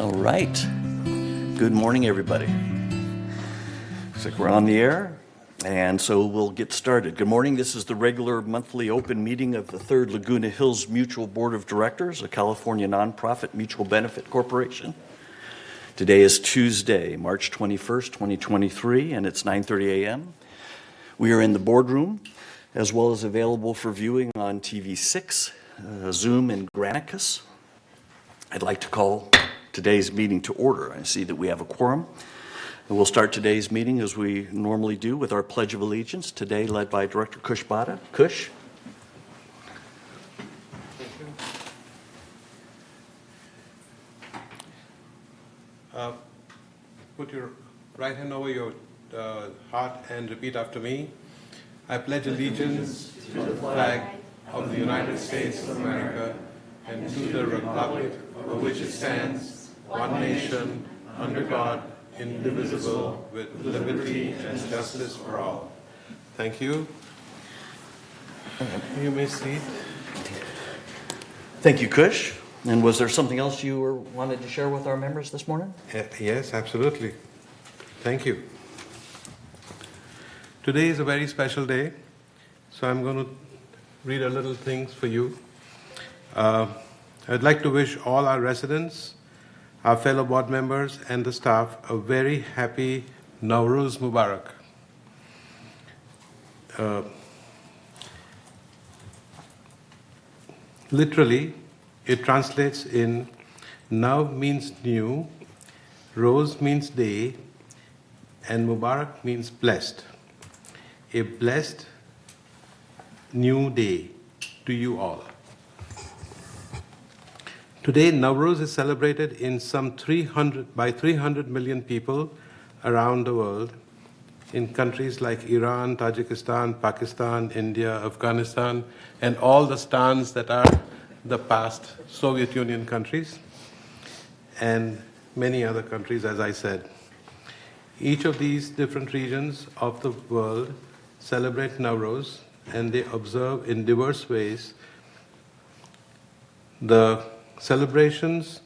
All right. Good morning, everybody. Looks like we're on the air, and so we'll get started. Good morning. This is the regular monthly open meeting of the Third Laguna Hills Mutual Board of Directors, a California nonprofit mutual benefit corporation. Today is Tuesday, March 21st, 2023, and it's 9:30 a.m. We are in the boardroom, as well as available for viewing on TV6, Zoom, and Granicus. I'd like to call today's meeting to order. I see that we have a quorum. And we'll start today's meeting as we normally do with our Pledge of Allegiance, today led by Director Kush Bada. Kush? Thank you. Put your right hand over your heart and repeat after me. I pledge allegiance to the flag of the United States of America and to the republic for which it stands, one nation, under God, indivisible, with liberty and justice for all. Thank you. You may sit. Thank you, Kush. And was there something else you wanted to share with our members this morning? Yes, absolutely. Thank you. Today is a very special day, so I'm going to read a little things for you. I'd like to wish all our residents, our fellow board members, and the staff a very happy Nowruz Mubarak. Literally, it translates in Nav means new, Rose means day, and Mubarak means blessed. A blessed new day to you all. Today, Nowruz is celebrated in some 300 million people around the world in countries like Iran, Tajikistan, Pakistan, India, Afghanistan, and all the stans that are the past Soviet Union countries, and many other countries, as I said. Each of these different regions of the world celebrate Nowruz, and they observe in diverse ways. The celebrations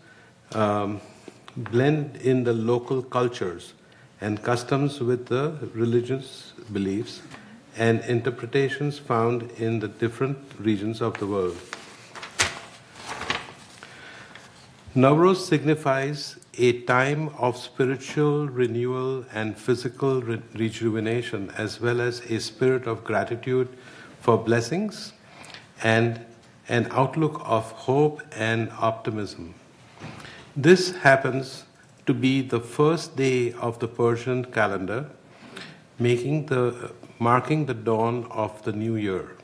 blend in the local cultures and customs with the religious beliefs and interpretations found in the different regions of the world. Nowruz signifies a time of spiritual renewal and physical rejuvenation, as well as a spirit of gratitude for blessings and an outlook of hope and optimism. This happens to be the first day of the Persian calendar, marking the dawn of the new year.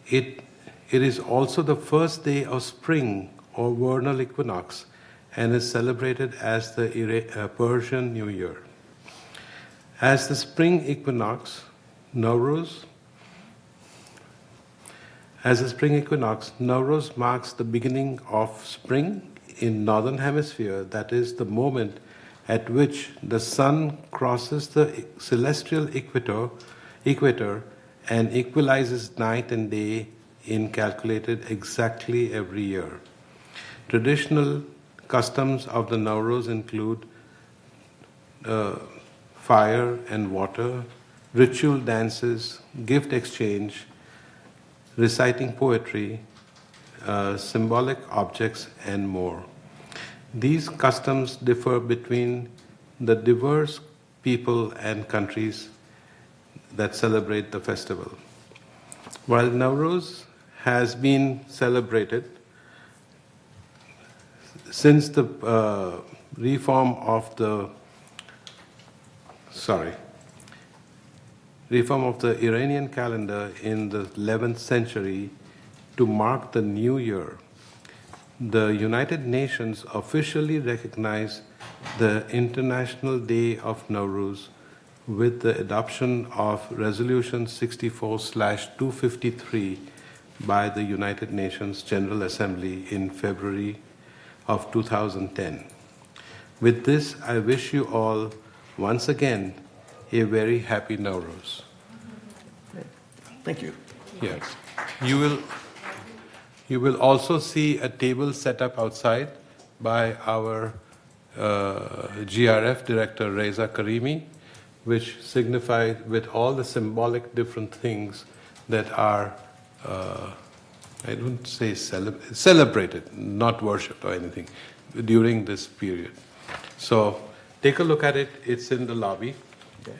It is also the first day of spring or vernal equinox and is celebrated as the Persian New Year. As the spring equinox, Nowruz marks the beginning of spring in northern hemisphere, that is the moment at which the sun crosses the celestial equator and equalizes night and day calculated exactly every year. Traditional customs of the Nowruz include fire and water, ritual dances, gift exchange, reciting poetry, symbolic objects, and more. These customs differ between the diverse people and countries that celebrate the festival. While Nowruz has been celebrated since the reform of the Iranian calendar in the 11th century to mark the new year, the United Nations officially recognized the International Day of Nowruz with the adoption of Resolution 64/253 by the United Nations General Assembly in February of 2010. With this, I wish you all once again a very happy Nowruz. Thank you. Yes. You will also see a table set up outside by our GRF director, Reza Karimi, which signified with all the symbolic different things that are, I don't say celebrated, not worshipped or anything, during this period. So take a look at it. It's in the lobby,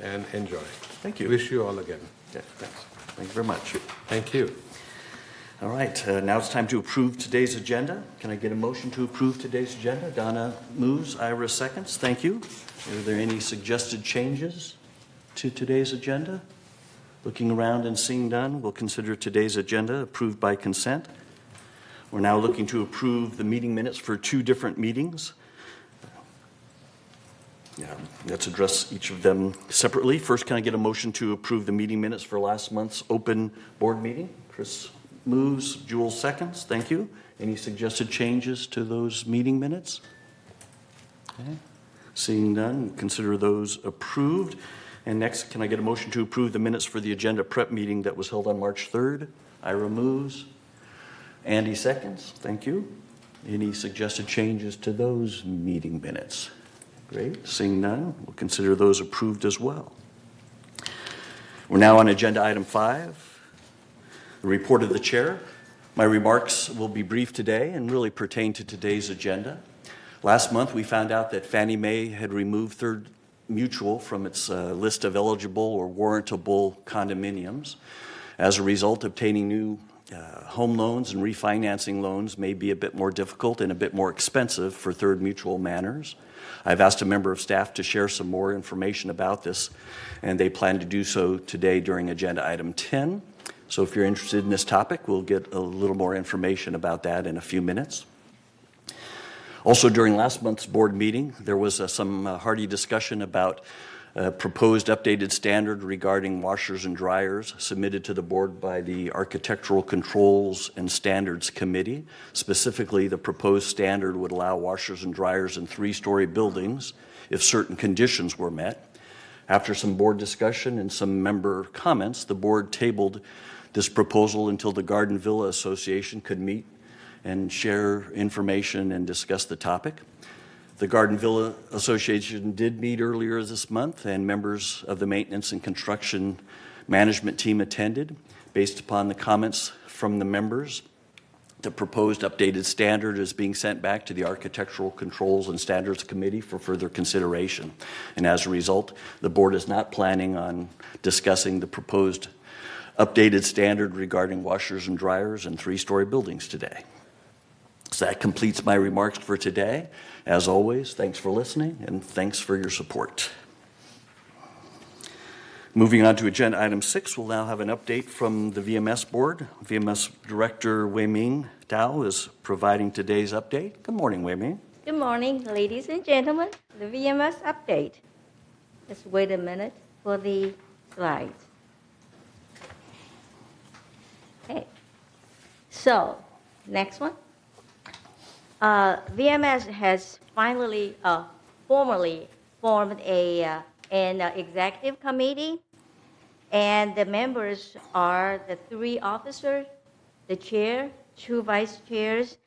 and enjoy. Thank you. Wish you all again. Yeah, thanks. Thank you very much. Thank you. All right, now it's time to approve today's agenda. Can I get a motion to approve today's agenda? Donna moves, Ira seconds. Thank you. Are there any suggested changes to today's agenda? Looking around and seeing none, we'll consider today's agenda approved by consent. We're now looking to approve the meeting minutes for 2 different meetings. Let's address each of them separately. First, can I get a motion to approve the meeting minutes for last month's open board meeting? Chris moves, Jules seconds. Thank you. Any suggested changes to those meeting minutes? Okay. Seeing none, consider those approved. And next, can I get a motion to approve the minutes for the agenda prep meeting that was held on March 3rd? Ira moves. Andy seconds. Thank you. Any suggested changes to those meeting minutes? Great. Seeing none, we'll consider those approved as well. We're now on agenda item 5. The report of the chair. My remarks will be brief today and really pertain to today's agenda. Last month, we found out that Fannie Mae had removed Third Mutual from its list of eligible or warrantable condominiums. As a result, obtaining new home loans and refinancing loans may be a bit more difficult and a bit more expensive for Third Mutual Manors. I've asked a member of staff to share some more information about this, and they plan to do so today during agenda item 10. So if you're interested in this topic, we'll get a little more information about that in a few minutes. Also, during last month's board meeting, there was some hearty discussion about a proposed updated standard regarding washers and dryers submitted to the board by the Architectural Controls and Standards Committee. Specifically, the proposed standard would allow washers and dryers in 3-story buildings if certain conditions were met. After some board discussion and some member comments, the board tabled this proposal until the Garden Villa Association could meet and share information and discuss the topic. The Garden Villa Association did meet earlier this month, and members of the maintenance and construction management team attended. Based upon the comments from the members, the proposed updated standard is being sent back to the Architectural Controls and Standards Committee for further consideration. And as a result, the board is not planning on discussing the proposed updated standard regarding washers and dryers in 3-story buildings today. So that completes my remarks for today. As always, thanks for listening and thanks for your support. Moving on to agenda item 6, we'll now have an update from the VMS board. VMS Director Wei Ming Dao is providing today's update. Good morning, Wei Ming. Good morning, ladies and gentlemen. The VMS update. Let's wait a minute for the slides. Okay. So, next one. VMS has finally formally formed an executive committee, and the members are the 3 officers, the chair, 2 vice chairs,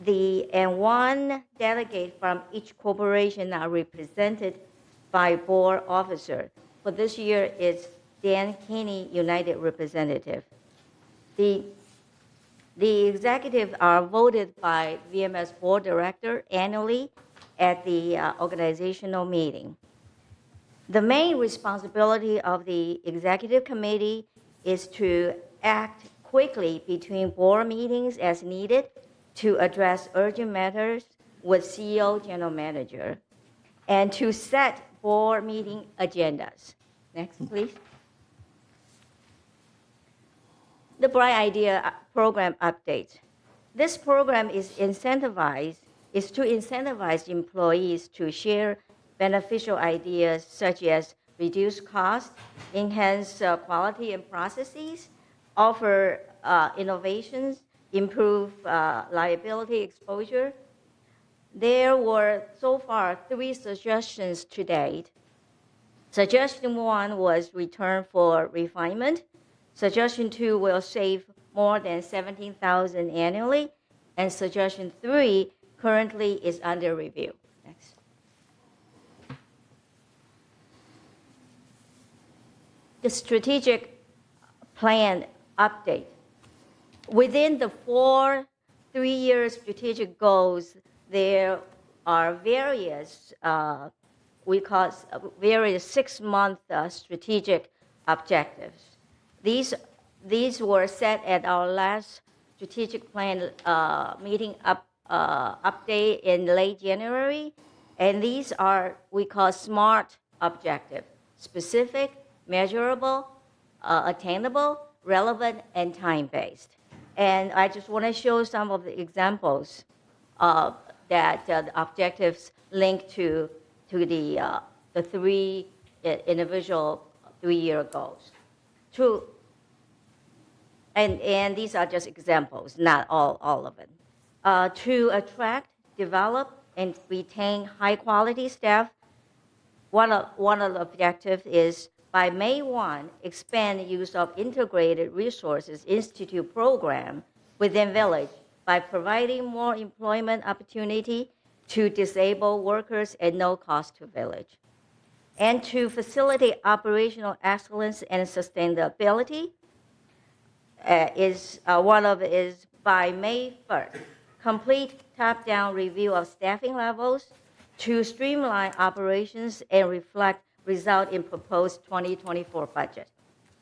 and 1 delegate from each corporation are represented by board officer. For this year, it's Dan Kinney, United Representative. The executives are voted by VMS board director annually at the organizational meeting. The main responsibility of the executive committee is to act quickly between board meetings as needed to address urgent matters with CEO, general manager, and to set board meeting agendas. Next, please. The Bright Idea program update. This program is to incentivize employees to share beneficial ideas such as reduce costs, enhance quality and processes, offer innovations, improve liability exposure. There were so far 3 suggestions to date. Suggestion 1 was return for refinement. Suggestion 2 will save more than $17,000 annually, and suggestion 3 currently is under review. Next. The strategic plan update. Within the 4 3-year strategic goals, there are various, we call various 6-month strategic objectives. These were set at our last strategic plan meeting update in late January, and these are we call SMART objective: specific, measurable, attainable, relevant, and time-based. And I just want to show some of the examples that the objectives link to the 3 individual 3-year goals. And these are just examples, not all of it. To attract, develop, and retain high-quality staff, one of the objectives is by May 1, expand use of integrated resources institute program within village by providing more employment opportunity to disabled workers at no cost to village. And to facilitate operational excellence and sustainability, one of it is by May 1st, complete top-down review of staffing levels to streamline operations and result in proposed 2024 budget.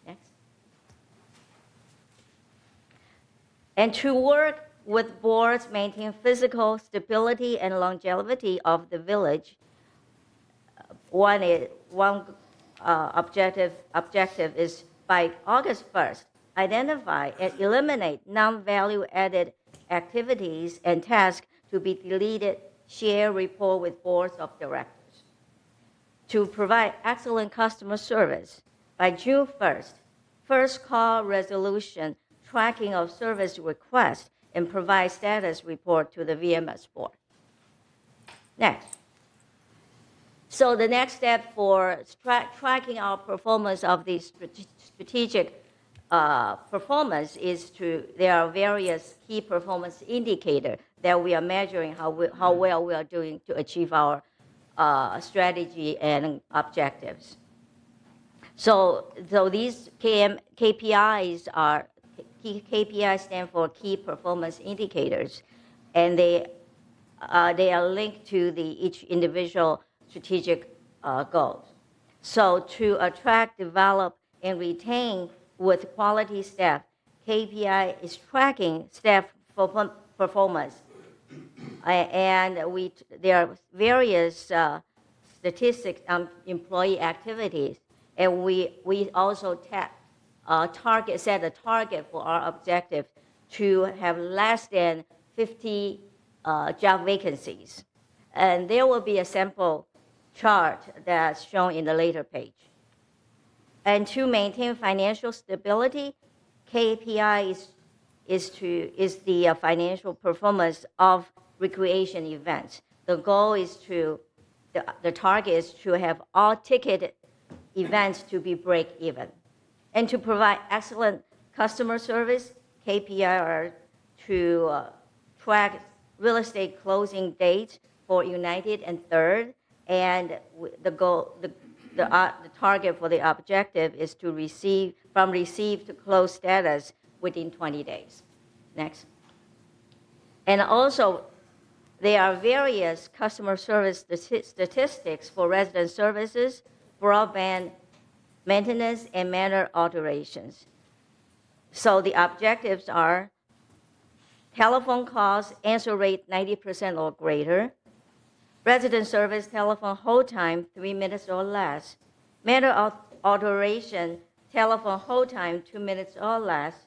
Next. And to work with boards maintain physical stability and longevity of the village. One objective is by August 1st, identify and eliminate non-value added activities and tasks to be deleted, share report with boards of directors. To provide excellent customer service by June 1st, first call resolution, tracking of service requests, and provide status report to the VMS board. Next. So the next step for tracking our performance of the strategic performance is there are various key performance indicators that we are measuring how well we are doing to achieve our strategy and objectives. So these KPIs stand for key performance indicators, and they are linked to each individual strategic goals. So to attract, develop, and retain with quality staff, KPI is tracking staff performance. And there are various statistics on employee activities, and we also set a target for our objective to have less than 50 job vacancies. And there will be a sample chart that's shown in the later page. And to maintain financial stability, KPI is the financial performance of recreation events. The target is to have all ticketed events to be break even. And to provide excellent customer service, KPI are to track real estate closing dates for United and Third, and the target for the objective is to receive to close status within 20 days. Next. And also, there are various customer service statistics for resident services, broadband maintenance, and manor alterations. So the objectives are telephone calls, answer rate 90% or greater, resident service telephone hold time 3 minutes or less, manor alteration telephone hold time 2 minutes or less,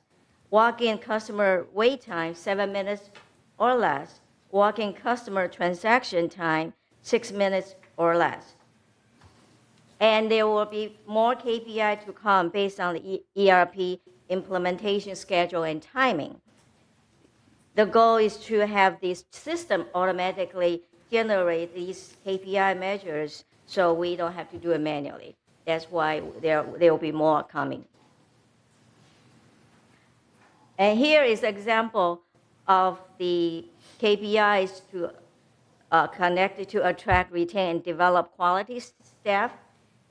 walk-in customer wait time 7 minutes or less, walk-in customer transaction time 6 minutes or less. And there will be more KPI to come based on the ERP implementation schedule and timing. The goal is to have this system automatically generate these KPI measures so we don't have to do it manually. That's why there will be more coming. And here is an example of the KPIs connected to attract, retain, and develop quality staff.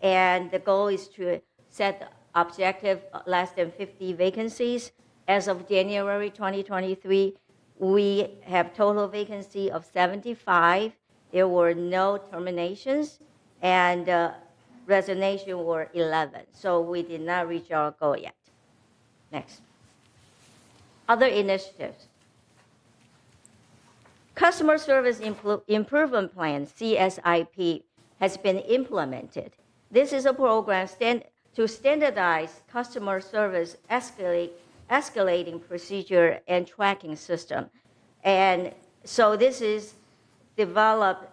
And the goal is to set the objective less than 50 vacancies. As of January 2023, we have total vacancy of 75. There were no terminations, and resignation were 11. So we did not reach our goal yet. Next. Other initiatives. Customer Service Improvement Plan, CSIP, has been implemented. This is a program to standardize customer service escalating procedure and tracking system. And so this is developed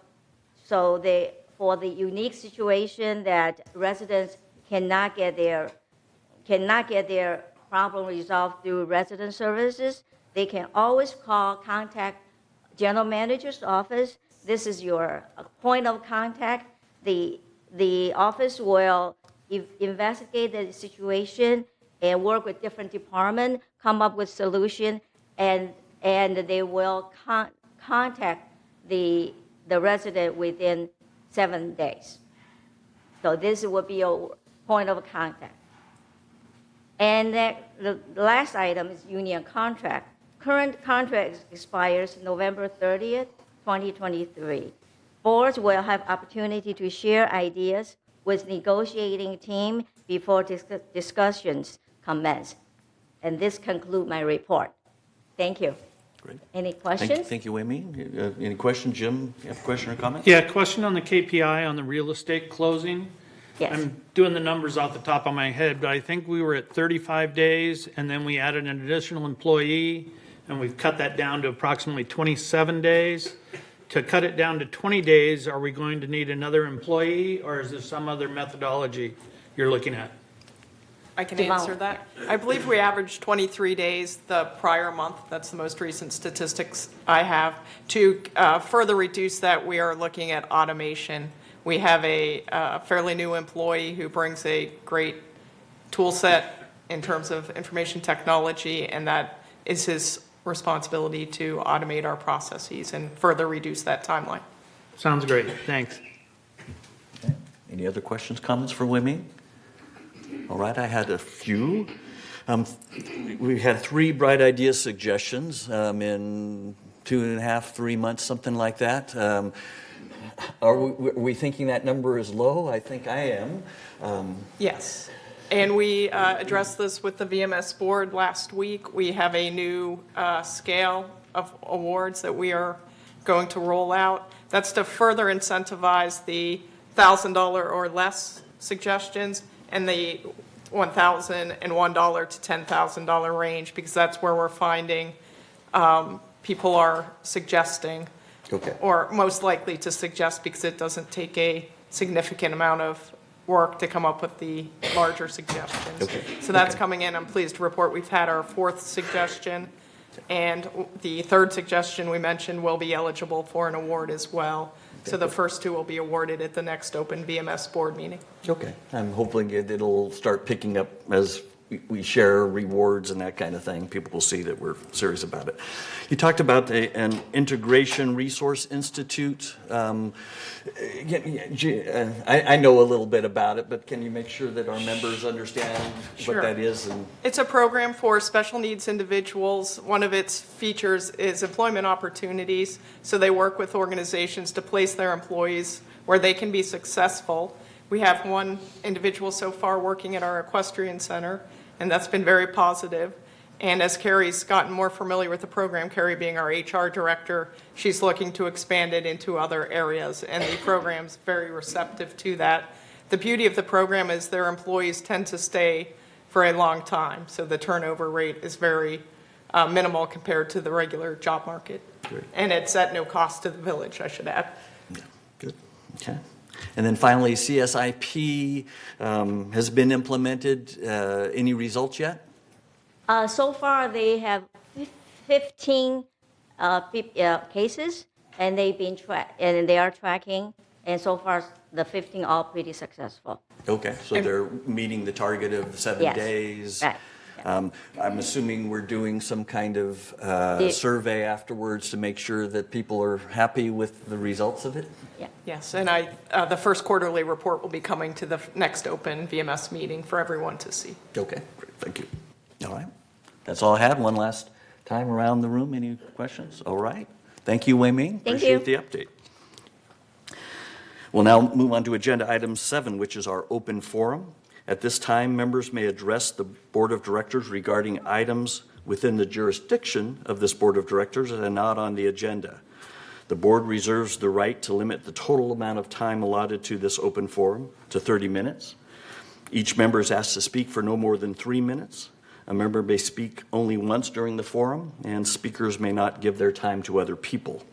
for the unique situation that residents cannot get their problem resolved through resident services. They can always contact general manager's office. This is your point of contact. The office will investigate the situation and work with different departments, come up with solution, and they will contact the resident within 7 days. So this will be a point of contact. And the last item is union contract. Current contract expires November 30th, 2023. Boards will have opportunity to share ideas with negotiating team before discussions commence. And this concludes my report. Thank you. Great. Any questions? Thank you, Amy. Any questions? Jim, you have a question or comment? Yeah, question on the KPI on the real estate closing. Yes. I'm doing the numbers off the top of my head, but I think we were at 35 days, and then we added an additional employee, and we've cut that down to approximately 27 days. To cut it down to 20 days, are we going to need another employee, or is there some other methodology you're looking at? I can answer that. I believe we averaged 23 days the prior month. That's the most recent statistics I have. To further reduce that, we are looking at automation. We have a fairly new employee who brings a great tool set in terms of information technology, and that is his responsibility to automate our processes and further reduce that timeline. Sounds great, thanks. Okay. Any other questions, comments for Wimmy? All right, I had a few. We had 3 bright idea suggestions in 2.5, 3 months, something like that. Are we thinking that number is low? I think I am. Yes. And we addressed this with the VMS board last week. We have a new scale of awards that we are going to roll out. That's to further incentivize the $1,000 or less suggestions and the $1,001 to $10,000 range, because that's where we're finding people are suggesting. Okay. Or most likely to suggest, because it doesn't take a significant amount of work to come up with the larger suggestions. Okay. So that's Okay. coming in. I'm pleased to report we've had our 4th suggestion, and the 3rd suggestion we mentioned will be eligible for an award as well. So the first 2 will be awarded at the next open VMS board meeting. Okay. I'm hoping it'll start picking up as we share rewards and that kind of thing. People will see that we're serious about it. You talked about an integration resource institute. I know a little bit about it, but can you make sure that our members understand Sure. what that is? And It's a program for special needs individuals. One of its features is employment opportunities. So they work with organizations to place their employees where they can be successful. We have one individual so far working at our equestrian center, and that's been very positive. And as Carrie's gotten more familiar with the program, Carrie being our HR director, she's looking to expand it into other areas, and the program's very receptive to that. The beauty of the program is their employees tend to stay for a long time, so the turnover rate is very minimal compared to the regular job market. Great. And it's at no cost to the village, I should add. yeah, good. Okay. And then finally, CSIP has been implemented. Any results yet? So far, they have 15 cases, and they've been and they are tracking. And so far, the 15 are pretty successful. Okay, so they're meeting the target of 7 Yes. days. Right. I'm assuming we're doing some kind of The- survey afterwards to make sure that people are happy with the results of it? Yeah. Yes, and the first quarterly report will be coming to the next open VMS meeting for everyone to see. Okay, great, thank you. All right, that's all I had. One last time around the room. Any questions? All right. Thank you, Wei Ming. Thank Appreciate you. the update. We'll now move on to agenda item 7, which is our open forum. At this time, members may address the Board of Directors regarding items within the jurisdiction of this Board of Directors and not on the agenda. The board reserves the right to limit the total amount of time allotted to this open forum to 30 minutes. Each member is asked to speak for no more than 3 minutes. A member may speak only once during the forum, and speakers may not give their time to other people.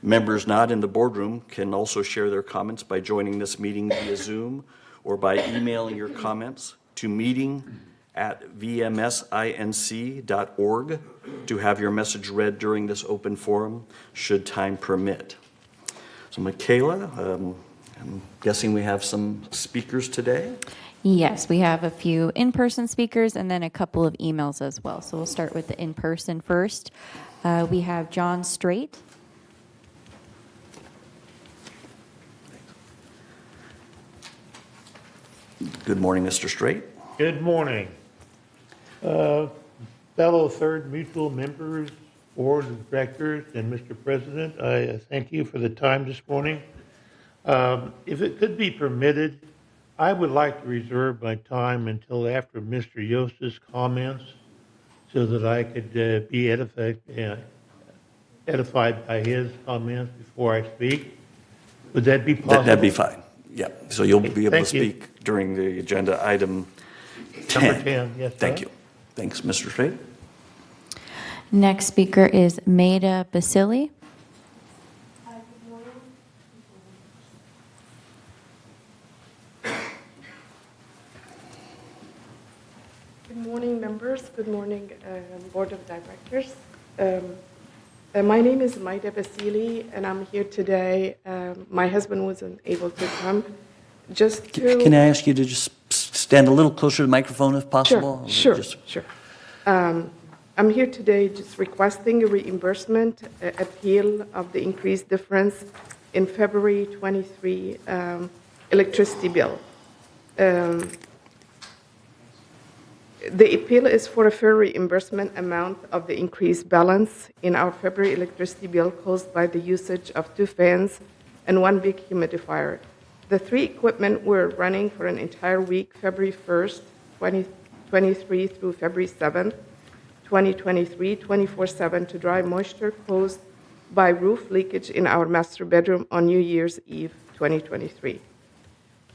Members not in the boardroom can also share their comments by joining this meeting via Zoom or by emailing your comments to meeting@vmsinc.org to have your message read during this open forum, should time permit. So Michaela, I'm guessing we have some speakers today? Yes, we have a few in-person speakers and then a couple of emails as well. So we'll start with the in-person first. We have John Strait. Good morning, Mr. Strait. Good morning. Fellow Third Mutual members, Board of Directors, and Mr. President, I thank you for the time this morning. If it could be permitted, I would like to reserve my time until after Mr. Yost's comments so that I could be edified by his comments before I speak. Would that be possible? That'd be fine. Yeah, so you'll be able to Thank you. speak during the agenda item 10. Number 10, yes, Thank sir. you. Thanks, Mr. Strait. Next speaker is Maida Basili. Good morning, members. Good morning, Board of Directors. My name is Maida Basili, and I'm here today. My husband wasn't able to come. Just to... Can I ask you to just stand a little closer to the microphone if possible? Sure. Just- I'm here today just requesting a reimbursement appeal of the increased difference in February 23 electricity bill. The appeal is for a fair reimbursement amount of the increased balance in our February electricity bill caused by the usage of 2 fans and 1 big humidifier. The 3 equipment were running for an entire week, February 1st, 2023 through February 7th, 2023, 24/7 to dry moisture caused by roof leakage in our master bedroom on New Year's Eve, 2023.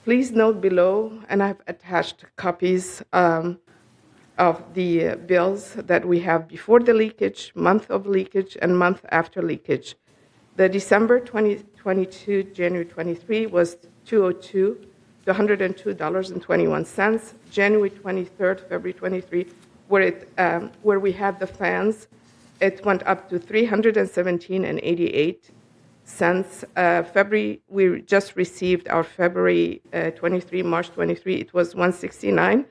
Please note below, and I've attached copies of the bills that we have before the leakage, month of leakage, and month after leakage. The December 2022, January 23 was $202 to $102.21. January 23rd, February 23, where we had the fans, it went up to $317.88. February, we just received our February 23, March 23, it was $169.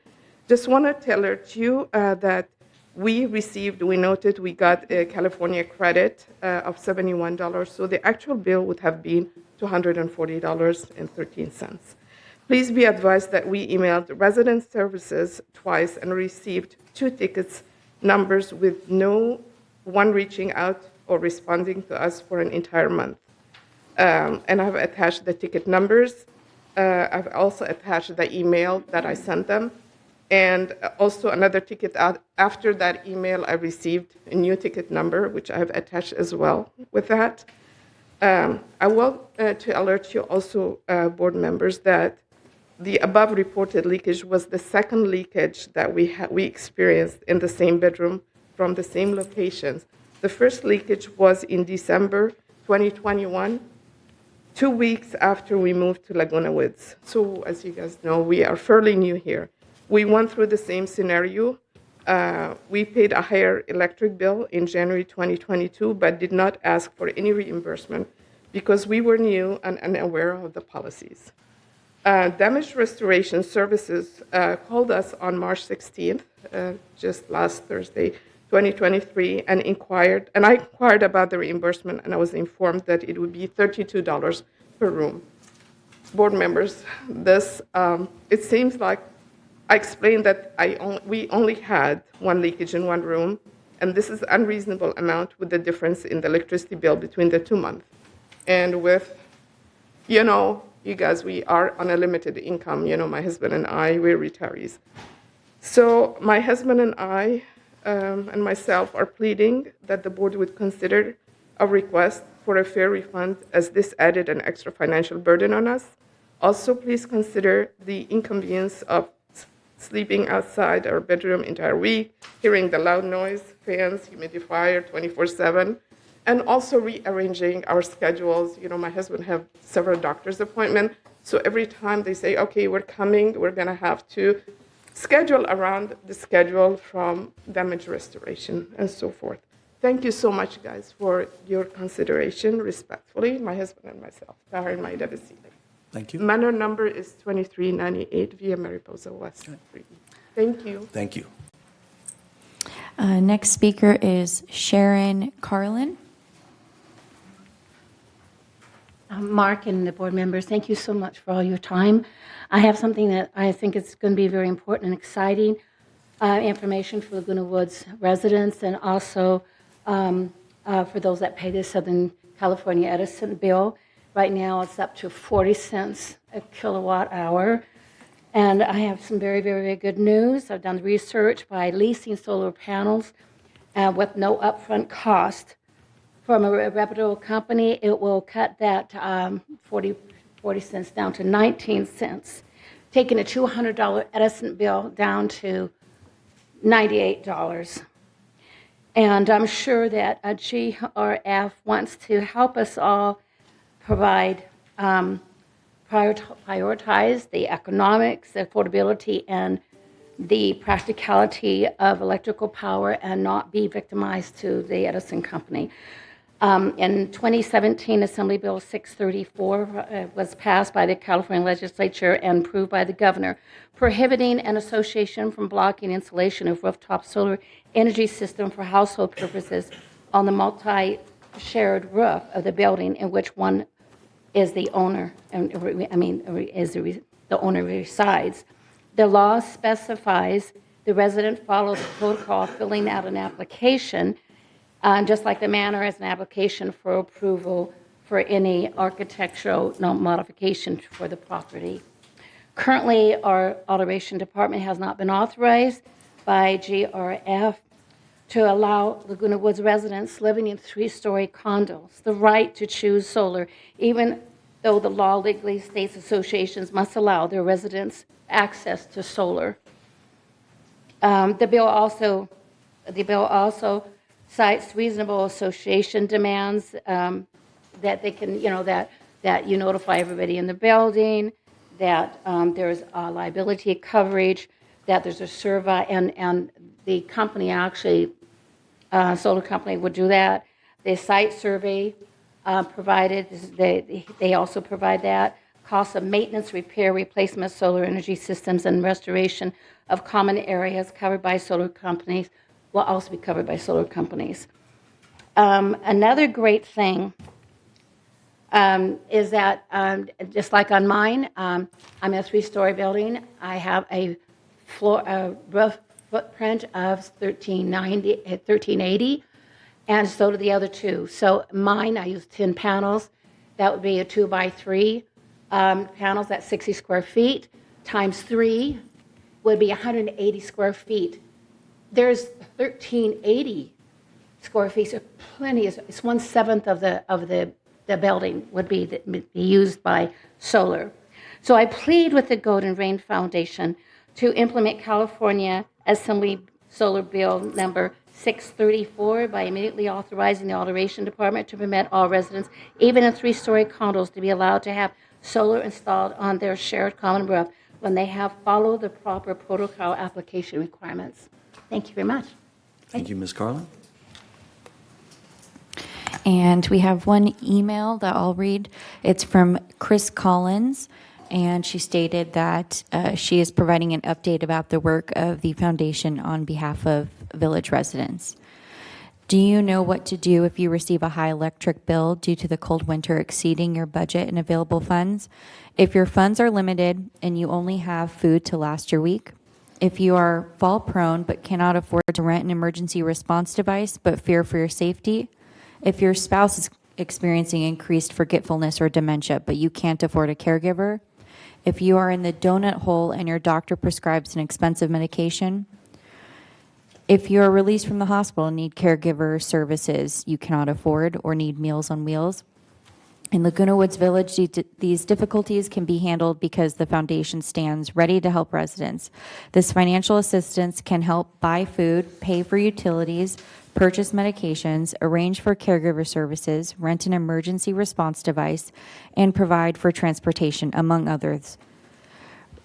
Just want to alert you that we noted we got a California credit of $71, so the actual bill would have been $240.13. Please be advised that we emailed resident services twice and received 2 tickets numbers with no one reaching out or responding to us for an entire month. And I've attached the ticket numbers. I've also attached the email that I sent them. And also another ticket after that email, I received a new ticket number, which I've attached as well with that. I want to alert you also, board members, that the above reported leakage was the second leakage that we experienced in the same bedroom from the same locations. The first leakage was in December 2021, 2 weeks after we moved to Laguna Woods. So as you guys know, we are fairly new here. We went through the same scenario. We paid a higher electric bill in January 2022, but did not ask for any reimbursement because we were new and unaware of the policies. Damage restoration services called us on March 16th just last Thursday, 2023, and I inquired about the reimbursement, and I was informed that it would be $32 per room. Board members, this, it seems like I explained that we only had one leakage in one room, and this is an unreasonable amount with the difference in the electricity bill between the 2 months. And with, you guys, we are on a limited income, my husband and I, we're retirees. So my husband and I and myself are pleading that the board would consider a request for a fair refund, as this added an extra financial burden on us. Also, please consider the inconvenience of sleeping outside our bedroom entire week, hearing the loud noise, fans, humidifier 24/7, and also rearranging our schedules. My husband have several doctor's appointments, so every time they say, okay, we're coming, we're gonna have to schedule around the schedule from damage restoration and so forth. Thank you so much, guys, for your consideration. Respectfully, my husband and myself, Tahir and Maida Basili. Thank you. Manor number is 2398 Via Mariposa West. Thank you. Thank you. Next speaker is Sharon Carlin. Mark and the board members, thank you so much for all your time. I have something that I think is going to be very important and exciting information for Laguna Woods residents, and also for those that pay the Southern California Edison bill. Right now, it's up to 40 cents a kilowatt hour. And I have some very, very, very good news. I've done research by leasing solar panels with no upfront cost. From a reputable company, it will cut that 40 cents down to 19 cents, taking a $200 Edison bill down to $98. And I'm sure that a GRF wants to help us all provide, prioritize the economics, the affordability, and the practicality of electrical power and not be victimized to the Edison company. In 2017, Assembly Bill 634 was passed by the California legislature and approved by the governor, prohibiting an association from blocking installation of rooftop solar energy system for household purposes on the multi-shared roof of the building in which one is the owner, the owner resides. The law specifies the resident follows the protocol of filling out an application, just like the manner as an application for approval for any architectural modification for the property. Currently, our alteration department has not been authorized by GRF to allow Laguna Woods residents living in 3-story condos the right to choose solar, even though the law legally states associations must allow their residents access to solar. The bill also cites reasonable association demands that they can, that you notify everybody in the building, that there's liability coverage, that there's a survey, and the company actually, solar company would do that. The site survey provided, they also provide that. Costs of maintenance, repair, replacement of solar energy systems, and restoration of common areas covered by solar companies will also be covered by solar companies. Another great thing is that, just like on mine, I'm in a 3-story building. I have a roof footprint of 1380, and so do the other two. So mine, I use 10 panels. That would be a 2x3 panels. That's 60 square feet. Times 3 would be 180 square feet. There's 1380 square feet, so plenty. It's 1/7 of the building would be used by solar. So I plead with the Golden Rain Foundation to implement California Assembly Solar Bill number 634 by immediately authorizing the Alteration Department to permit all residents, even in 3-story condos, to be allowed to have solar installed on their shared common roof when they have followed the proper protocol application requirements. Thank you very much. Thank you, Ms. Carlin. And we have one email that I'll read. It's from Chris Collins. and she stated that she is providing an update about the work of the foundation on behalf of village residents. Do you know what to do if you receive a high electric bill due to the cold winter exceeding your budget and available funds? If your funds are limited and you only have food to last your week? If you are fall prone but cannot afford to rent an emergency response device but fear for your safety? If your spouse is experiencing increased forgetfulness or dementia but you can't afford a caregiver? If you are in the donut hole and your doctor prescribes an expensive medication? If you are released from the hospital and need caregiver services you cannot afford or need Meals on Wheels? In Laguna Woods Village, these difficulties can be handled because the foundation stands ready to help residents. This financial assistance can help buy food, pay for utilities, purchase medications, arrange for caregiver services, rent an emergency response device, and provide for transportation, among others.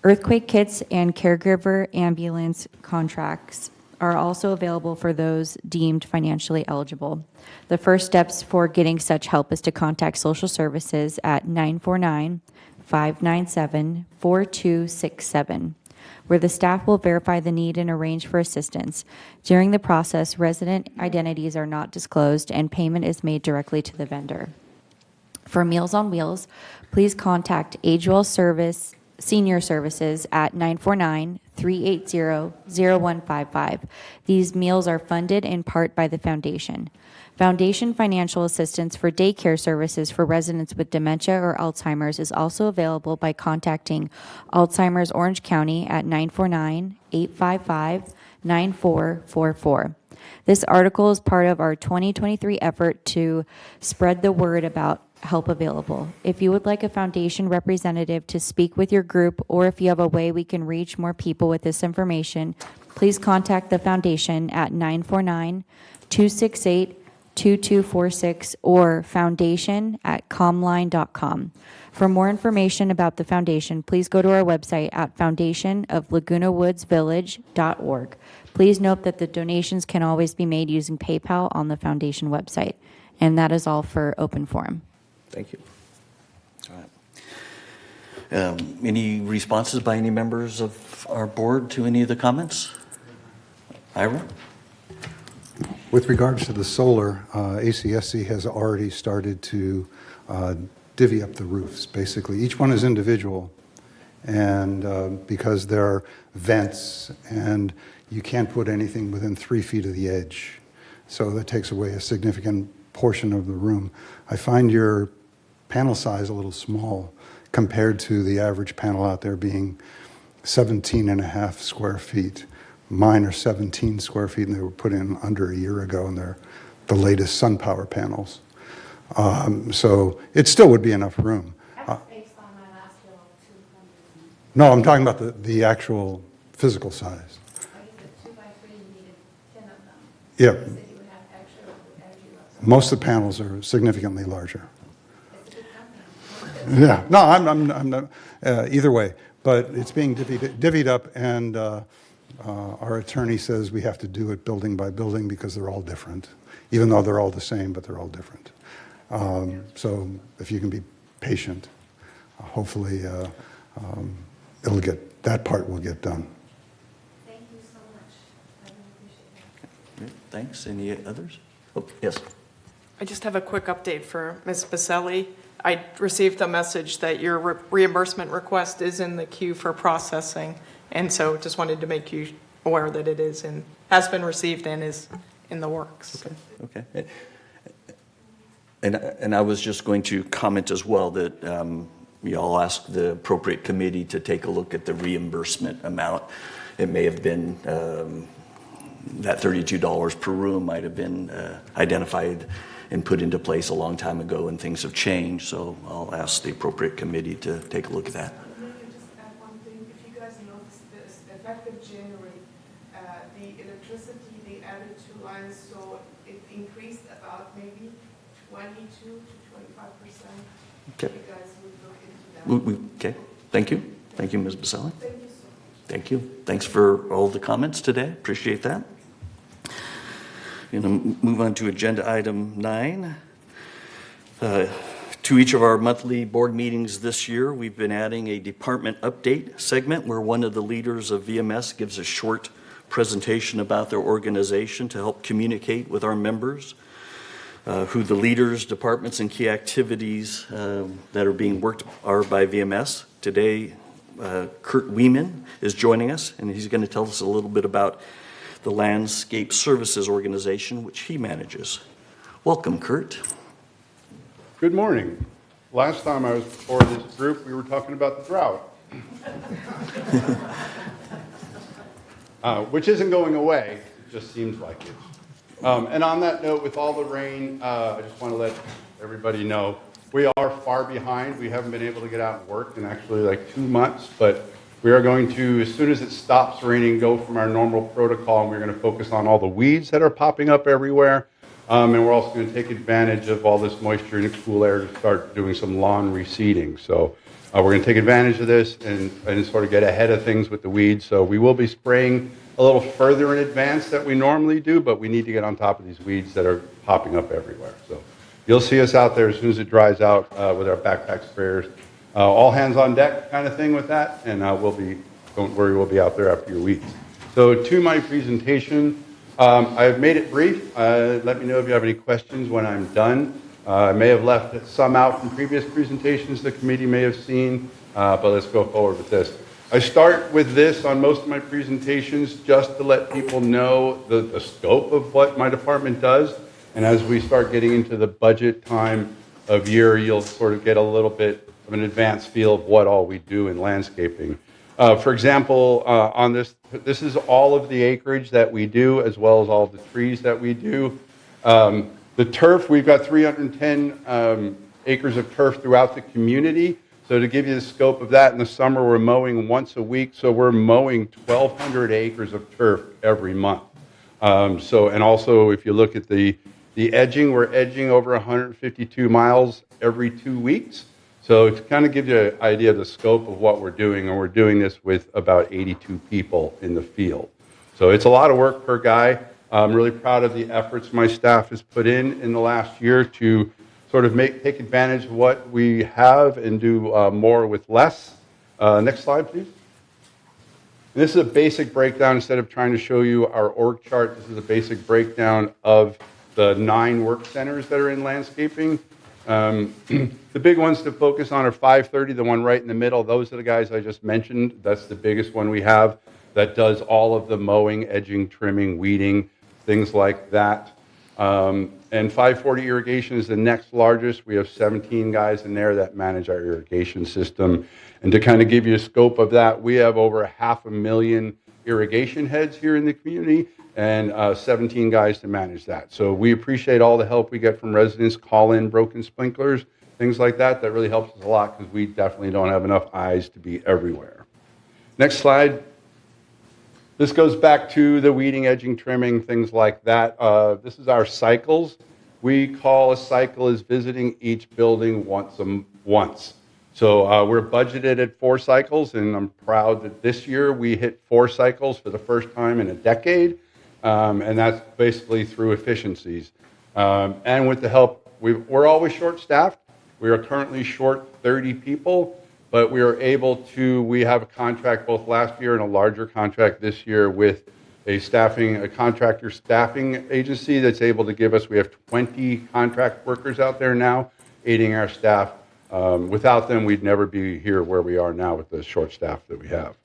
Earthquake kits and caregiver ambulance contracts are also available for those deemed financially eligible. The first steps for getting such help is to contact social services at 949-597-4267, where the staff will verify the need and arrange for assistance. During the process, resident identities are not disclosed and payment is made directly to the vendor. For Meals on Wheels, please contact Agewell Senior Services at 949-380-0155. These meals are funded in part by the foundation. Foundation financial assistance for daycare services for residents with dementia or Alzheimer's is also available by contacting Alzheimer's Orange County at 949-855-9444. This article is part of our 2023 effort to spread the word about help available. If you would like a foundation representative to speak with your group, or if you have a way we can reach more people with this information, please contact the foundation at 949-268-2246 or foundation@comline.com. For more information about the foundation, please go to our website at foundationoflagunawoodsvillage.org. Please note that the donations can always be made using PayPal on the foundation website. And that is all for open forum. Thank you. All right. Any responses by any members of our board to any of the comments? Ira? With regards to the solar, ACSC has already started to divvy up the roofs. Basically, each one is individual, and because there are vents, and you can't put anything within 3 feet of the edge, so that takes away a significant portion of the room. I find your panel size a little small compared to the average panel out there being 17 and a half square feet. Mine are 17 square feet, and they were put in under a year ago, and they're the latest SunPower panels. So it still would be enough room. That's based on my last bill of 200. No, I'm talking about the actual physical size. I used a 2x3, you needed 10 of them. Yeah, You said you would have extra energy left. most of the panels are significantly larger. It's a good company. Yeah, no, I'm not, either way, but it's being divvied up, and our attorney says we have to do it building by building because they're all different, even though they're all the same, but they're all different. So if you can be patient, hopefully that part will get done. Thank you so much. I really appreciate that. Thanks. Any others? Oh, yes. I just have a quick update for Ms. Baselli. I received a message that your reimbursement request is in the queue for processing, and so just wanted to make you aware that it is and has been received and is in the works. Okay. And I was just going to comment as well that y'all asked the appropriate committee to take a look at the reimbursement amount. It may have been that $32 per room might have been identified and put into place a long time ago, and things have changed. So I'll ask the appropriate committee to take a look at that. Let me just add one thing. If you guys noticed this, effective January, the electricity, they added 2 lines, so it increased about maybe 22 to 25%. Okay. You guys would look into that. Okay. Thank you. Thank you, Ms. Baselli. Thank you so much. Thank you. Thanks for all the comments today. Appreciate that. Going to move on to agenda item 9. To each of our monthly board meetings this year, we've been adding a department update segment where one of the leaders of VMS gives a short presentation about their organization to help communicate with our members, who the leaders, departments, and key activities that are being worked are by VMS. Today, Kurt Wieman is joining us, and he's going to tell us a little bit about the Landscape Services Organization, which he manages. Welcome, Kurt. Good morning. Last time I was before this group, we were talking about the drought, which isn't going away. It just seems like it. And on that note, with all the rain, I just want to let everybody know we are far behind. We haven't been able to get out and work in actually like 2 months, but we are going to, as soon as it stops raining, go from our normal protocol, and we're going to focus on all the weeds that are popping up everywhere. And we're also going to take advantage of all this moisture and cool air to start doing some lawn reseeding. So we're going to take advantage of this and sort of get ahead of things with the weeds. So we will be spraying a little further in advance than we normally do, but we need to get on top of these weeds that are popping up everywhere. So you'll see us out there as soon as it dries out with our backpack sprayers. All hands on deck kind of thing with that, and don't worry, we'll be out there after your weeds. So to my presentation, I've made it brief. Let me know if you have any questions when I'm done. I may have left some out from previous presentations the committee may have seen, but let's go forward with this. I start with this on most of my presentations just to let people know the scope of what my department does. And as we start getting into the budget time of year, you'll sort of get a little bit of an advanced feel of what all we do in landscaping. For example, on this is all of the acreage that we do, as well as all the trees that we do. The turf, we've got 310 acres of turf throughout the community. So to give you the scope of that, in the summer we're mowing once a week, so we're mowing 1,200 acres of turf every month. And also if you look at the edging, we're edging over 152 miles every 2 weeks. So to kind of give you an idea of the scope of what we're doing, and we're doing this with about 82 people in the field. So it's a lot of work per guy. I'm really proud of the efforts my staff has put in the last year to sort of take advantage of what we have and do more with less. Next slide, please. This is a basic breakdown. Instead of trying to show you our org chart, this is a basic breakdown of the 9 work centers that are in landscaping. The big ones to focus on are 530, the one right in the middle. Those are the guys I just mentioned. That's the biggest one we have that does all of the mowing, edging, trimming, weeding, things like that. And 540 irrigation is the next largest. We have 17 guys in there that manage our irrigation system. And to kind of give you a scope of that, we have over 500,000 irrigation heads here in the community, and 17 guys to manage that. So we appreciate all the help we get from residents, call in broken sprinklers, things like that. That really helps us a lot because we definitely don't have enough eyes to be everywhere. Next slide. This goes back to the weeding, edging, trimming, things like that. This is our cycles. We call a cycle as visiting each building once. So we're budgeted at 4 cycles, and I'm proud that this year we hit 4 cycles for the first time in a decade. And that's basically through efficiencies. And with the help, we're always short-staffed. We are currently short 30 people, but we are able to, we have a contract both last year and a larger contract this year with a contractor staffing agency that's able to give us, we have 20 contract workers out there now aiding our staff. Without them, we'd never be here where we are now with the short staff that we have.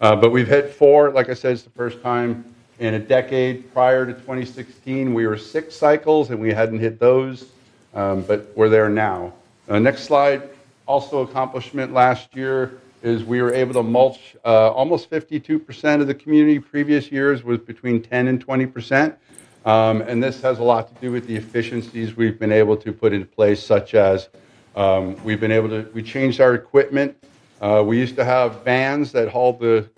But we've hit 4, like I said, it's the first time in a decade. Prior to 2016, we were 6 cycles, and we hadn't hit those, but we're there now. Next slide. Also accomplishment last year is we were able to mulch almost 52% of the community. Previous years was between 10 and 20%. And this has a lot to do with the efficiencies we've been able to put into place, such as we changed our equipment. We used to have vans that hauled the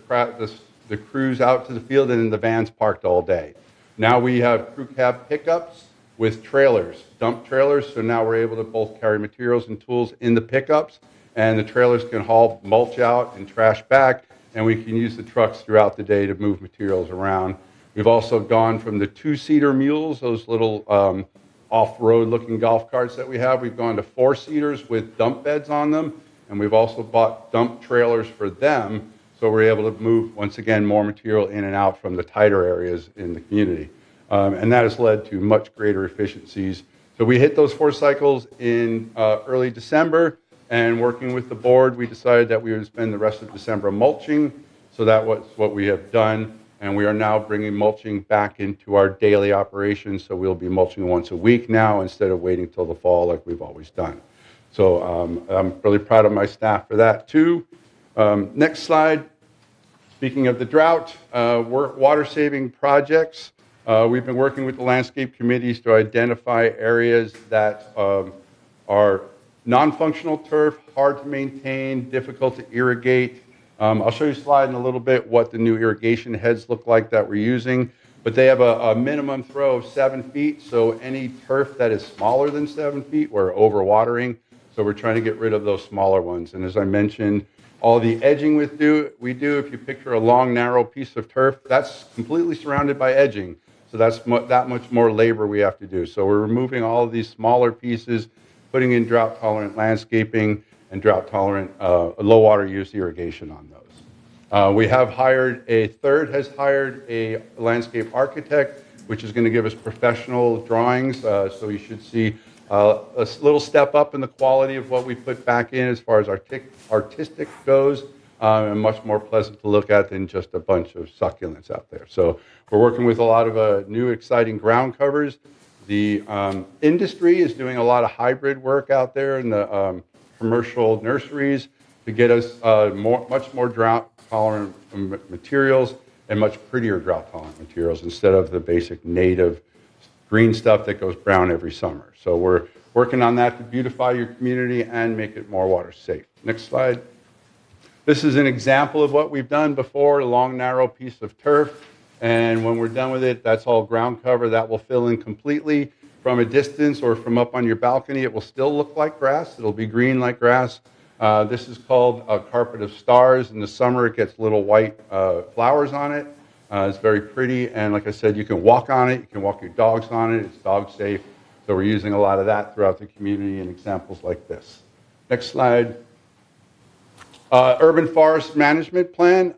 crews out to the field, and then the vans parked all day. Now we have crew cab pickups with trailers, dump trailers, so now we're able to both carry materials and tools in the pickups, and the trailers can haul mulch out and trash back, and we can use the trucks throughout the day to move materials around. We've also gone from the 2-seater mules, those little off-road looking golf carts that we have. We've gone to 4-seaters with dump beds on them, and we've also bought dump trailers for them, so we're able to move, once again, more material in and out from the tighter areas in the community. And that has led to much greater efficiencies. So we hit those 4 cycles in early December, and working with the board, we decided that we would spend the rest of December mulching. So that was what we have done, and we are now bringing mulching back into our daily operations. So we'll be mulching once a week now instead of waiting till the fall like we've always done. So I'm really proud of my staff for that too. Next slide. Speaking of the drought, water-saving projects. We've been working with the landscape committees to identify areas that are non-functional turf, hard to maintain, difficult to irrigate. I'll show you a slide in a little bit what the new irrigation heads look like that we're using, but they have a minimum throw of 7 feet, so any turf that is smaller than 7 feet, we're overwatering, so we're trying to get rid of those smaller ones. And as I mentioned, all the edging we do, if you picture a long, narrow piece of turf, that's completely surrounded by edging, so that's that much more labor we have to do. So we're removing all of these smaller pieces, putting in drought-tolerant landscaping, and drought-tolerant low water use irrigation on those. We have hired has hired a landscape architect, which is going to give us professional drawings. So you should see a little step up in the quality of what we put back in as far as artistic goes, and much more pleasant to look at than just a bunch of succulents out there. So we're working with a lot of new exciting ground covers. The industry is doing a lot of hybrid work out there in the commercial nurseries to get us much more drought-tolerant materials and much prettier drought-tolerant materials instead of the basic native green stuff that goes brown every summer. So we're working on that to beautify your community and make it more water safe. Next slide. This is an example of what we've done before, a long, narrow piece of turf. And when we're done with it, that's all ground cover. That will fill in completely. From a distance or from up on your balcony, it will still look like grass. It'll be green like grass. This is called a carpet of stars. In the summer, it gets little white flowers on it. It's very pretty. And like I said, you can walk on it. You can walk your dogs on it. It's dog safe. So we're using a lot of that throughout the community in examples like this. Next slide. Urban forest management plan,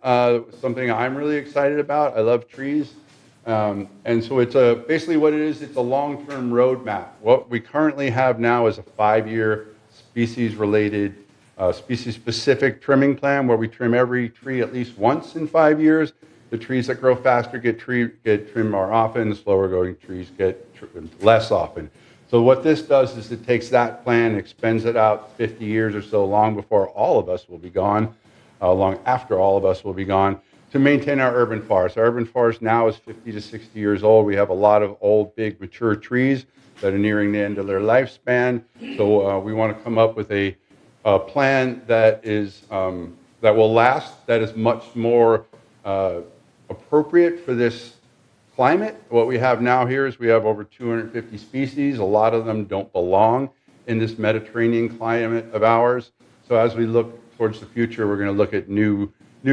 something I'm really excited about. I love trees. And so it's basically what it is, it's a long-term roadmap. What we currently have now is a 5-year species-related, species-specific trimming plan where we trim every tree at least once in 5 years. The trees that grow faster get trimmed more often. The slower-growing trees get trimmed less often. So what this does is it takes that plan, extends it out 50 years or so, long before all of us will be gone, long after all of us will be gone, to maintain our urban forest. Our urban forest now is 50 to 60 years old. We have a lot of old, big, mature trees that are nearing the end of their lifespan. So we want to come up with a plan that is that will last, that is much more appropriate for this climate. What we have now here is we have over 250 species. A lot of them don't belong in this Mediterranean climate of ours. So as we look towards the future, we're going to look at new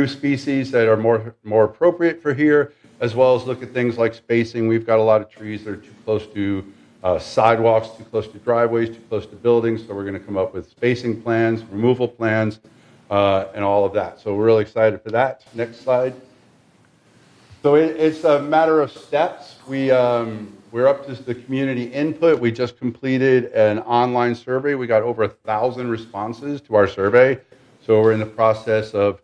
species that are more appropriate for here, as well as look at things like spacing. We've got a lot of trees that are too close to sidewalks, too close to driveways, too close to buildings. So we're going to come up with spacing plans, removal plans, and all of that. So we're really excited for that. Next slide. So it's a matter of steps. We're up to the community input. We just completed an online survey. We got over 1,000 responses to our survey. So we're in the process of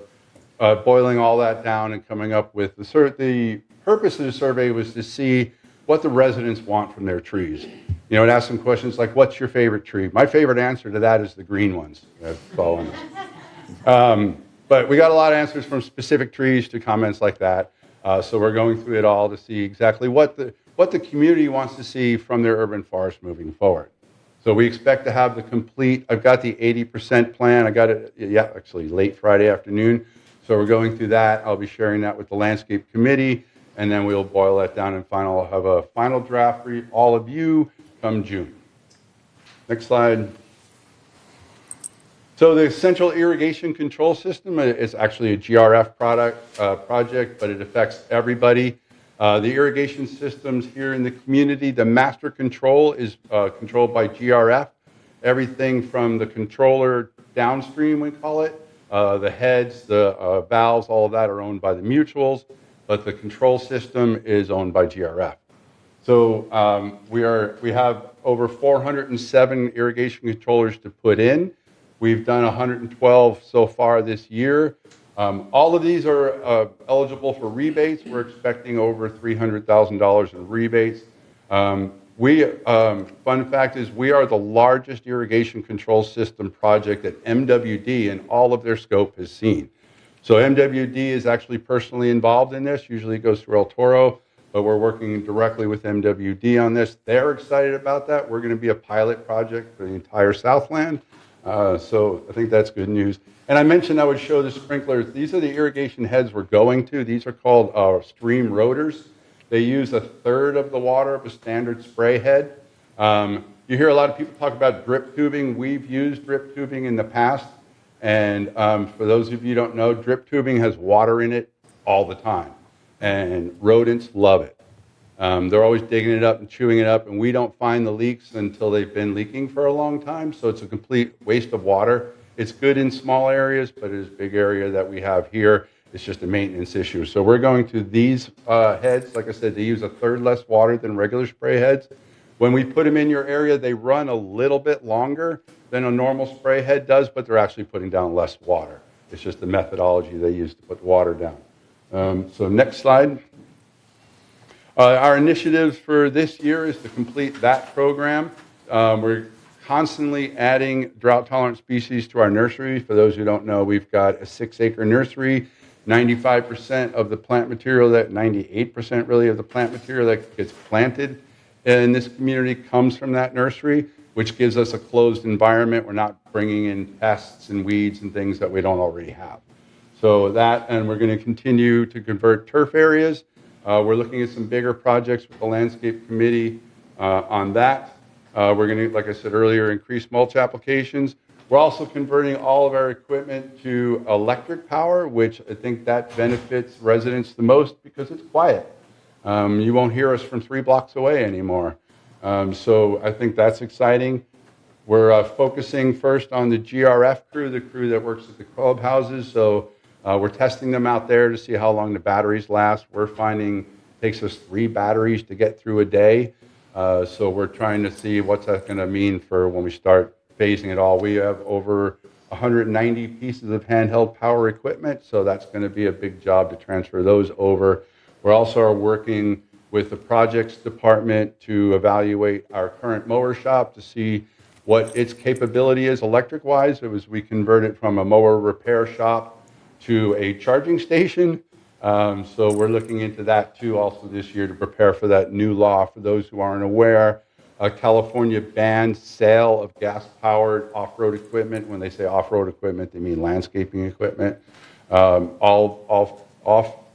boiling all that down and coming up with the purpose of the survey was to see what the residents want from their trees. You know, and ask them questions like, what's your favorite tree? My favorite answer to that is the green ones. That's all on this. But we got a lot of answers from specific trees to comments like that. So we're going through it all to see exactly what the community wants to see from their urban forest moving forward. So we expect to have the complete, I've got the 80% plan. I got it, actually late Friday afternoon. So we're going through that. I'll be sharing that with the landscape committee, and then we'll boil that down and have a final draft for all of you come June. Next slide. So the central irrigation control system is actually a GRF project, but it affects everybody. The irrigation systems here in the community, the master control is controlled by GRF. Everything from the controller downstream, we call it, the heads, the valves, all of that are owned by the mutuals, but the control system is owned by GRF. So we have over 407 irrigation controllers to put in. We've done 112 so far this year. All of these are eligible for rebates. We're expecting over $300,000 in rebates. Fun fact is we are the largest irrigation control system project that MWD in all of their scope has seen. So MWD is actually personally involved in this. Usually it goes through El Toro, but we're working directly with MWD on this. They're excited about that. We're going to be a pilot project for the entire Southland. So I think that's good news. And I mentioned I would show the sprinklers. These are the irrigation heads we're going to. These are called stream rotors. They use a third of the water of a standard spray head. You hear a lot of people talk about drip tubing. We've used drip tubing in the past. And for those of you who don't know, drip tubing has water in it all the time. And rodents love it. They're always digging it up and chewing it up, and we don't find the leaks until they've been leaking for a long time, so it's a complete waste of water. It's good in small areas, but it's a big area that we have here. It's just a maintenance issue. So we're going to these heads. Like I said, they use a third less water than regular spray heads. When we put them in your area, they run a little bit longer than a normal spray head does, but they're actually putting down less water. It's just the methodology they use to put the water down. So next slide. Our initiatives for this year is to complete that program. We're constantly adding drought-tolerant species to our nursery. For those who don't know, we've got a 6-acre nursery. 95% of the plant material, 98% really of the plant material that gets planted in this community comes from that nursery, which gives us a closed environment. We're not bringing in pests and weeds and things that we don't already have. So that, and we're going to continue to convert turf areas. We're looking at some bigger projects with the landscape committee on that. We're going to, like I said earlier, increase mulch applications. We're also converting all of our equipment to electric power, which I think that benefits residents the most because it's quiet. You won't hear us from 3 blocks away anymore. So I think that's exciting. We're focusing first on the GRF crew, the crew that works at the clubhouses. So we're testing them out there to see how long the batteries last. We're finding it takes us 3 batteries to get through a day. So we're trying to see what's that going to mean for when we start phasing it all. We have over 190 pieces of handheld power equipment, so that's going to be a big job to transfer those over. We're also working with the projects department to evaluate our current mower shop to see what its capability is electric-wise. It was we converted from a mower repair shop to a charging station. So we're looking into that too also this year to prepare for that new law. For those who aren't aware, California banned sale of gas-powered off-road equipment. When they say off-road equipment, they mean landscaping equipment. All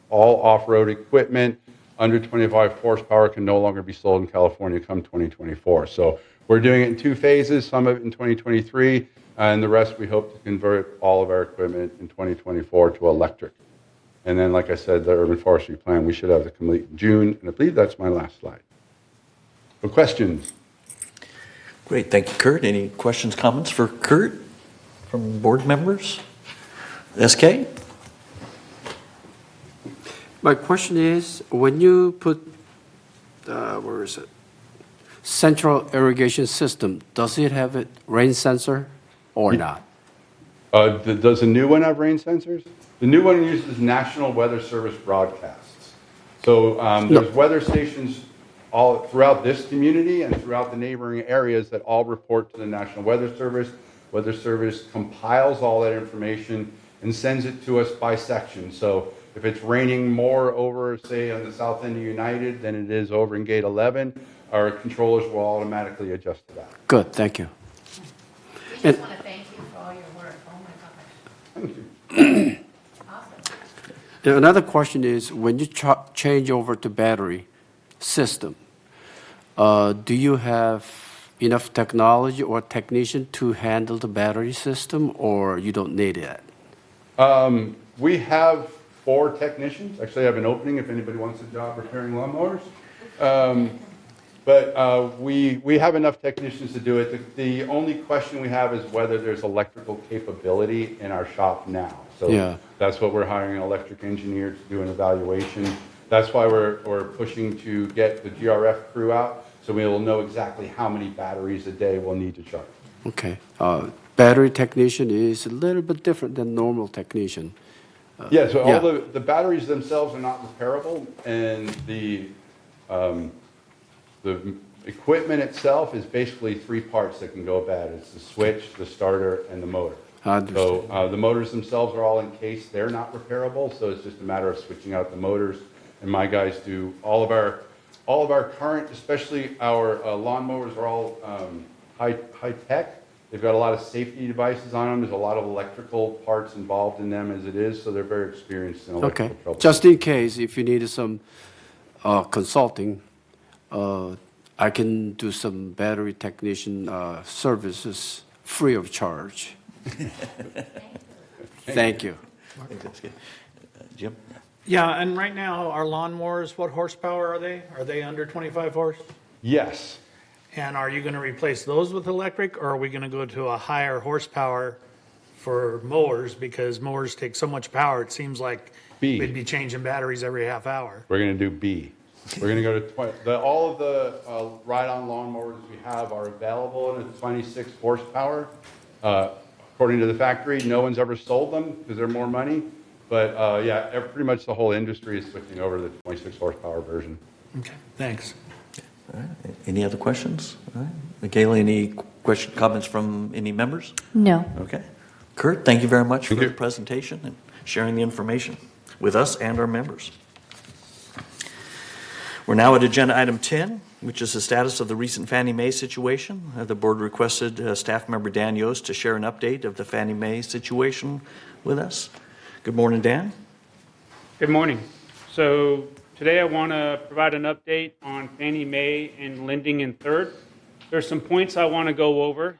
off-road equipment under 25 horsepower can no longer be sold in California come 2024. So we're doing it in 2 phases, some of it in 2023, and the rest we hope to convert all of our equipment in 2024 to electric. And then, like I said, the urban forestry plan, we should have it complete in June, and I believe that's my last slide. So questions? Great, thank you, Kurt. Any questions, comments for Kurt from board members? SK? My question is, when you put, where is it? Central irrigation system, does it have a rain sensor or not? Does the new one have rain sensors? The new one uses National Weather Service broadcasts. So there's weather stations all throughout this community and throughout the neighboring areas that all report to the National Weather Service. Weather Service compiles all that information and sends it to us by section. So if it's raining more over, say, on the south end of United than it is over in Gate 11, our controllers will automatically adjust to that. Good, thank you. We just want to thank you for all your work. Oh, my gosh. Thank you. Awesome. Another question is, when you change over to battery system, do you have enough technology or technician to handle the battery system, or you don't need it? We have 4 technicians. Actually, I have an opening if anybody wants a job repairing lawnmowers. But we have enough technicians to do it. The only question we have is whether there's electrical capability in our shop now. So Yeah. that's what we're hiring an electric engineer to do an evaluation. That's why we're pushing to get the GRF crew out, so we will know exactly how many batteries a day we'll need to charge. Okay. Battery technician is a little bit different than normal technician. Yeah, so yeah. all the batteries themselves are not repairable, and the equipment itself is basically 3 parts that can go bad. It's the switch, the starter, and the motor. I understand. So the motors themselves are all encased. They're not repairable, so it's just a matter of switching out the motors. And my guys do all of our current, especially our lawnmowers are all high tech. They've got a lot of safety devices on them. There's a lot of electrical parts involved in them as it is, so they're very experienced in electrical Okay. trouble. Just in case, if you need some consulting, I can do some battery technician services free of charge. Thank you. I think that's good. Jim? Yeah, and right now, our lawnmowers, what horsepower are they? Are they under 25 horse? Yes. And are you going to replace those with electric, or are we going to go to a higher horsepower for mowers? Because mowers take so much power, it seems like B. we'd be changing batteries every half hour. We're going to do B. We're going to go to 20. All of the ride-on lawnmowers we have are available in a 26 horsepower. According to the factory, no one's ever sold them because they're more money. But yeah, pretty much the whole industry is switching over to the 26 horsepower version. Okay, thanks. All right. Any other questions? All right. Kayla, any comments from any members? No. Okay. Kurt, thank you very much for Thank you. the presentation and sharing the information with us and our members. We're now at agenda item 10, which is the status of the recent Fannie Mae situation. The board requested staff member Dan Yost to share an update of the Fannie Mae situation with us. Good morning, Dan. Good morning. So today I want to provide an update on Fannie Mae and lending in third. There's some points I want to go over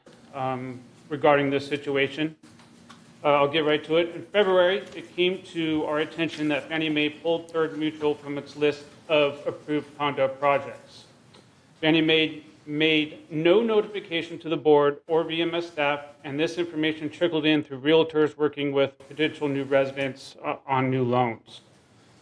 regarding this situation. I'll get right to it. In February, it came to our attention that Fannie Mae pulled Third Mutual from its list of approved condo projects. Fannie Mae made no notification to the board or VMS staff, and this information trickled in through realtors working with potential new residents on new loans.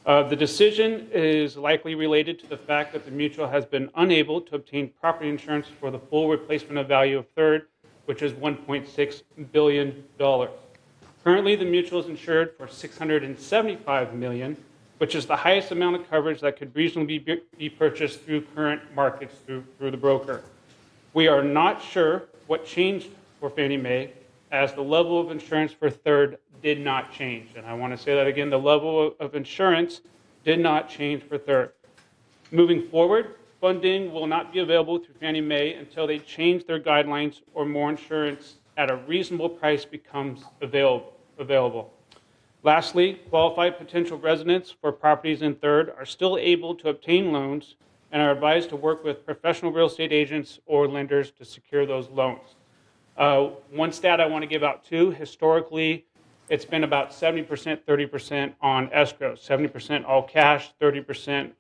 The decision is likely related to the fact that the mutual has been unable to obtain property insurance for the full replacement of value of Third, which is $1.6 billion. Currently, the mutual is insured for $675 million, which is the highest amount of coverage that could reasonably be purchased through current markets through the broker. We are not sure what changed for Fannie Mae, as the level of insurance for Third did not change. And I want to say that again, the level of insurance did not change for Third. Moving forward, funding will not be available through Fannie Mae until they change their guidelines or more insurance at a reasonable price becomes available. Lastly, qualified potential residents for properties in Third are still able to obtain loans and are advised to work with professional real estate agents or lenders to secure those loans. One stat I want to give out too, historically, it's been about 70%, 30% on escrow, 70% all cash, 30%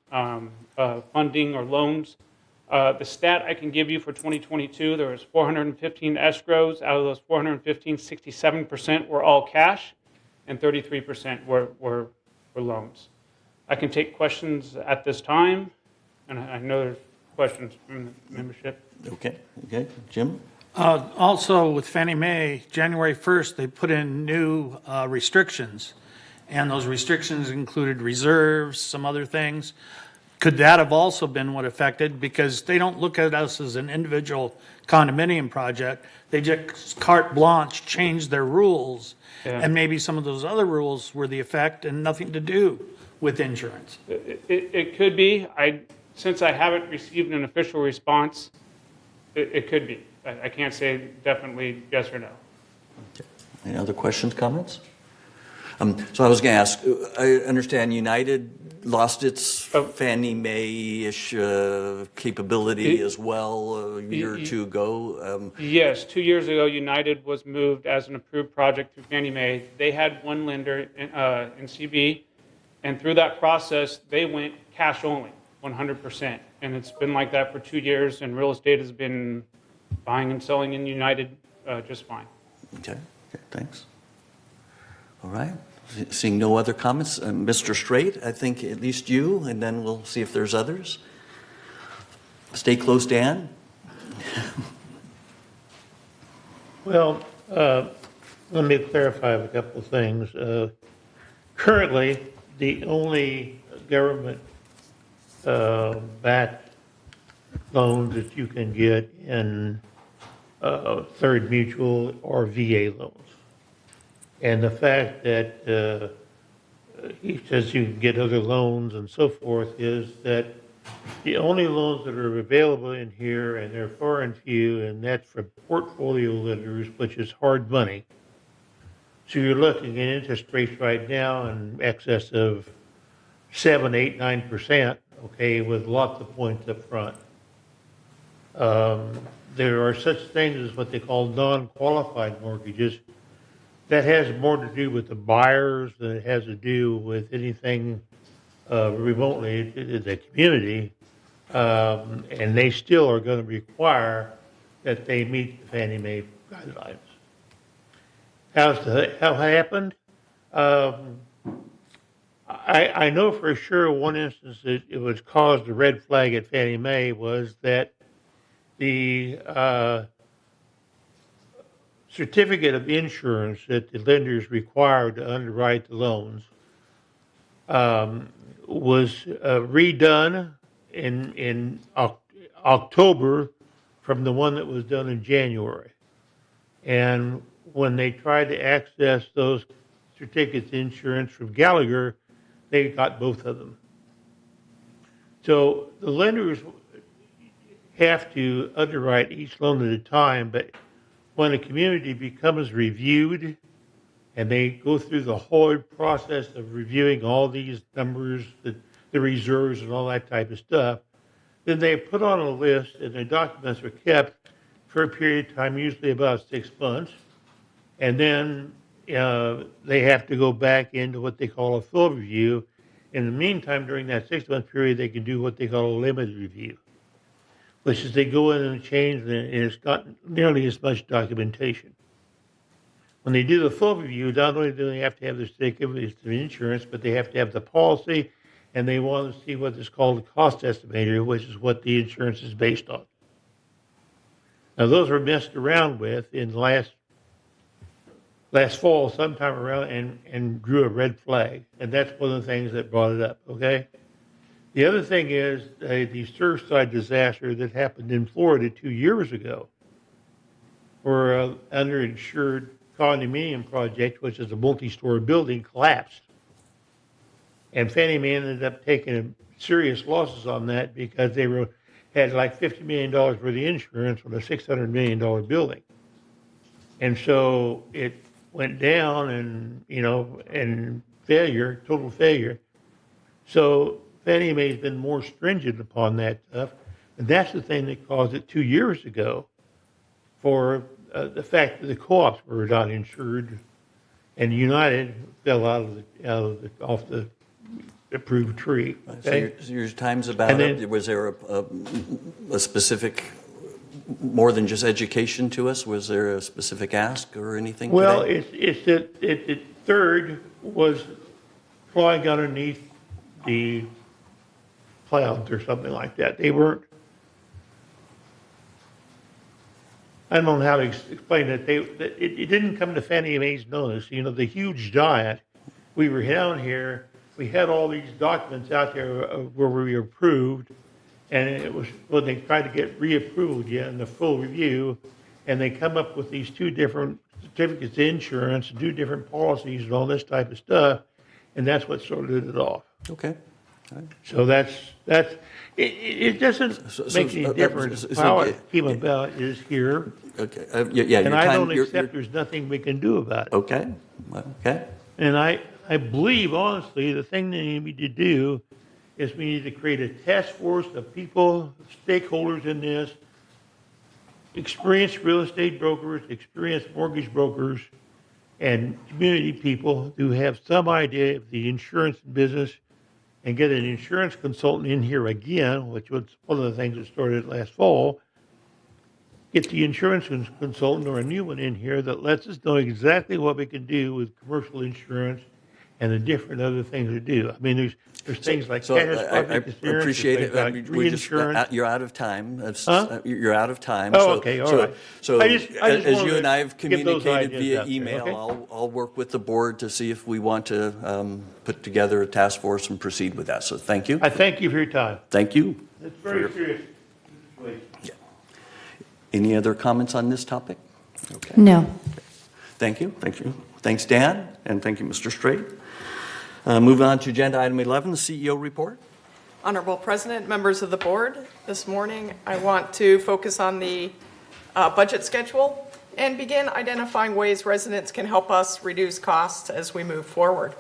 funding or loans. The stat I can give you for 2022, there was 415 escrows. Out of those 415, 67% were all cash, and 33% were loans. I can take questions at this time, and I know there's questions from the membership. Okay. Jim? Also, with Fannie Mae, January 1st, they put in new restrictions, and those restrictions included reserves, some other things. Could that have also been what affected? Because they don't look at us as an individual condominium project. They just carte blanche changed their rules, and maybe some of those other rules were the effect and nothing to do with insurance. It could be. Since I haven't received an official response, it could be. I can't say definitely yes or no. Okay. Any other questions, comments? So I was going to ask, I understand United lost its Fannie Mae-ish capability as well a year or two ago. Yes, 2 years ago, United was moved as an approved project through Fannie Mae. They had one lender in CB, And through that process, they went cash only, 100%. And it's been like that for 2 years, and real estate has been buying and selling in United just fine. Okay, okay, thanks. All right, seeing no other comments, Mr. Straight, I think at least you, and then we'll see if there's others. Stay close, Dan. Well, let me clarify a couple of things. Currently, the only government backed loans that you can get in Third Mutual or VA loans. And the fact that he says you can get other loans and so forth is that the only loans that are available in here, and they're far and few, and that's for portfolio lenders, which is hard money. So you're looking at interest rates right now in excess of 7, 8, 9%, okay, with lots of points up front. There are such things as what they call non-qualified mortgages. That has more to do with the buyers than it has to do with anything remotely in the community. And they still are going to require that they meet the Fannie Mae guidelines. How it happened? I know for sure one instance that it was caused a red flag at Fannie Mae was that the certificate of insurance that the lenders required to underwrite the loans was redone in October from the one that was done in January. And when they tried to access those certificates of insurance from Gallagher, they got both of them. So the lenders have to underwrite each loan at a time, but when a community becomes reviewed and they go through the whole process of reviewing all these numbers, the reserves and all that type of stuff, then they put on a list and the documents are kept for a period of time, usually about 6 months. And then they have to go back into what they call a full review. In the meantime, during that 6-month period, they can do what they call a limited review, which is they go in and change, and it's not nearly as much documentation. When they do the full review, not only do they have to have the certificate of insurance, but they have to have the policy, and they want to see what is called a cost estimator, which is what the insurance is based on. Now, those were messed around with in last fall, sometime around, and drew a red flag, and that's one of the things that brought it up, okay? The other thing is the Surfside disaster that happened in Florida 2 years ago, where an underinsured condominium project, which is a multi-story building, collapsed. And Fannie Mae ended up taking serious losses on that because they had like $50 million worth of insurance on a $600 million building. And so it went down and failure, total failure. So Fannie Mae's been more stringent upon that stuff, and that's the thing that caused it 2 years ago for the fact that the co-ops were not insured, and United fell off the approved tree. Okay? So your time's about up. Was there a specific, more than just education to us? Was there a specific ask or anything? Well, today? it's that third was flying underneath the clouds or something like that. They weren't, I don't know how to explain it. It didn't come to Fannie Mae's notice. You know, the huge giant, we were down here, we had all these documents out there where we were approved, and it was when they tried to get reapproved again, the full review, and they come up with these two different certificates of insurance, 2 different policies and all this type of stuff, and that's what started it off. Okay. All right. So it doesn't make any difference how it came about is here. Okay. Yeah. And I don't accept there's nothing we can do about it. Okay. Okay. And I believe, honestly, the thing that we need to do is we need to create a task force of people, stakeholders in this, experienced real estate brokers, experienced mortgage brokers, and community people who have some idea of the insurance business and get an insurance consultant in here again, which was one of the things that started last fall, get the insurance consultant or a new one in here that lets us know exactly what we can do with commercial insurance and the different other things we do. I mean, there's things like So I catastrophic insurance. appreciate there's it. I things mean, like we just, reinsurance. you're out of time. That's- Huh? You're out of time. Oh, So- okay, all so- right. So I just as wanted you and I to have get those communicated ideas via out there, email, okay? I'll work with the board to see if we want to put together a task force and proceed with that. So thank you. I thank you for your time. Thank you. It's very serious. Any other comments on this topic? Okay. No. Thank you. Thank you. Thanks, Dan, and thank you, Mr. Straight. Moving on to agenda item 11, the CEO report. Honorable President, members of the board, this morning I want to focus on the budget schedule and begin identifying ways residents can help us reduce costs as we move forward.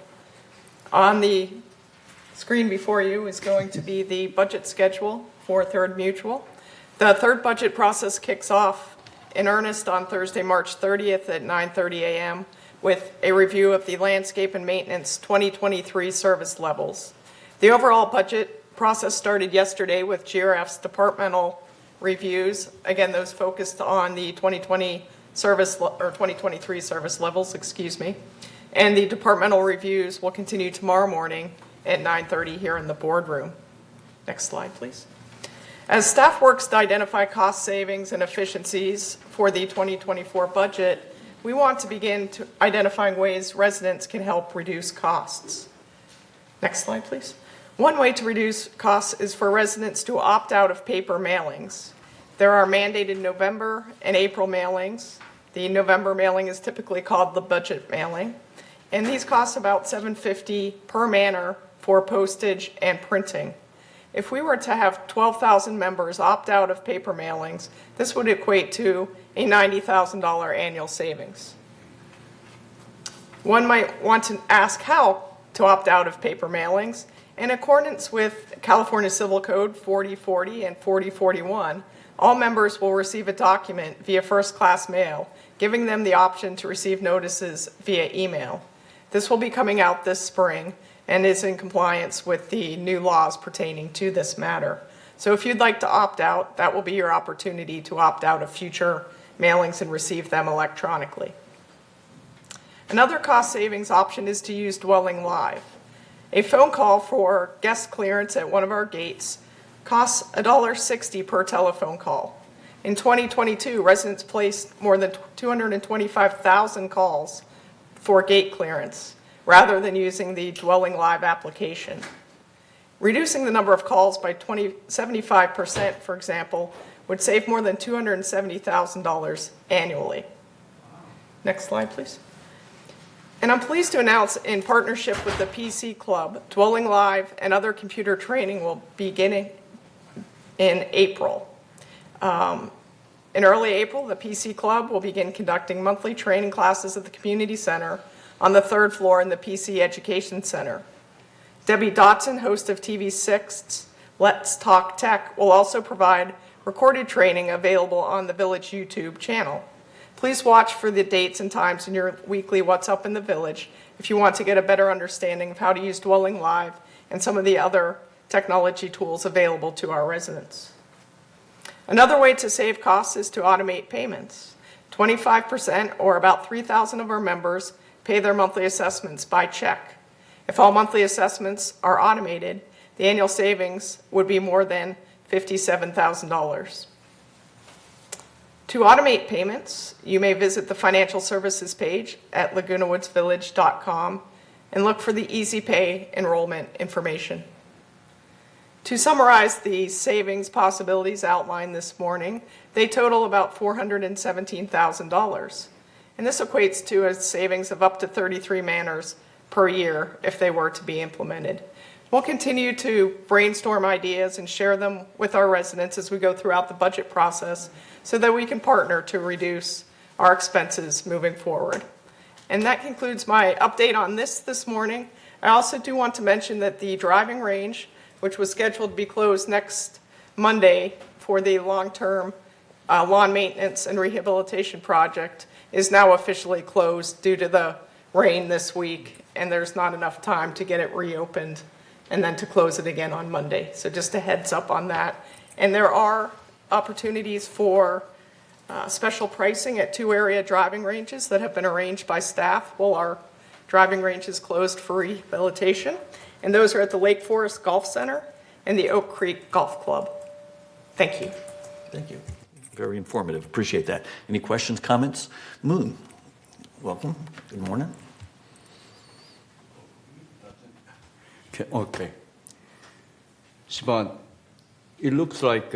On the screen before you is going to be the budget schedule for Third Mutual. The third budget process kicks off in earnest on Thursday, March 30th at 9:30 a.m. with a review of the landscape and maintenance 2023 service levels. The overall budget process started yesterday with GRF's departmental reviews. Again, those focused on the 2023 service levels, And the departmental reviews will continue tomorrow morning at 9:30 here in the boardroom. Next slide, please. As staff works to identify cost savings and efficiencies for the 2024 budget, we want to begin to identifying ways residents can help reduce costs. Next slide, please. One way to reduce costs is for residents to opt out of paper mailings. There are mandated November and April mailings. The November mailing is typically called the budget mailing, and these cost about $7.50 per manner for postage and printing. If we were to have 12,000 members opt out of paper mailings, this would equate to a $90,000 annual savings. One might want to ask how to opt out of paper mailings. In accordance with California Civil Code 4040 and 4041, all members will receive a document via first-class mail, giving them the option to receive notices via email. This will be coming out this spring and is in compliance with the new laws pertaining to this matter. So if you'd like to opt out, that will be your opportunity to opt out of future mailings and receive them electronically. Another cost savings option is to use Dwelling Live. A phone call for guest clearance at one of our gates costs $1.60 per telephone call. In 2022, residents placed more than 225,000 calls for gate clearance, rather than using the Dwelling Live application. Reducing the number of calls by 75%, for example, would save more than $270,000 annually. Next slide, please. And I'm pleased to announce, in partnership with the PC Club, Dwelling Live and other computer training will begin in April. In early April, the PC Club will begin conducting monthly training classes at the community center on the third floor in the PC Education Center. Debbie Dotson, host of TV6's Let's Talk Tech, will also provide recorded training available on the Village YouTube channel. Please watch for the dates and times in your weekly What's Up in the Village if you want to get a better understanding of how to use Dwelling Live and some of the other technology tools available to our residents. Another way to save costs is to automate payments. 25%, or about 3,000 of our members, pay their monthly assessments by check. If all monthly assessments are automated, the annual savings would be more than $57,000. To automate payments, you may visit the financial services page at lagunawoodsvillage.com and look for the Easy Pay enrollment information. To summarize the savings possibilities outlined this morning, they total about $417,000. And this equates to a savings of up to 33 manners per year if they were to be implemented. We'll continue to brainstorm ideas and share them with our residents as we go throughout the budget process so that we can partner to reduce our expenses moving forward. And that concludes my update on this morning. I also do want to mention that the driving range, which was scheduled to be closed next Monday for the long-term lawn maintenance and rehabilitation project, is now officially closed due to the rain this week, and there's not enough time to get it reopened and then to close it again on Monday. So just a heads up on that. And there are opportunities for special pricing at 2 area driving ranges that have been arranged by staff while our driving range is closed for rehabilitation. And those are at the Lake Forest Golf Center and the Oak Creek Golf Club. Thank you. Thank you. Very informative. Appreciate that. Any questions, comments? Moon, welcome. Good morning. Okay. Siobhan, it looks like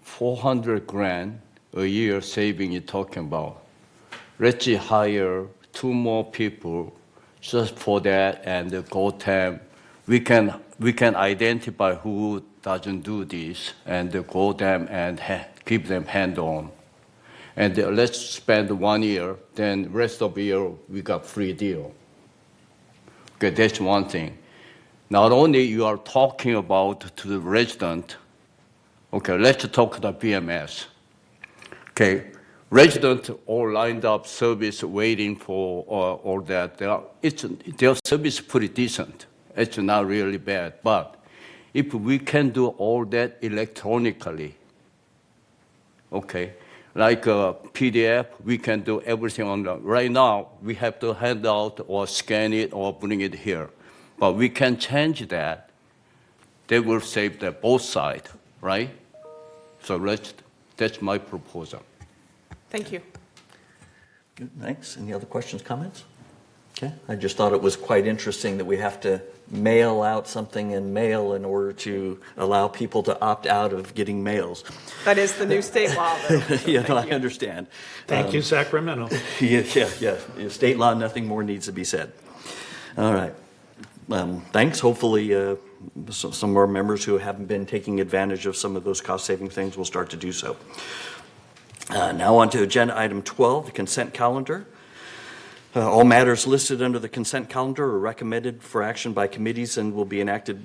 400 grand a year saving you're talking about. Let's hire 2 more people just for that and go them. We can identify who doesn't do this and go them and keep them hand-on. And let's spend 1 year, then rest of the year we got free deal. Okay, that's one thing. Not only you are talking about to the resident, okay, let's talk to the BMS. Okay, resident all lined up service waiting for all that. Their service pretty decent. It's not really bad, but if we can do all that electronically, okay, like a PDF, we can do everything on the, right now, we have to hand out or scan it or bring it here. But we can change that. They will save the both sides, right? So that's my proposal. Thank you. Good, thanks. Any other questions, comments? Okay, I just thought it was quite interesting that we have to mail out something in mail in order to allow people to opt out of getting mails. That is the new state law, though. So Yeah, no, I understand. Thank you, Sacramento. Yeah. State law, nothing more needs to be said. All right. Thanks. Hopefully, some of our members who haven't been taking advantage of some of those cost-saving things will start to do so. Now on to agenda item 12, the consent calendar. All matters listed under the consent calendar are recommended for action by committees and will be enacted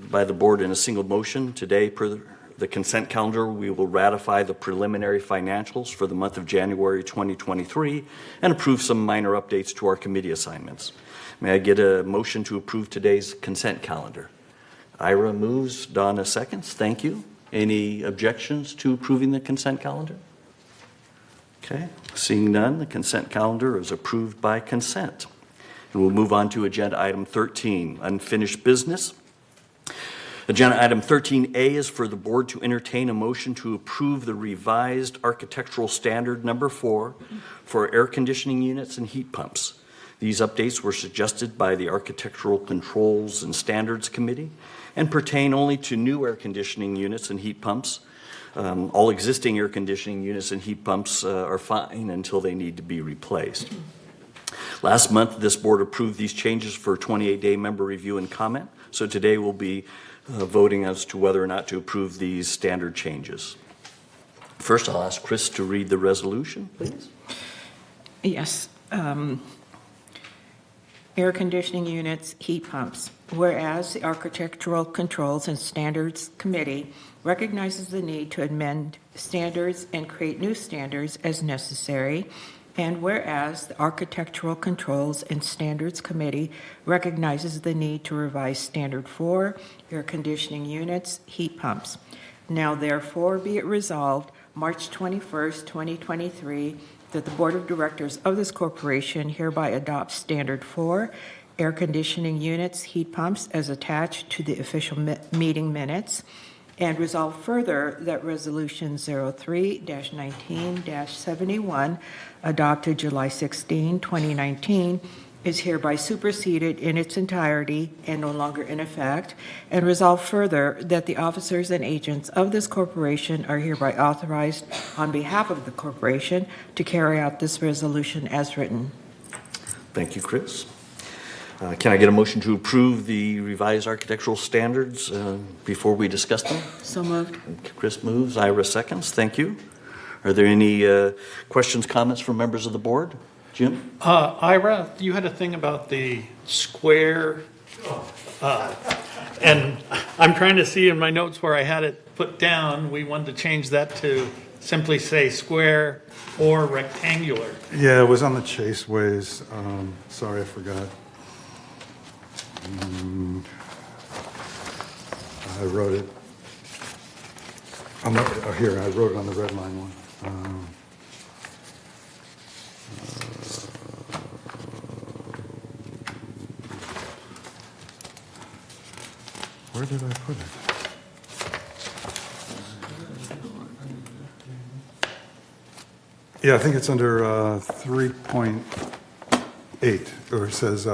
by the board in a single motion. Today, per the consent calendar, we will ratify the preliminary financials for the month of January 2023 and approve some minor updates to our committee assignments. May I get a motion to approve today's consent calendar? Ira moves, Donna seconds. Thank you. Any objections to approving the consent calendar? Okay, seeing none, the consent calendar is approved by consent. And we'll move on to agenda item 13, unfinished business. Agenda item 13A is for the board to entertain a motion to approve the revised architectural standard number 4 for air conditioning units and heat pumps. These updates were suggested by the Architectural Controls and Standards Committee and pertain only to new air conditioning units and heat pumps. All existing air conditioning units and heat pumps are fine until they need to be replaced. Last month, this board approved these changes for 28-day member review and comment. So today we'll be voting as to whether or not to approve these standard changes. First, I'll ask Chris to read the resolution, please. Yes. Air conditioning units, heat pumps. Whereas the Architectural Controls and Standards Committee recognizes the need to amend standards and create new standards as necessary, and whereas the Architectural Controls and Standards Committee recognizes the need to revise Standard 4, air conditioning units, heat pumps. Now therefore be it resolved, March 21st, 2023, that the Board of Directors of this corporation hereby adopts Standard 4, air conditioning units, heat pumps, as attached to the official meeting minutes, and resolve further that Resolution 03-19-71, adopted July 16, 2019, is hereby superseded in its entirety and no longer in effect, and resolve further that the officers and agents of this corporation are hereby authorized on behalf of the corporation to carry out this resolution as written. Thank you, Chris. Can I get a motion to approve the revised architectural standards before we discuss them? So moved. Chris moves, Ira seconds. Thank you. Are there any questions, comments from members of the board? Jim? Ira, you had a thing about the square, and I'm trying to see in my notes where I had it put down. We wanted to change that to simply say square or rectangular. Yeah, it was on the Chaseways. Sorry, I forgot. I wrote it. Here, I wrote it on the red line one. Where did I put it? Yeah, I think it's under 3.8, or it says,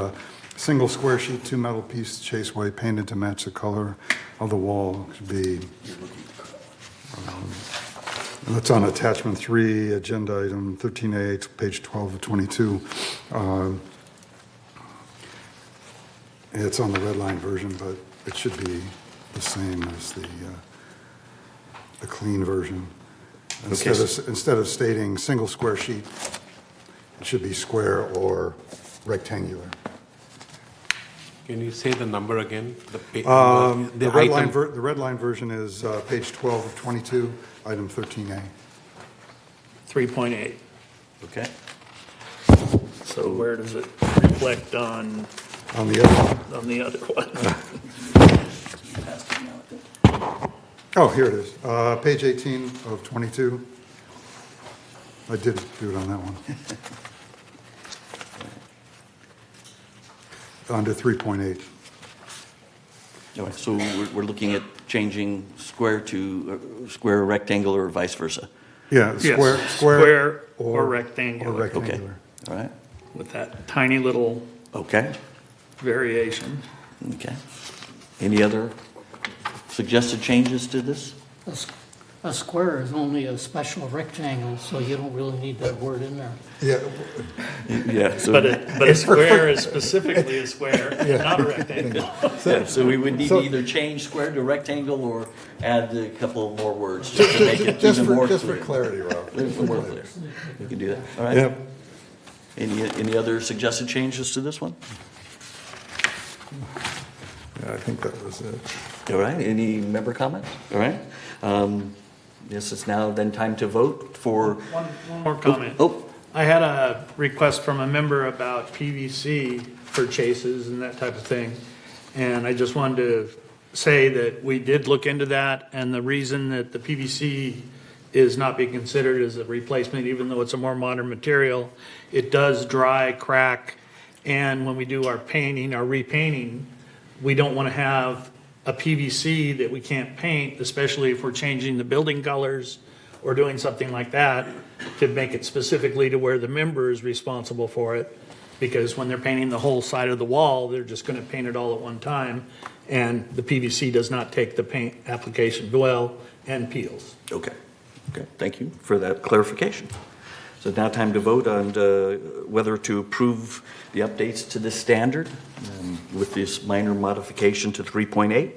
single square sheet, 2 metal piece chaseway painted to match the color of the wall. Should be, and that's on attachment 3, agenda item 13A, page 12 of 22. It's on the red line version, but it should be the same as the clean version. Instead of stating single square sheet, it should be square or rectangular. Can you say the number again? The red line version is page 12 of 22, item 13A. 3.8. Okay. So where does it reflect on On the other one. the other one? Oh, here it is. Page 18 of 22. I did do it on that one. Under 3.8. All right, so we're looking at changing square to square, rectangular, or vice versa. Yeah, Yes, square or rectangular. Or rectangular. Okay, all right, With that tiny little okay, variation. okay. Any other suggested changes to this? A square is only a special rectangle, so you don't really need that word in there. Yeah, Yeah, so, But a square is specifically a square, not a rectangle. yeah, so we would need to either change square to rectangle or add a couple more words just to make it even more just clear. for clarity, Rob. A little more clear. We can do that, all right? Yep. Any other suggested changes to this one? Yeah, I think that was it. All right, any member comments? All right. Yes, it's now then time to vote for. One more comment. Oh, I had a request from a member about PVC for chases and that type of thing. And I just wanted to say that we did look into that, and the reason that the PVC is not being considered as a replacement, even though it's a more modern material, it does dry, crack, and when we do our painting, our repainting, we don't want to have a PVC that we can't paint, especially if we're changing the building colors or doing something like that, to make it specifically to where the member is responsible for it. Because when they're painting the whole side of the wall, they're just going to paint it all at one time, and the PVC does not take the paint application well and peels. okay. Okay, thank you for that clarification. So now time to vote on whether to approve the updates to this standard with this minor modification to 3.8.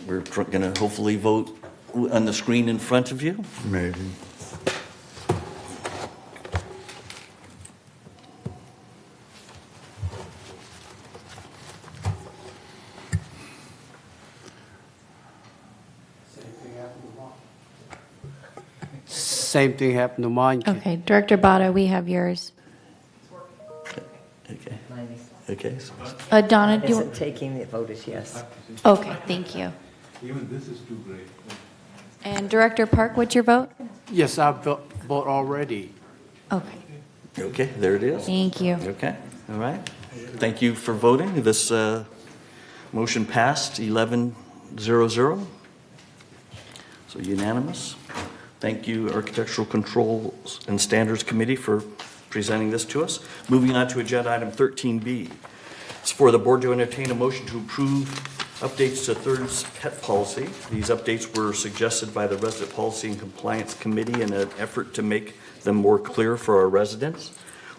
We're going to hopefully vote on the screen in front of you. Maybe. Same thing happened to mine. Okay, Director Bada, we have yours. Okay. Okay. So Donna, do you? Isn't taking the vote is yes. Okay, thank you. Even this is too great. And Director Park, what's your vote? Yes, I vote already. Okay, okay, there it is. thank you. Okay, all right. Thank you for voting. This motion passed 11-0-0. So unanimous. Thank you, Architectural Controls and Standards Committee, for presenting this to us. Moving on to agenda item 13B. It's for the board to entertain a motion to approve updates to Third's pet policy. These updates were suggested by the Resident Policy and Compliance Committee in an effort to make them more clear for our residents.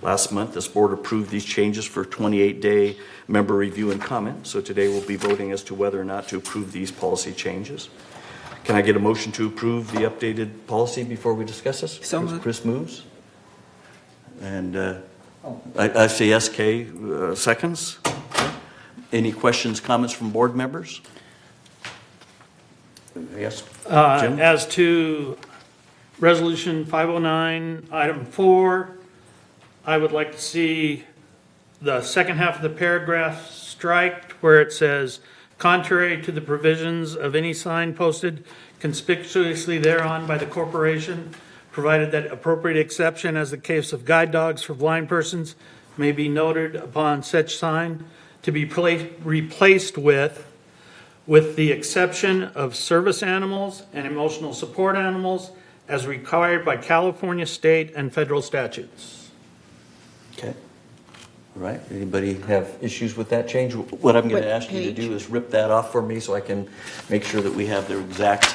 Last month, this board approved these changes for 28-day member review and comment. So today we'll be voting as to whether or not to approve these policy changes. Can I get a motion to approve the updated policy before we discuss this? So moved. Chris moves. And I say SK seconds. Any questions, comments from board members? Yes, Uh, Jim? As to Resolution 509, Item 4, I would like to see the second half of the paragraph striked where it says, contrary to the provisions of any sign posted conspicuously thereon by the corporation, provided that appropriate exception as the case of guide dogs for blind persons may be noted upon such sign, to be replaced with the exception of service animals and emotional support animals as required by California state and federal statutes. Okay. All right, anybody have issues with that change? What I'm going to ask you to do is rip that off for me so I can make sure that we have the exact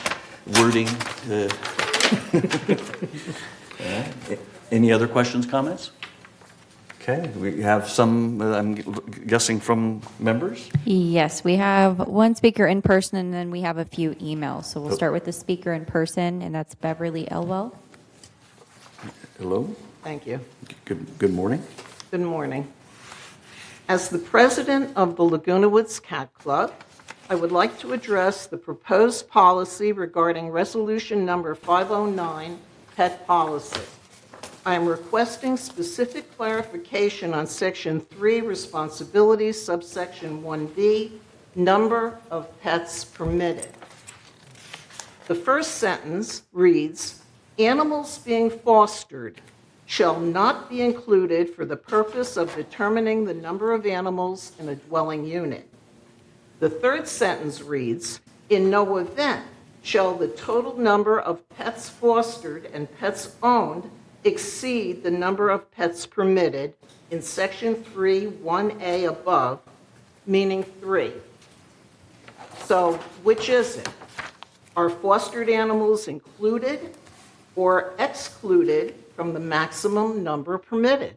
wording. All right. Any other questions, comments? Okay, we have some, I'm guessing from members? Yes, we have one speaker in person, and then we have a few emails. So we'll start with the speaker in person, and that's Beverly Elwell. Hello? Thank you. Good morning. Good morning. As the president of the Laguna Woods Cat Club, I would like to address the proposed policy regarding resolution number 509, pet policy. I am requesting specific clarification on section 3, responsibilities, subsection 1B, number of pets permitted. The first sentence reads, animals being fostered shall not be included for the purpose of determining the number of animals in a dwelling unit. The third sentence reads, in no event shall the total number of pets fostered and pets owned exceed the number of pets permitted in section 3, 1A above, meaning 3. So which is it? Are fostered animals included or excluded from the maximum number permitted?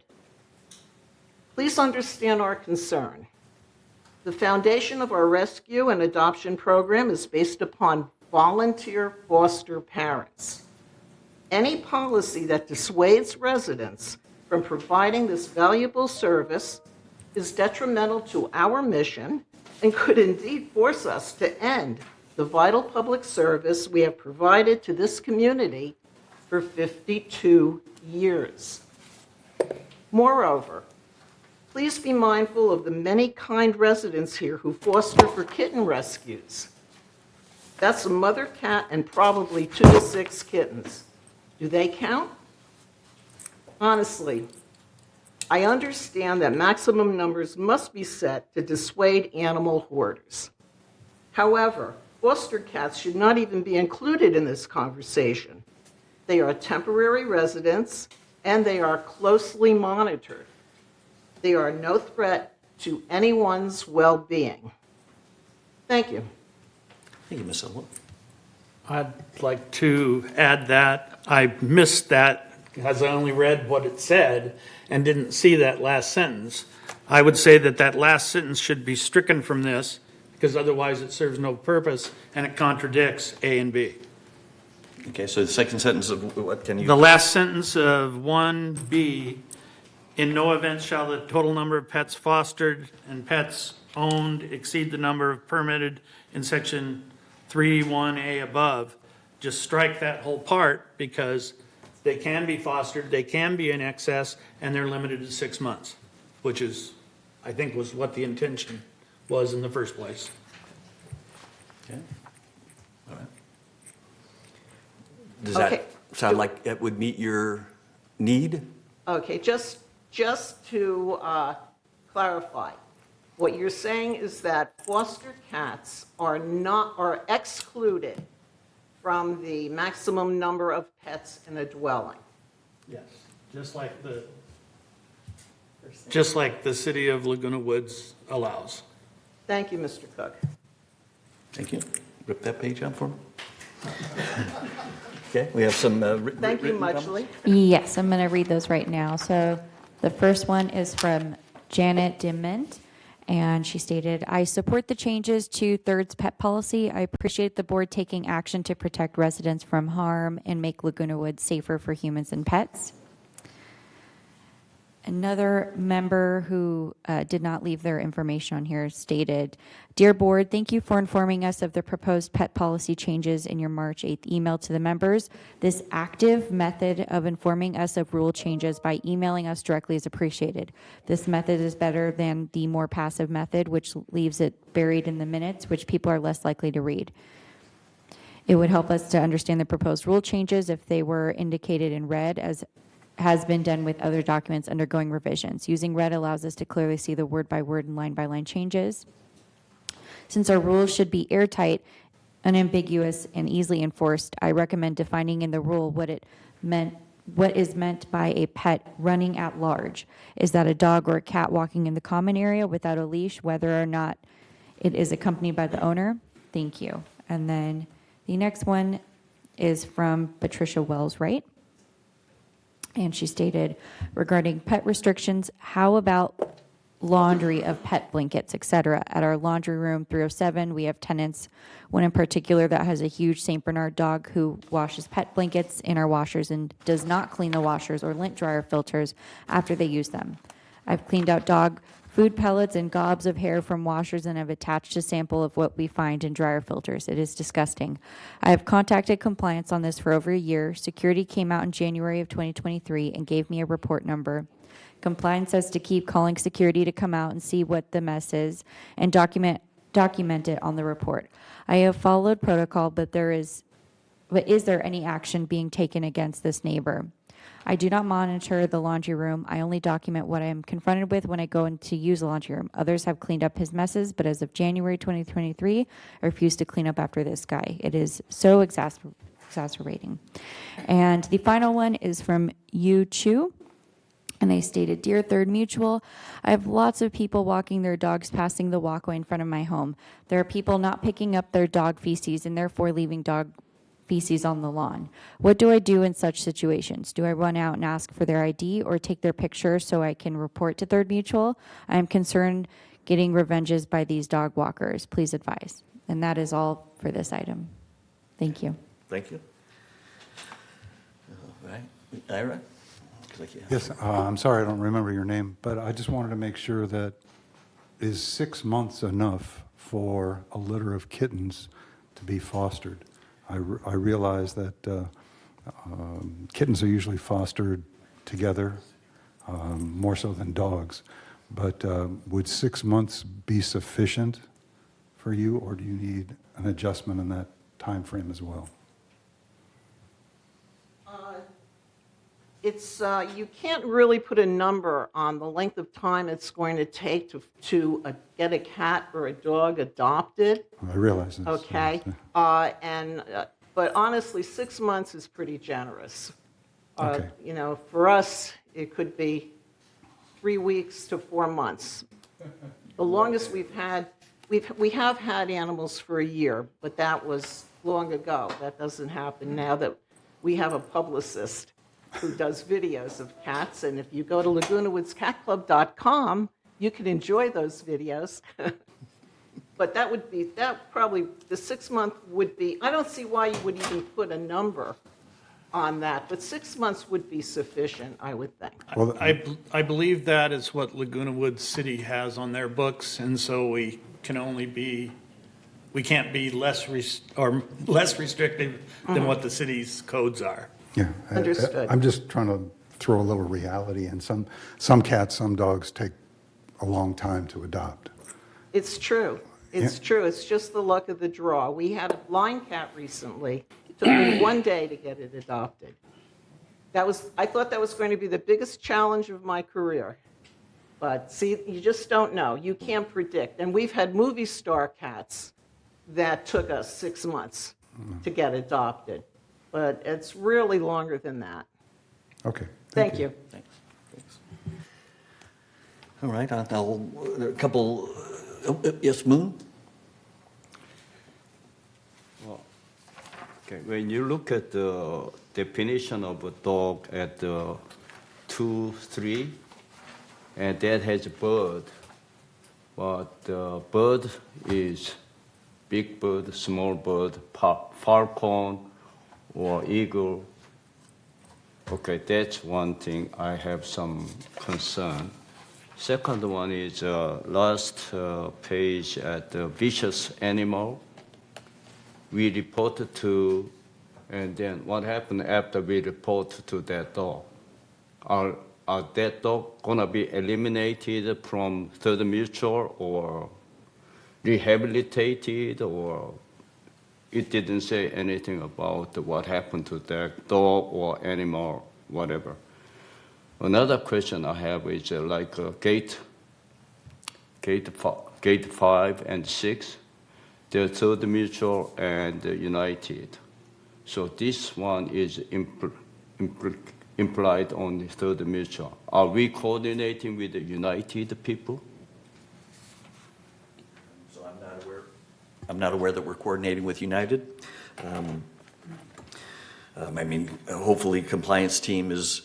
Please understand our concern. The foundation of our rescue and adoption program is based upon volunteer foster parents. Any policy that dissuades residents from providing this valuable service is detrimental to our mission and could indeed force us to end the vital public service we have provided to this community for 52 years. Moreover, please be mindful of the many kind residents here who foster for kitten rescues. That's a mother cat and probably 2 to 6 kittens. Do they count? Honestly, I understand that maximum numbers must be set to dissuade animal hoarders. However, foster cats should not even be included in this conversation. They are temporary residents, and they are closely monitored. They are no threat to anyone's well-being. Thank you. Thank you, Ms. Elwell. I'd like to add that I missed that because I only read what it said and didn't see that last sentence. I would say that that last sentence should be stricken from this because otherwise it serves no purpose and it contradicts A and B. Okay, so the second sentence of what can you? The last sentence of 1B, in no event shall the total number of pets fostered and pets owned exceed the number of permitted in section 3(1)A above. Just strike that whole part because they can be fostered, they can be in excess, and they're limited to 6 months, which is, I think, was what the intention was in the first place. Okay. All right. Does that sound like it would meet your need? Okay, just to clarify, what you're saying is that foster cats are excluded from the maximum number of pets in a dwelling. Yes, just like the city of Laguna Woods allows. Thank you, Mr. Cook. Thank you. Rip that page out for me. Okay, we have some Thank you written muchly. Yes, I'm going to read those right now. So the first one is from Janet Dement, and she stated, I support the changes to Third's pet policy. I appreciate the board taking action to protect residents from harm and make Laguna Woods safer for humans and pets. Another member who did not leave their information on here stated, "Dear Board, thank you for informing us of the proposed pet policy changes in your March 8th email to the members. This active method of informing us of rule changes by emailing us directly is appreciated. This method is better than the more passive method, which leaves it buried in the minutes, which people are less likely to read. It would help us to understand the proposed rule changes if they were indicated in red, as has been done with other documents undergoing revisions. Using red allows us to clearly see the word-by-word and line-by-line changes. Since our rules should be airtight, unambiguous, and easily enforced, I recommend defining in the rule what is meant by a pet running at large. Is that a dog or a cat walking in the common area without a leash, whether or not it is accompanied by the owner? Thank you." And then the next one is from Patricia Wells Wright. And she stated, regarding pet restrictions, how about laundry of pet blankets, etc.? At our laundry room 307, we have tenants, one in particular that has a huge St. Bernard dog who washes pet blankets in our washers and does not clean the washers or lint dryer filters after they use them. I've cleaned out dog food pellets and gobs of hair from washers and have attached a sample of what we find in dryer filters. It is disgusting. I have contacted compliance on this for over a year. Security came out in January of 2023 and gave me a report number. Compliance says to keep calling security to come out and see what the mess is and document it on the report. I have followed protocol, but is there any action being taken against this neighbor? I do not monitor the laundry room. I only document what I am confronted with when I go in to use the laundry room. Others have cleaned up his messes, but as of January 2023, I refuse to clean up after this guy. It is so exacerbating. And the final one is from Yu Chu. And they stated, "Dear Third Mutual, I have lots of people walking their dogs passing the walkway in front of my home. There are people not picking up their dog feces and therefore leaving dog feces on the lawn. What do I do in such situations? Do I run out and ask for their ID or take their picture so I can report to Third Mutual? I am concerned getting revenges by these dog walkers. Please advise." And that is all for this item. Thank you. Thank you. All right. Ira? Yes, I'm sorry I don't remember your name, but I just wanted to make sure that is 6 months enough for a litter of kittens to be fostered? I realize that kittens are usually fostered together, more so than dogs, but would 6 months be sufficient for you, or do you need an adjustment in that time frame as well? It's, you can't really put a number on the length of time it's going to take to get a cat or a dog adopted. I realize this. Okay. But honestly, 6 months is pretty generous. Okay. You know, for us, it could be 3 weeks to 4 months. The longest we have had animals for a year, but that was long ago. That doesn't happen now that we have a publicist who does videos of cats, and if you go to lagunawoodscatclub.com, you can enjoy those videos. But that probably, the 6 month would be, I don't see why you would even put a number on that, but 6 months would be sufficient, I would think. Well, I believe that is what Laguna Woods City has on their books, and so we can't be less restrictive than what the city's codes are. Yeah. Understood. I'm just trying to throw a little reality in. Some cats, some dogs take a long time to adopt. It's true. It's true. It's just the luck of the draw. We had a blind cat recently. It took me 1 day to get it adopted. I thought that was going to be the biggest challenge of my career. But see, you just don't know. You can't predict. And we've had movie star cats that took us 6 months to get adopted. But it's really longer than that. Okay. Thank you. Thanks. All right, now, a couple, yes, Moon? Well, okay, when you look at the definition of a dog at 2.3, and that has a bird, but the bird is big bird, small bird, falcon, or eagle. Okay, that's one thing I have some concern. Second one is last page at the vicious animal. We reported to, and then what happened after we report to that dog? Are that dog gonna be eliminated from Third Mutual or rehabilitated, or it didn't say anything about what happened to that dog or animal, whatever. Another question I have is like gate 5 and 6, they're Third Mutual and United. So this one is implied on the Third Mutual. Are we coordinating with the United people? So I'm not aware that we're coordinating with United. I mean, hopefully compliance team is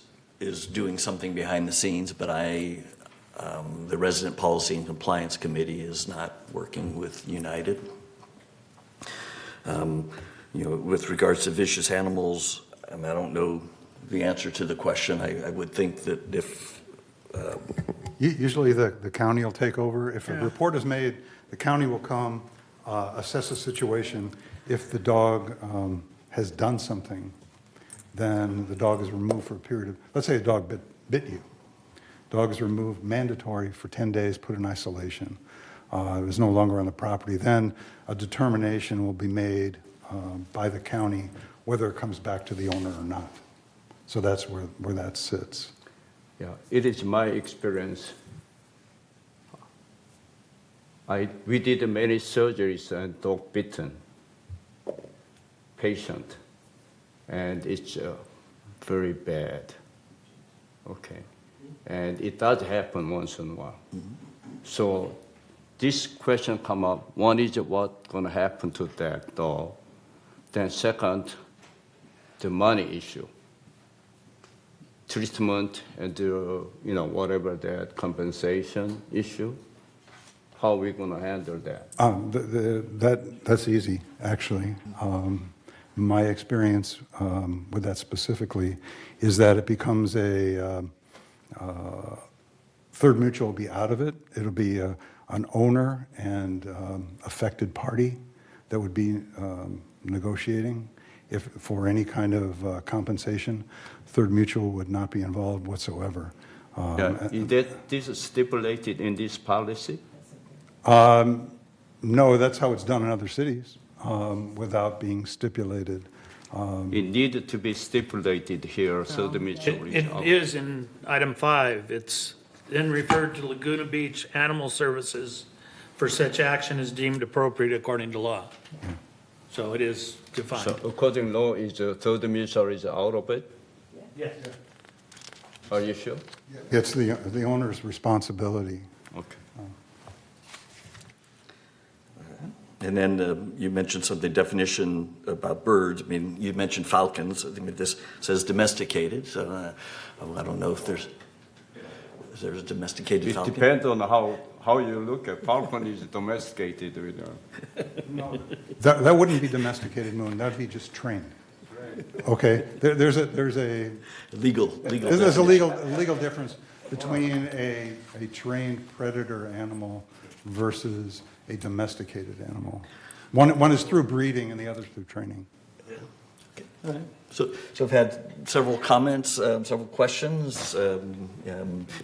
doing something behind the scenes, but the Resident Policy and Compliance Committee is not working with United. With regards to vicious animals, I don't know the answer to the question. I would think that if... Usually the county will take over. If a report is made, the county will come, assess the situation. If the dog has done something, then the dog is removed for a period of, let's say a dog bit you. Dog is removed mandatory for 10 days, put in isolation. It is no longer on the property. Then a determination will be made by the county whether it comes back to the owner or not. So that's where that sits. Yeah, it is my experience. We did many surgeries on dog bitten patient, and it's very bad. Okay, and it does happen once in a while. So this question come up. One is what's going to happen to that dog. Then second, the money issue. Treatment and whatever that compensation issue. How are we going to handle that? That's easy, actually. My experience with that specifically is that it becomes a Third Mutual will be out of it. It'll be an owner and affected party that would be negotiating for any kind of compensation. Third Mutual would not be involved whatsoever. Is this stipulated in this policy? No, that's how it's done in other cities without being stipulated. It needed to be stipulated here, so the mutual It is in item 5. It's then referred to Laguna Beach Animal Services for such action as deemed appropriate according to law. So it is defined. So according to law, is Third Mutual is out of it? Yes. Are you sure? It's the owner's responsibility. Okay. And then you mentioned something, definition about birds. I mean, you mentioned falcons. I think this says domesticated, so I don't know if there's a domesticated falcon. It depends on how you look at falcon is domesticated. No, that wouldn't be domesticated, Moon. That'd be just trained. Okay, there's a legal there's a legal difference between a trained predator animal versus a domesticated animal. One is through breeding and the other is through training. All right. So I've had several comments, several questions. I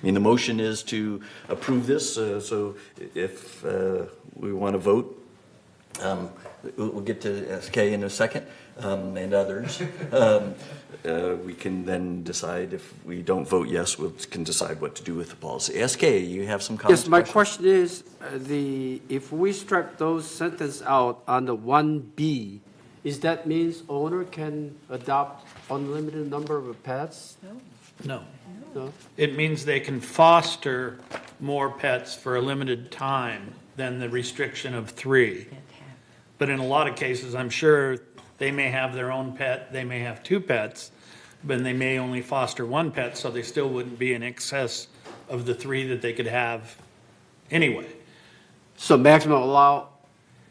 mean, the motion is to approve this. So if we want to vote, we'll get to SK in a second, and others. We can then decide if we don't vote yes, we can decide what to do with the policy. SK, you have some comments? Yes, my question is, if we strike those sentences out on the 1B, is that means owner can adopt unlimited number of pets? No. No? It means they can foster more pets for a limited time than the restriction of 3. But in a lot of cases, I'm sure they may have their own pet, they may have 2 pets, but they may only foster 1 pet, so they still wouldn't be in excess of the 3 that they could have anyway. So maximum allowed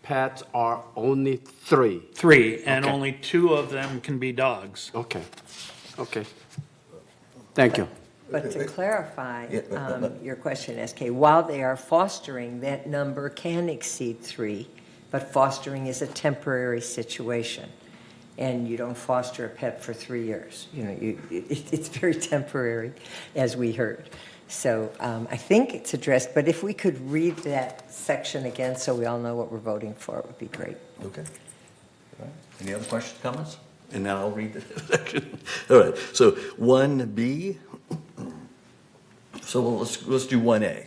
pets are only 3? 3, and Okay. only 2 of them can be dogs. Okay, okay. Thank you. But to clarify your question, SK, while they are fostering, that number can exceed 3, but fostering is a temporary situation. And you don't foster a pet for 3 years. You know, it's very temporary, as we heard. So I think it's addressed, but if we could read that section again so we all know what we're voting for, it would be great. Okay. All right. Any other questions, comments? And now I'll read the section. All right, so 1B. So let's do 1A.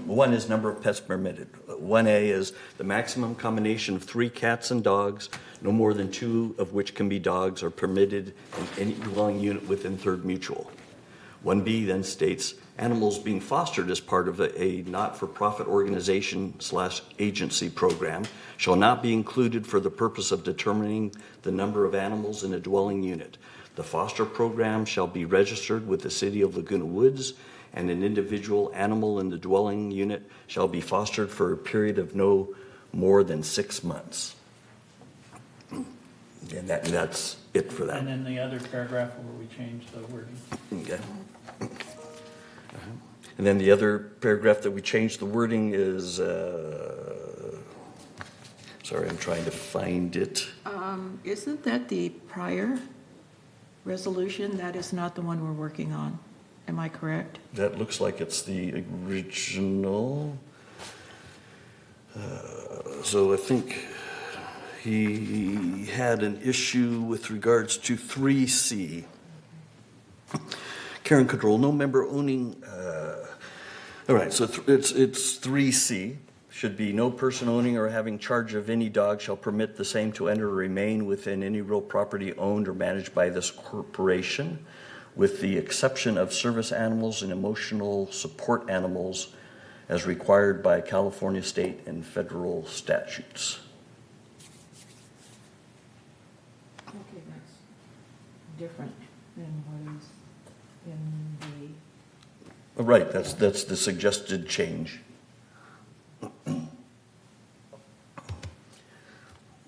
1 is number of pets permitted. 1A is the maximum combination of 3 cats and dogs, no more than 2 of which can be dogs, are permitted in any dwelling unit within Third Mutual. 1B then states, animals being fostered as part of a not-for-profit organization/agency program shall not be included for the purpose of determining the number of animals in a dwelling unit. The foster program shall be registered with the City of Laguna Woods, and an individual animal in the dwelling unit shall be fostered for a period of no more than 6 months. And that's it for that. And then the other paragraph where we changed the wording. Okay. And then the other paragraph that we changed the wording is, sorry, I'm trying to find it. Isn't that the prior resolution? That is not the one we're working on. Am I correct? That looks like it's the original. So I think he had an issue with regards to 3C. Care and control, no member owning, all right, so it's 3C. Should be no person owning or having charge of any dog shall permit the same to enter or remain within any real property owned or managed by this corporation, with the exception of service animals and emotional support animals as required by California state and federal statutes. Okay, that's different than what is in the... Right, that's the suggested change.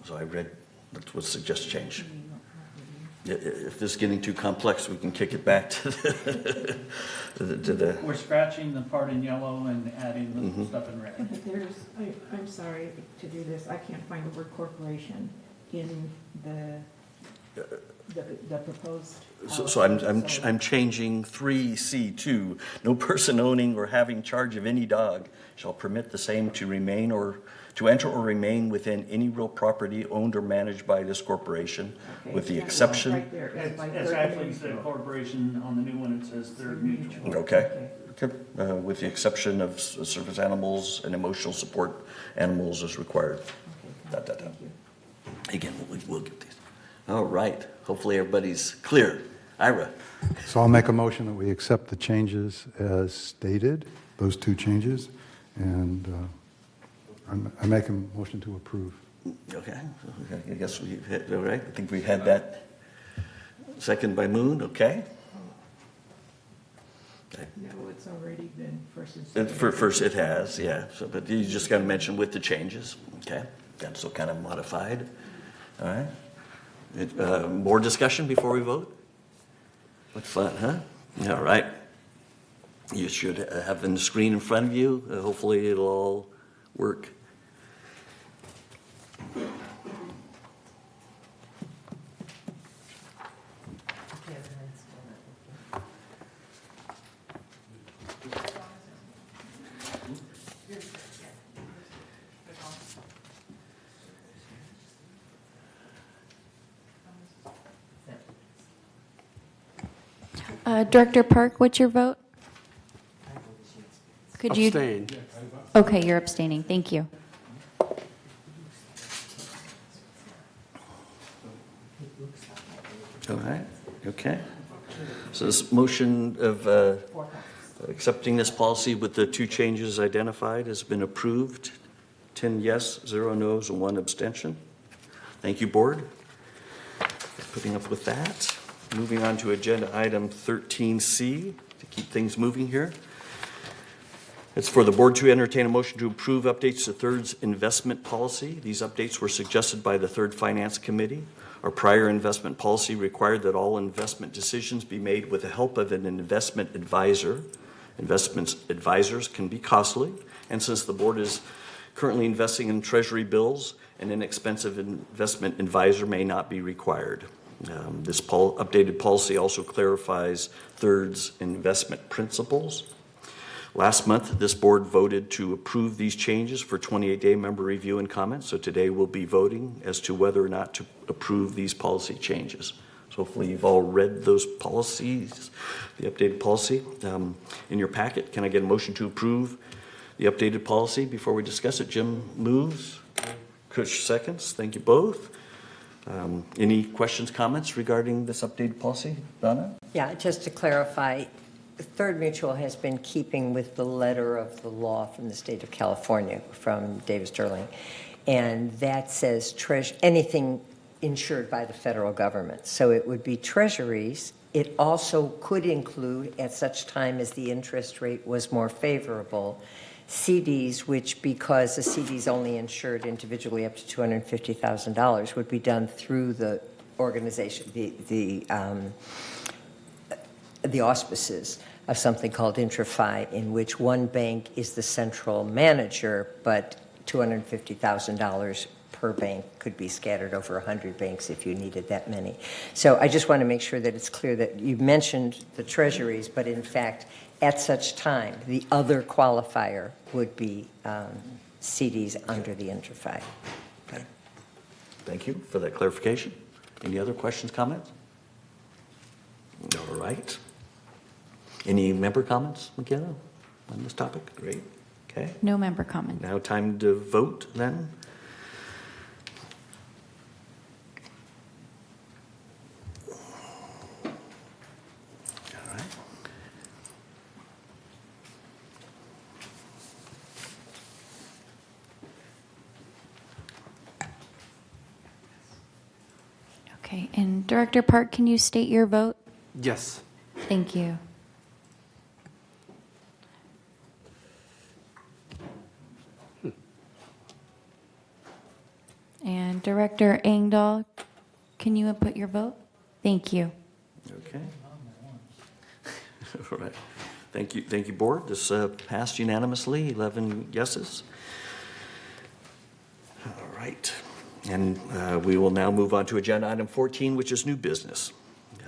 So I read, that's what suggests change. If this is getting too complex, we can kick it back to the We're scratching the part in yellow and adding the stuff in red. But there's, I'm sorry to do this, I can't find the word corporation in the proposed. So I'm changing 3C to no person owning or having charge of any dog shall permit the same to remain or to enter or remain within any real property owned or managed by this corporation, with the exception. Right there, it's by It's Third actually Mutual. the corporation, on the new one, it says Third Mutual. Okay. With the exception of service animals and emotional support animals as required. Thank you. Again, we'll get these. All right. Hopefully everybody's clear. Ira. So I'll make a motion that we accept the changes as stated, those 2 changes, and I make a motion to approve. Okay. I guess we had, all right. I think we had that. Second by Moon. Okay. No, it's already been first and And second. for first it has, yeah. So, but you just got to mention with the changes. Okay. That's so kind of modified. All right. More discussion before we vote? What fun, huh? All right. You should have the screen in front of you. Hopefully it'll all work. Director Park, what's your vote? Could you? Abstain. Okay, you're abstaining. Thank you. All right, okay. So this motion of accepting this policy with the 2 changes identified has been approved. 10 yes, 0 no's, and 1 abstention. Thank you, board, for putting up with that. Moving on to agenda item 13C, to keep things moving here. It's for the board to entertain a motion to approve updates to Third's investment policy. These updates were suggested by the Third Finance Committee. Our prior investment policy required that all investment decisions be made with the help of an investment advisor. Investment advisors can be costly, and since the board is currently investing in treasury bills, an inexpensive investment advisor may not be required. This updated policy also clarifies Third's investment principles. Last month, this board voted to approve these changes for 28-day member review and comment, so today we'll be voting as to whether or not to approve these policy changes. So hopefully you've all read those policies, the updated policy. In your packet, can I get a motion to approve the updated policy before we discuss it? Jim moves, Kush seconds. Thank you both. Any questions, comments regarding this updated policy? Donna? Yeah, just to clarify, Third Mutual has been keeping with the letter of the law from the state of California, from David Sterling, and that says anything insured by the federal government. So it would be treasuries. It also could include, at such time as the interest rate was more favorable, CDs, which, because the CDs only insured individually up to $250,000, would be done through the organization, the auspices of something called IntraFi, in which one bank is the central manager, but $250,000 per bank could be scattered over 100 banks if you needed that many. So I just want to make sure that it's clear that you mentioned the treasuries, but in fact, at such time, the other qualifier would be CDs under the IntraFi. Okay. Thank you for that clarification. Any other questions, comments? All right. Any member comments, McKenna, on this topic? Great. Okay. No member comment. Now time to vote then. All right. Okay, and Director Park, can you state your vote? Yes. Thank you. And Director Engdahl, can you input your vote? Thank you. Okay. All right. Thank you, board. This passed unanimously, 11 yeses. All right. And we will now move on to agenda item 14, which is new business.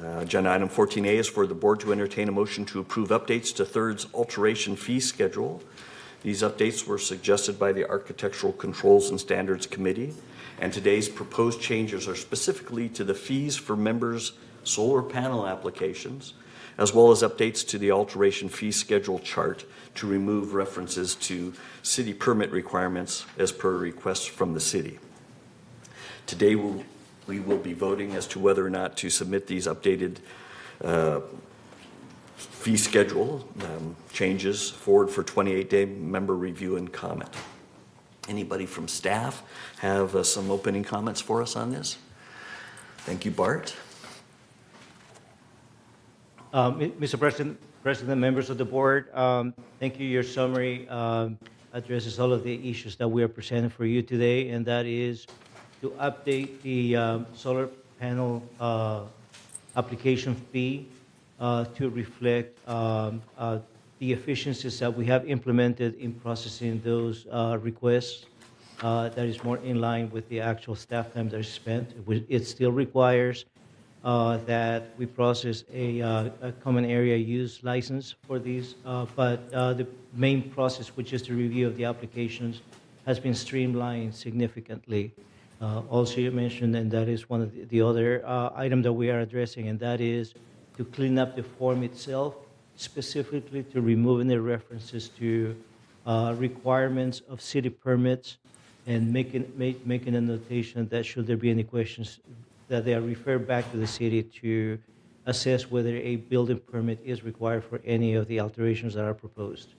Agenda item 14A is for the board to entertain a motion to approve updates to Third's alteration fee schedule. These updates were suggested by the Architectural Controls and Standards Committee, and today's proposed changes are specifically to the fees for members' solar panel applications, as well as updates to the alteration fee schedule chart to remove references to city permit requirements as per request from the city. Today, we will be voting as to whether or not to submit these updated fee schedule changes forward for 28-day member review and comment. Anybody from staff have some opening comments for us on this? Thank you, Bart. Mr. President, members of the board, thank you. Your summary addresses all of the issues that we are presenting for you today, and that is to update the solar panel application fee to reflect the efficiencies that we have implemented in processing those requests. That is more in line with the actual staff time that is spent. It still requires that we process a common area use license for these, but the main process, which is the review of the applications, has been streamlined significantly. Also, you mentioned, and that is one of the other item that we are addressing, and that is to clean up the form itself, specifically to removing the references to requirements of city permits, and making a notation that should there be any questions, that they are referred back to the city to assess whether a building permit is required for any of the alterations that are proposed.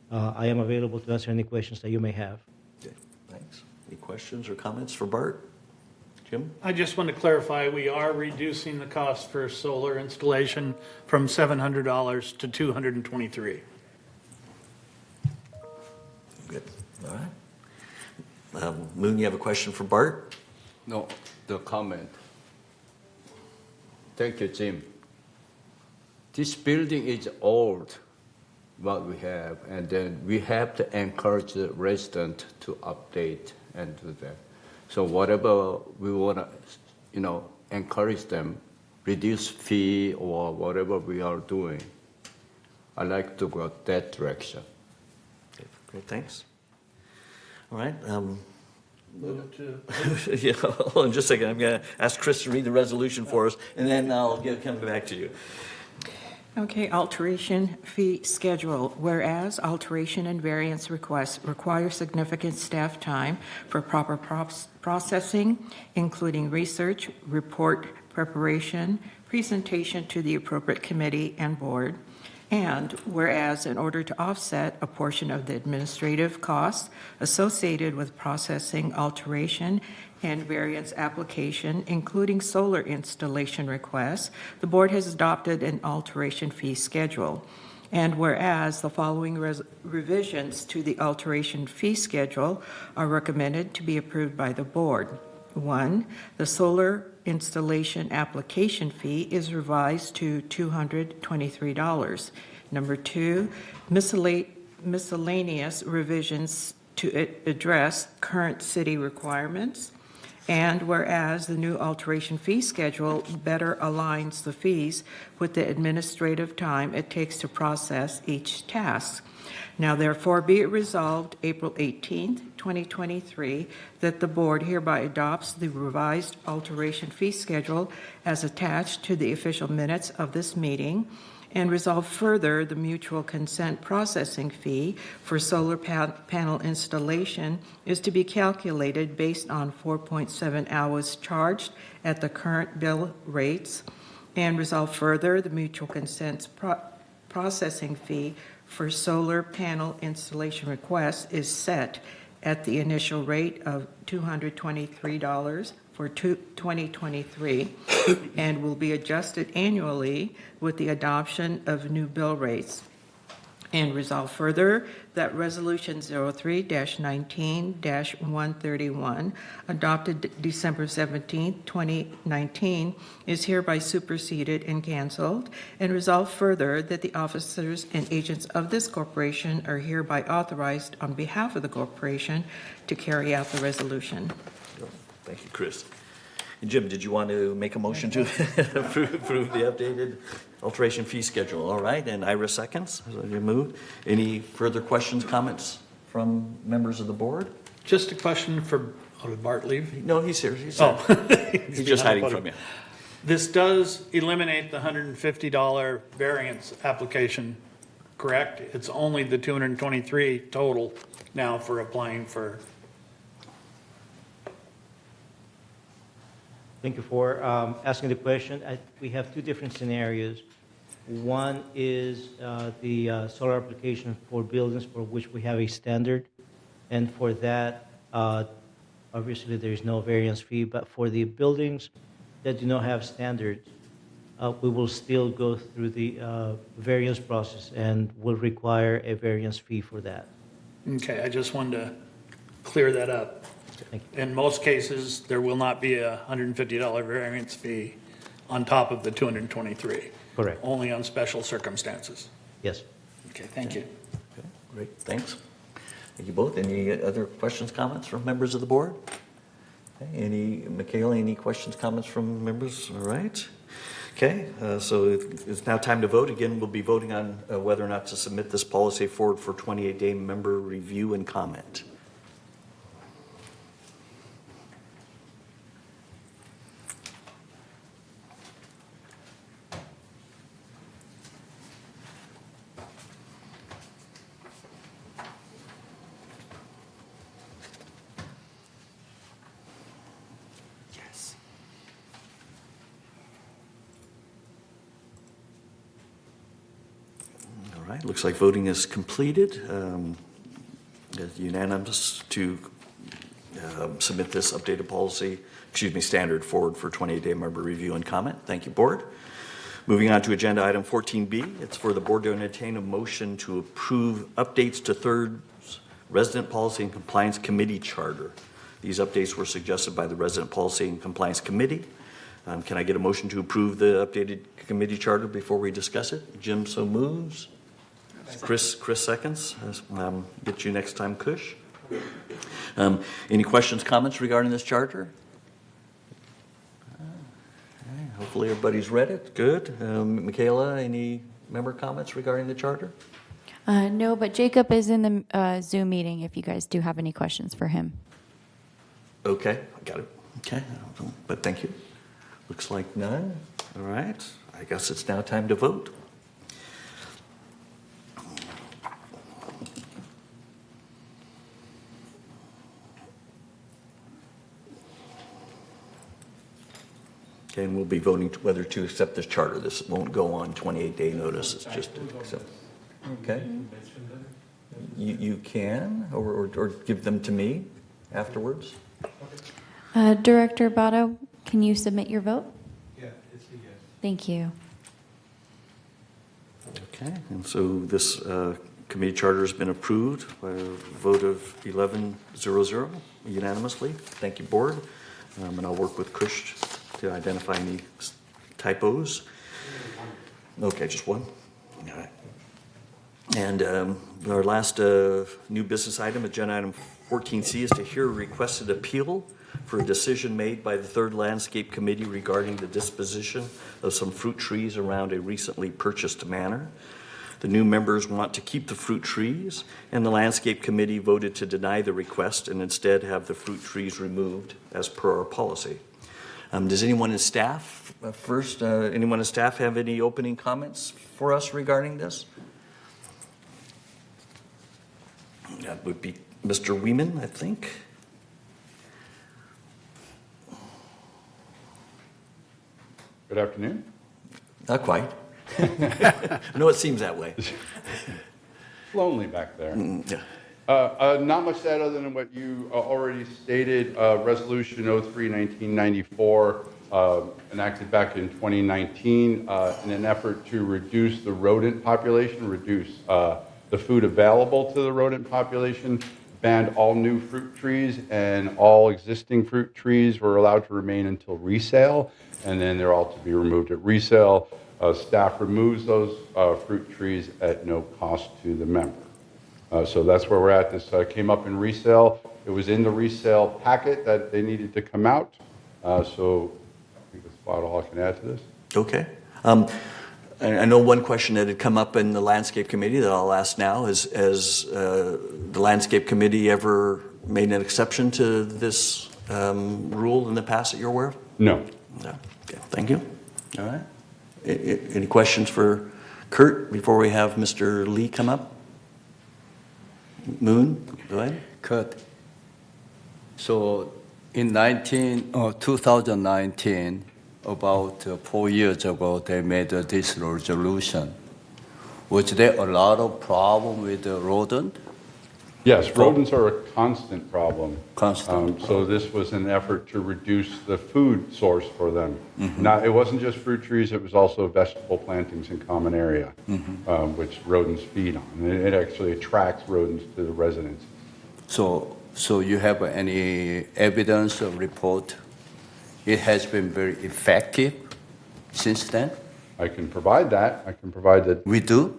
I am available to answer any questions that you may have. Okay, thanks. Any questions or comments for Bart? Jim? I just want to clarify, we are reducing the cost for solar installation from $700 to $223. Good. All right. Moon, you have a question for Bart? No, the comment. Thank you, Jim. This building is old, what we have, and then we have to encourage the resident to update and do that. So whatever we want to, encourage them, reduce fee or whatever we are doing, I like to go that direction. Okay, great, thanks. All right. Move to Yeah, hold on just a second. I'm going to ask Chris to read the resolution for us, and then I'll come back to you. Okay, alteration fee schedule. Whereas alteration and variance requests require significant staff time for proper processing, including research, report preparation, presentation to the appropriate committee and board. And whereas in order to offset a portion of the administrative costs associated with processing alteration and variance application, including solar installation requests, the board has adopted an alteration fee schedule. And whereas the following revisions to the alteration fee schedule are recommended to be approved by the board. 1, the solar installation application fee is revised to $223. Number 2, miscellaneous revisions to address current city requirements. And whereas the new alteration fee schedule better aligns the fees with the administrative time it takes to process each task. Now therefore be it resolved April 18th, 2023, that the board hereby adopts the revised alteration fee schedule as attached to the official minutes of this meeting, and resolve further the mutual consent processing fee for solar panel installation is to be calculated based on 4.7 hours charged at the current bill rates, and resolve further the mutual consent processing fee for solar panel installation requests is set at the initial rate of $223 for 2023 and will be adjusted annually with the adoption of new bill rates. And resolve further that Resolution 03-19-131, adopted December 17, 2019, is hereby superseded and canceled. And resolve further that the officers and agents of this corporation are hereby authorized on behalf of the corporation to carry out the resolution. Thank you, Chris. And Jim, did you want to make a motion to approve the updated alteration fee schedule? All right, and Ira seconds. So you moved. Any further questions, comments from members of the board? Just a question for, did Bart leave? No, he's here. He's just hiding from you. This does eliminate the $150 variance application, correct? It's only the $223 total now for applying for. Thank you for asking the question. We have two different scenarios. One is the solar application for buildings for which we have a standard. And for that, obviously there is no variance fee. But for the buildings that do not have standards, we will still go through the variance process and will require a variance fee for that. Okay, I just wanted to clear that up. In most cases, there will not be a $150 variance fee on top of the $223. Correct. Only on special circumstances. Yes. Okay, thank you. Okay, great, thanks. Thank you both. Any other questions, comments from members of the board? Okay, Michaela, any questions, comments from members? All right. Okay, so it's now time to vote. Again, we'll be voting on whether or not to submit this policy forward for 28-day member review and comment. All right, looks like voting is completed. It's unanimous to submit this updated policy, standard forward for 28-day member review and comment. Thank you, board. Moving on to agenda item 14B, it's for the board to entertain a motion to approve updates to Third's Resident Policy and Compliance Committee Charter. These updates were suggested by the Resident Policy and Compliance Committee. Can I get a motion to approve the updated committee charter before we discuss it? Jim so moves. Chris seconds. Get you next time, Kush. Any questions, comments regarding this charter? Okay, hopefully everybody's read it. Good. Michaela, any member comments regarding the charter? No, but Jacob is in the Zoom meeting if you guys do have any questions for him. Okay, I got it. Okay, but thank you. Looks like none. All right, I guess it's now time to vote. Okay, and we'll be voting whether to accept this charter. This won't go on 28-day notice. It's just to accept. Okay. You can, or give them to me afterwards. Director Bato, can you submit your vote? Yeah, it's a yes. Thank you. Okay, and so this committee charter has been approved by a vote of 11-0-0 unanimously. Thank you, board. And I'll work with Kush to identify any typos. Okay, just one? All right. And our last new business item, agenda item 14C, is to hear a requested appeal for a decision made by the Third Landscape Committee regarding the disposition of some fruit trees around a recently purchased manor. The new members want to keep the fruit trees, and the Landscape Committee voted to deny the request and instead have the fruit trees removed as per our policy. Does anyone in staff, anyone in staff have any opening comments for us regarding this? That would be Mr. Weeman, I think. Good afternoon. Not quite. I know it seems that way. Lonely back there. Yeah. Not much to add other than what you already stated. Resolution 03/1994 enacted back in 2019 in an effort to reduce the rodent population, reduce the food available to the rodent population, banned all new fruit trees, and all existing fruit trees were allowed to remain until resale, and then they're all to be removed at resale. Staff removes those fruit trees at no cost to the member. So that's where we're at. This came up in resale. It was in the resale packet that they needed to come out. So I think that's about all I can add to this. Okay. I know one question that had come up in the Landscape Committee that I'll ask now is, has the Landscape Committee ever made an exception to this rule in the past that you're aware of? No. No. Okay, thank you. All right. Any questions for Kurt before we have Mr. Lee come up? Moon, go ahead. Kurt. So in 2019, about 4 years ago, they made this resolution. Was there a lot of problem with the rodent? Yes, rodents are a constant problem. Constant. So this was an effort to reduce the food source for them. Now, it wasn't just fruit trees, it was also vegetable plantings in common area, which rodents feed on. And it actually attracts rodents to the residents. So you have any evidence or report? It has been very effective since then? I can provide that. I can provide that. We do?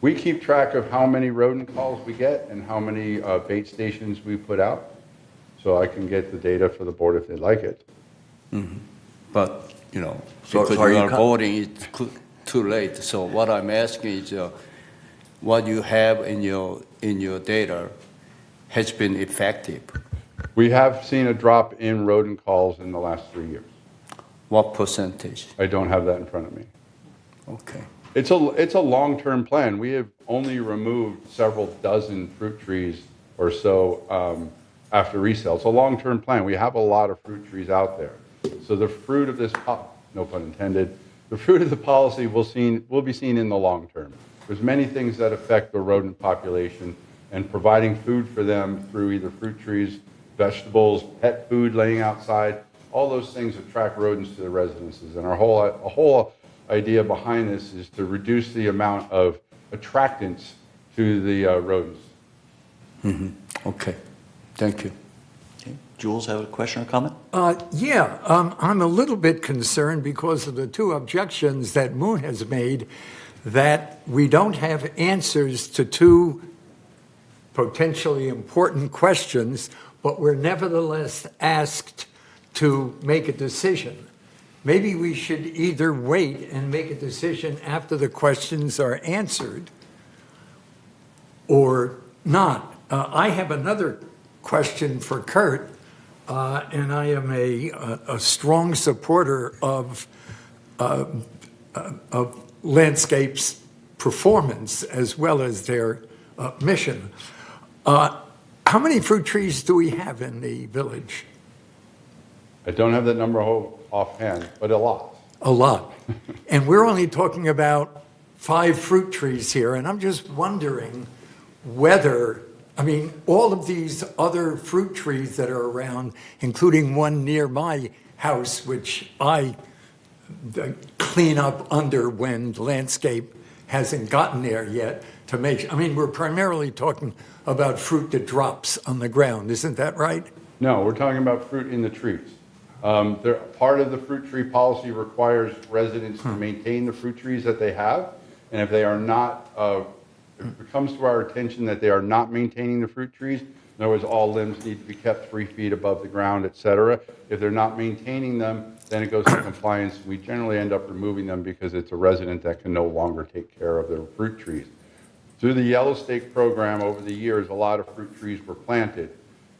We keep track of how many rodent calls we get and how many bait stations we put out. So I can get the data for the board if they'd like it. But, you know, So because are you you are voting, it's too late. So what I'm asking is what you have in your data has been effective. We have seen a drop in rodent calls in the last 3 years. What percentage? I don't have that in front of me. Okay. It's a long-term plan. We have only removed several dozen fruit trees or so after resale. It's a long-term plan. We have a lot of fruit trees out there. So the fruit of this, no pun intended, the fruit of the policy will be seen in the long term. There's many things that affect the rodent population, and providing food for them through either fruit trees, vegetables, pet food laying outside, all those things attract rodents to the residences. And our whole idea behind this is to reduce the amount of attractants to the rodents. Okay. Thank you. Okay. Jules, have a question or comment? I'm a little bit concerned because of the two objections that Moon has made that we don't have answers to two potentially important questions, but we're nevertheless asked to make a decision. Maybe we should either wait and make a decision after the questions are answered or not. I have another question for Kurt, and I am a strong supporter of landscapes performance as well as their mission. How many fruit trees do we have in the village? I don't have that number offhand, but a lot. A lot. And we're only talking about 5 fruit trees here, and I'm just wondering whether, all of these other fruit trees that are around, including one near my house, which I clean up under when landscape hasn't gotten there yet to make, we're primarily talking about fruit that drops on the ground, isn't that right? No, we're talking about fruit in the trees. Part of the fruit tree policy requires residents to maintain the fruit trees that they have, and if they are not, if it comes to our attention that they are not maintaining the fruit trees, in other words, all limbs need to be kept 3 feet above the ground, et cetera. If they're not maintaining them, then it goes to compliance. We generally end up removing them because it's a resident that can no longer take care of their fruit trees. Through the Yellow Stake program over the years, a lot of fruit trees were planted,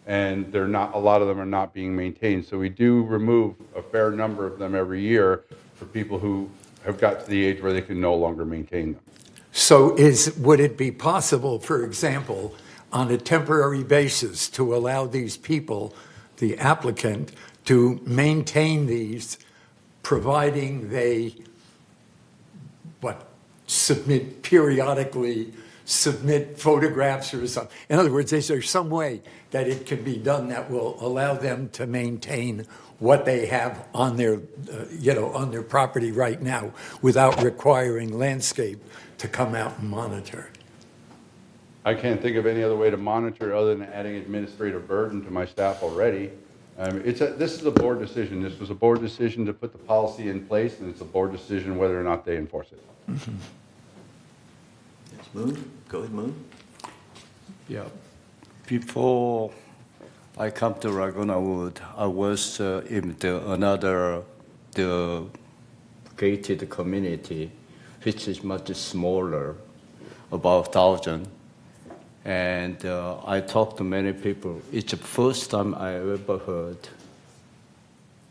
and a lot of them are not being maintained. So we do remove a fair number of them every year for people who have got to the age where they can no longer maintain them. So would it be possible, for example, on a temporary basis to allow these people, the applicant, to maintain these, providing they, periodically submit photographs or something? In other words, is there some way that it can be done that will allow them to maintain what they have on their, on their property right now without requiring landscape to come out and monitor? I can't think of any other way to monitor other than adding administrative burden to my staff already. This is a board decision. This was a board decision to put the policy in place, and it's a board decision whether or not they enforce it. Mm-hmm. Yes, Moon? Go ahead, Moon. Yeah. Before I come to Laguna Woods, I was in the gated community, which is much smaller, about 1,000. And I talked to many people. It's the first time I ever heard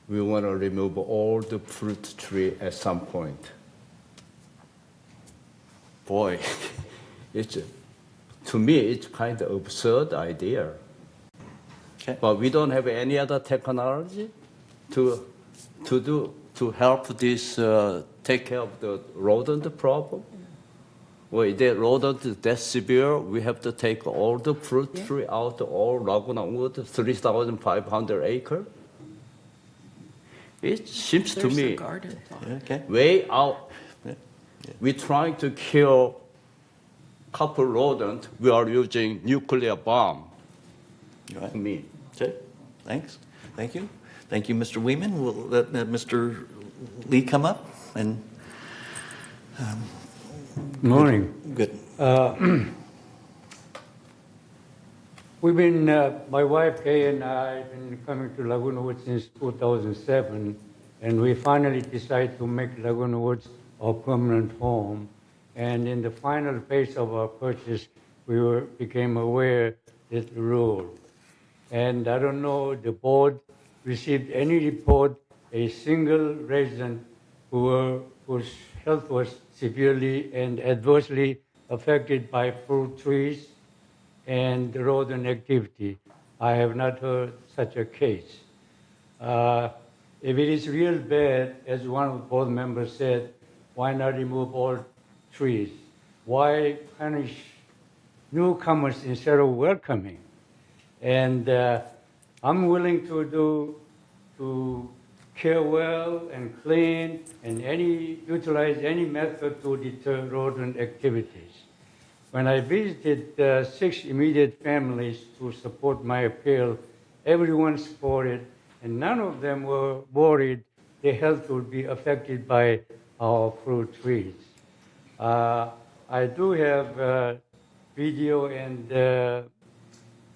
we want to remove all the fruit tree at some point. Boy, to me, it's kind of absurd idea. Okay. But we don't have any other technology to help this take care of the rodent problem. Well, if the rodent is that severe, we have to take all the fruit tree out of all Laguna Woods, 3,500 acres. It seems to me way out. We're trying to kill couple rodent. We are using nuclear bomb. Right. Me. Okay. Thanks. Thank you. Thank you, Mr. Weeman. We'll let Mr. Lee come up and. Morning. Good. We've been, my wife Kay and I have been coming to Laguna Woods since 2007, and we finally decided to make Laguna Woods our permanent home. And in the final phase of our purchase, we became aware that the rule. And I don't know, the board received any report, a single resident whose health was severely and adversely affected by fruit trees and rodent activity. I have not heard such a case. If it is real bad, as one of the board members said, why not remove all trees? Why punish newcomers instead of welcoming? And I'm willing to care well and clean and utilize any method to deter rodent activities. When I visited 6 immediate families to support my appeal everyone supported, and none of them were worried their health would be affected by our fruit trees. I do have video and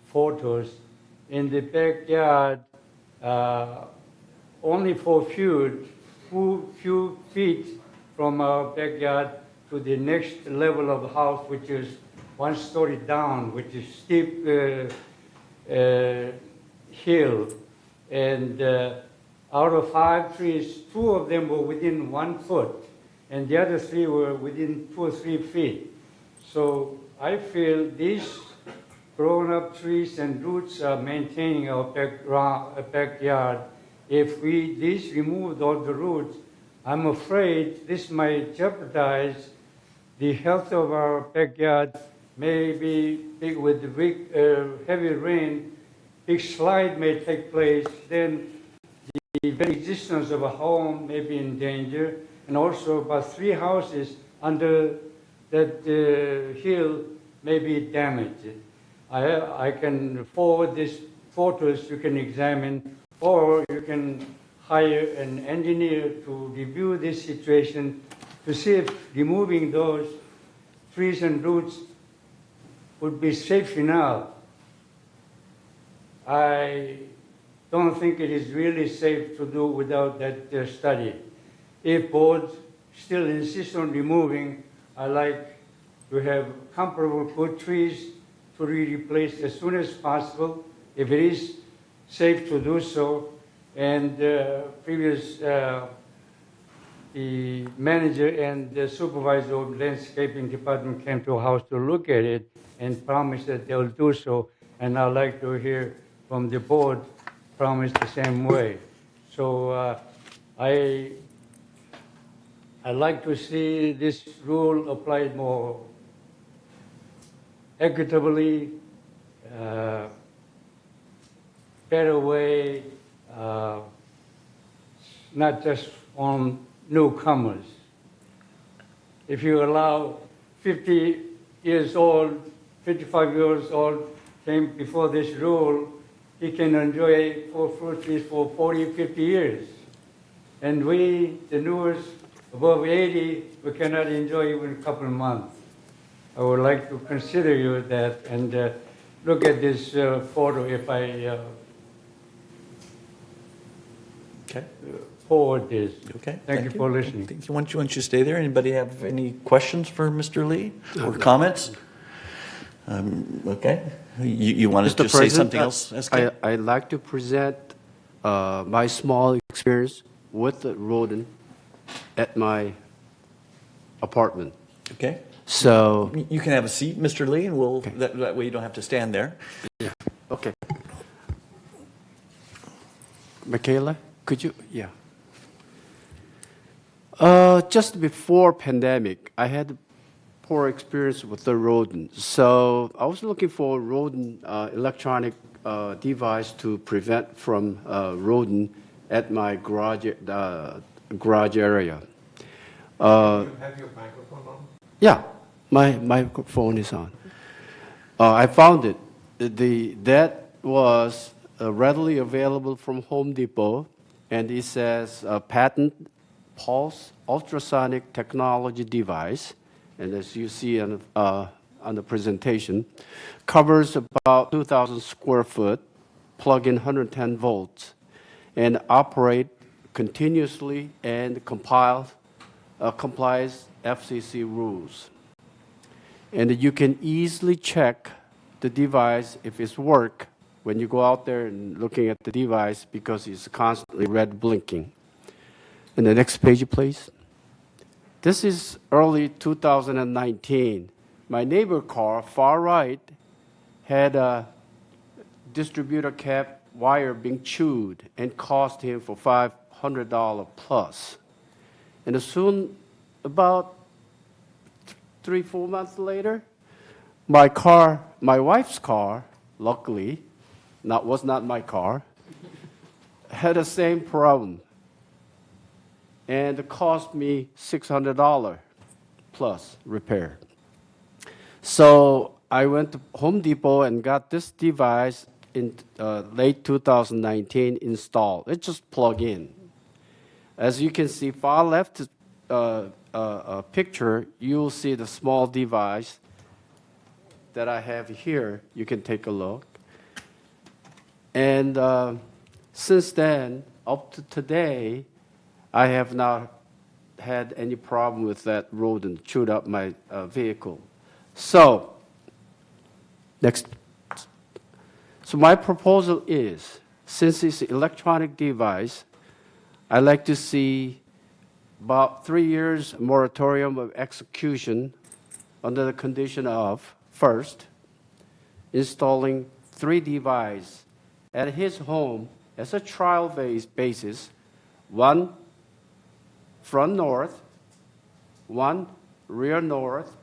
photos in the backyard, only for few feet from our backyard to the next level of the house, which is 1 story down, which is steep hill. And out of 5 trees, 2 of them were within 1 foot, and the other 3 were within 2 or 3 feet. So I feel these grown-up trees and roots are maintaining our backyard. If we removed all the roots, I'm afraid this might jeopardize the health of our backyard. Maybe with the big, heavy rain, big slide may take place, then the very existence of a home may be in danger, and also about 3 houses under that hill may be damaged. I can forward these photos you can examine, or you can hire an engineer to review this situation to see if removing those trees and roots would be safe enough. I don't think it is really safe to do without that study. If board still insists on removing, I like to have comparable good trees to be replaced as soon as possible, if it is safe to do so. And the manager and the supervisor of the landscaping department came to our house to look at it and promised that they'll do so. And I'd like to hear from the board promise the same way. So I'd like to see this rule applied more equitably, better way, not just on newcomers. If you allow 50 years old, 55 years old came before this rule, he can enjoy 4 fruit trees for 40, 50 years. And we, the newest, above 80, we cannot enjoy even a couple of months. I would like to consider you that and look at this photo if I forward this. Okay. Thank you for listening. Why don't you stay there? Anybody have any questions for Mr. Lee or comments? Okay. You wanted to say something else, SK? I'd like to present my small experience with the rodent at my apartment. Okay. So you can have a seat, Mr. Lee, and we'll that way you don't have to stand there. Yeah. Okay. Michaela, could you? Yeah. Just before pandemic, I had poor experience with the rodent. So I was looking for a rodent electronic device to prevent from rodent at my garage area. Do you have your microphone on? Yeah, my microphone is on. I found it. That was readily available from Home Depot, and it says patent pulse ultrasonic technology device, and as you see on the presentation, covers about 2,000 square foot, plug in 110 volts, and operate continuously and complies FCC rules. And you can easily check the device if it's work when you go out there and looking at the device because it's constantly red blinking. And the next page, please. This is early 2019. My neighbor car, far right, had a distributor cap wire being chewed and cost him for $500 plus. And soon, about 3-4 months later, my wife's car, luckily, was not my car, had the same problem. And it cost me $600 plus repair. So I went to Home Depot and got this device in late 2019 installed. It's just plug in. As you can see, far left picture, you'll see the small device that I have here. You can take a look. And since then, up to today, I have not had any problem with that rodent chewed up my vehicle. So, next. So my proposal is, since it's an electronic device, I'd like to see about 3 years moratorium of execution under the condition of, first, installing 3 devices at his home as a trial basis, 1 front north, 1 rear north,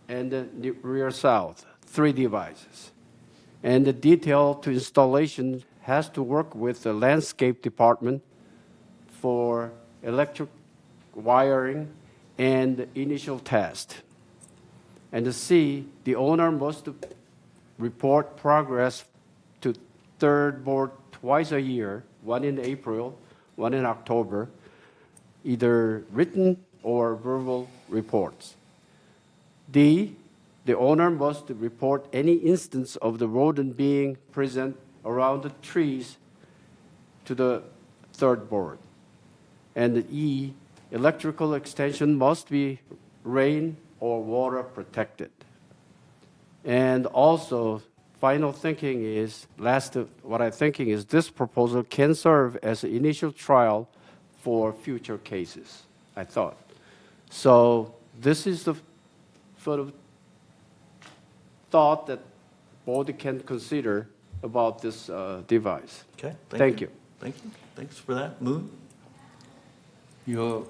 and the rear south, 3 devices. And the detail to installation has to work with the landscape department for electric wiring and initial test. And to C, the owner must report progress to third board twice a year, 1 in April, 1 in October, either written or verbal reports. D, the owner must report any instance of the rodent being present around the trees to the third board. And E, electrical extension must be rain or water protected. And also, final thinking is, what I'm thinking is this proposal can serve as an initial trial for future cases, I thought. So this is the sort of thought that board can consider about this device. Okay, Thank you. Thank you. Thanks for that. Moon? You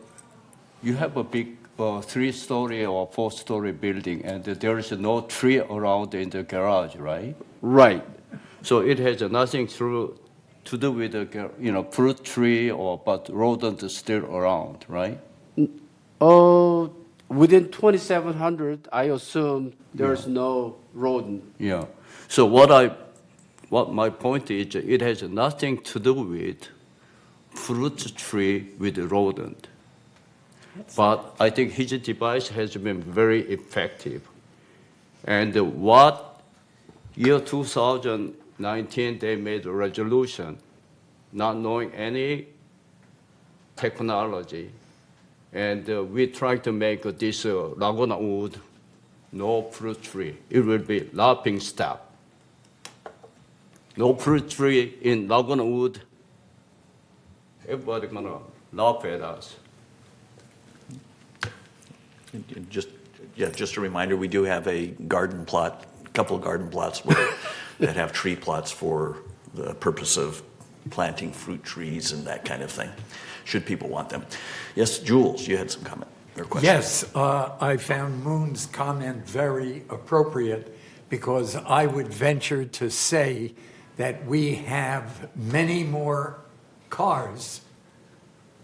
have a big 3-story or 4-story building, and there is no tree around in the garage, right? Right. So it has nothing to do with the fruit tree, but rodent is still around, right? Oh, within 2,700, I assume there's no rodent. Yeah. So what my point is, it has nothing to do with fruit tree with rodent. But I think his device has been very effective. And what year 2019, they made a resolution, not knowing any technology. And we try to make this Laguna Woods no fruit tree. It will be laughing stock. No fruit tree in Laguna Woods. Everybody gonna laugh at us. And just a reminder, we do have a garden plot, a couple of garden plots that have tree plots for the purpose of planting fruit trees and that kind of thing, should people want them. Yes, Jules, you had some comment or question. Yes, I found Moon's comment very appropriate because I would venture to say that we have many more cars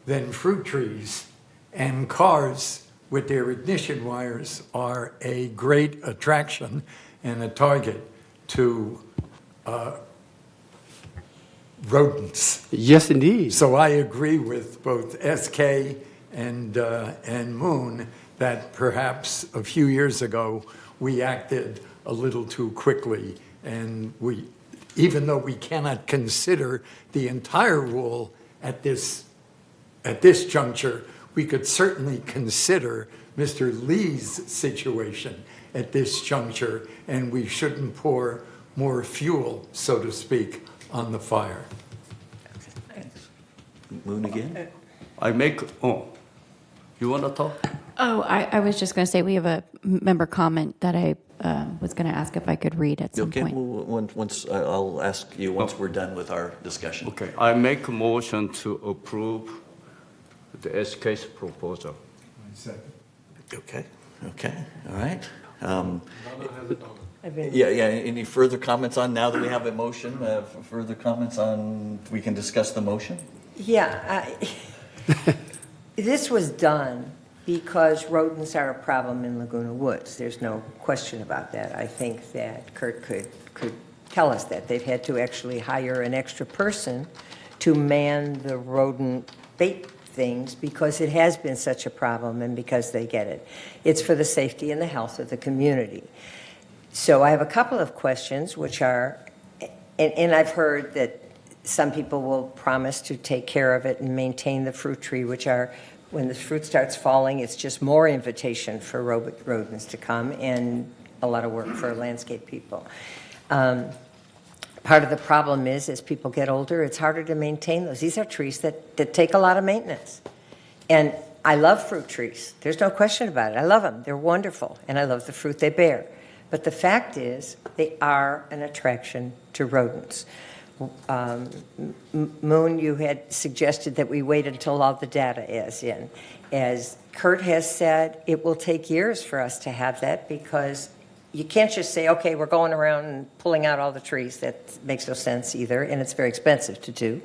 than fruit trees, and cars with their ignition wires are a great attraction and a target to rodents. Yes, indeed. So I agree with both SK and Moon that perhaps a few years ago we acted a little too quickly, and even though we cannot consider the entire rule at this juncture, we could certainly consider Mr. Lee's situation at this juncture, and we shouldn't pour more fuel, so to speak, on the fire. Thanks. Moon again? You want to talk? Oh, I was just going to say we have a member comment that I was going to ask if I could read at some Okay, point. well, once I'll ask you once we're done with our discussion. Okay, I make a motion to approve the SK's proposal. Okay, all right. Any further comments on, now that we have a motion, further comments on, we can discuss the motion? Yeah, this was done because rodents are a problem in Laguna Woods. There's no question about that. I think that Kurt could tell us that. They've had to actually hire an extra person to man the rodent bait things because it has been such a problem and because they get it. It's for the safety and the health of the community. So I have a couple of questions, which are, and I've heard that some people will promise to take care of it and maintain the fruit tree, which are, when the fruit starts falling, it's just more invitation for rodents to come and a lot of work for landscape people. Part of the problem is, as people get older, it's harder to maintain those. These are trees that take a lot of maintenance. And I love fruit trees. There's no question about it. I love them. They're wonderful. And I love the fruit they bear. But the fact is, they are an attraction to rodents. Moon, you had suggested that we wait until all the data is in. As Kurt has said, it will take years for us to have that because you can't just say, okay, we're going around and pulling out all the trees. That makes no sense either, and it's very expensive to do.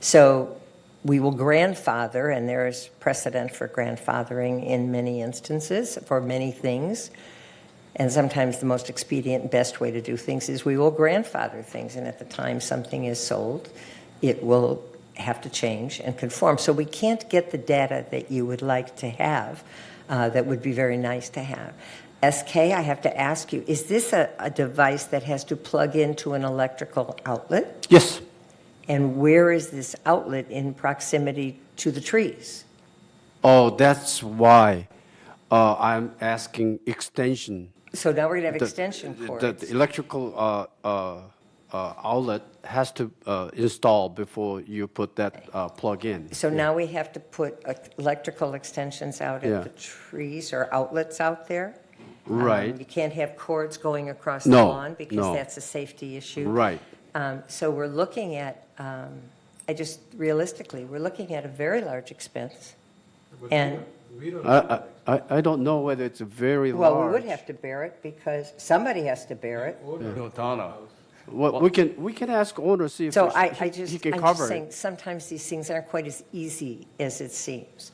So we will grandfather, and there is precedent for grandfathering in many instances for many things. And sometimes the most expedient and best way to do things is we will grandfather things, and at the time something is sold, it will have to change and conform. So we can't get the data that you would like to have that would be very nice to have. SK, I have to ask you, is this a device that has to plug into an electrical outlet? Yes. And where is this outlet in proximity to the trees? Oh, that's why I'm asking extension. So now we're going to have extension cords. The electrical outlet has to install before you put that plug in. So now we have to put electrical extensions out at the trees or outlets out there? Right. You can't have cords going across the lawn because that's a safety issue. Right. So we're looking at, realistically, we're looking at a very large expense. And I don't know whether it's very large. well, we would have to bear it because somebody has to bear it. Well, we can ask owner see if So he I'm can just cover saying, it. sometimes these things aren't quite as easy as it seems.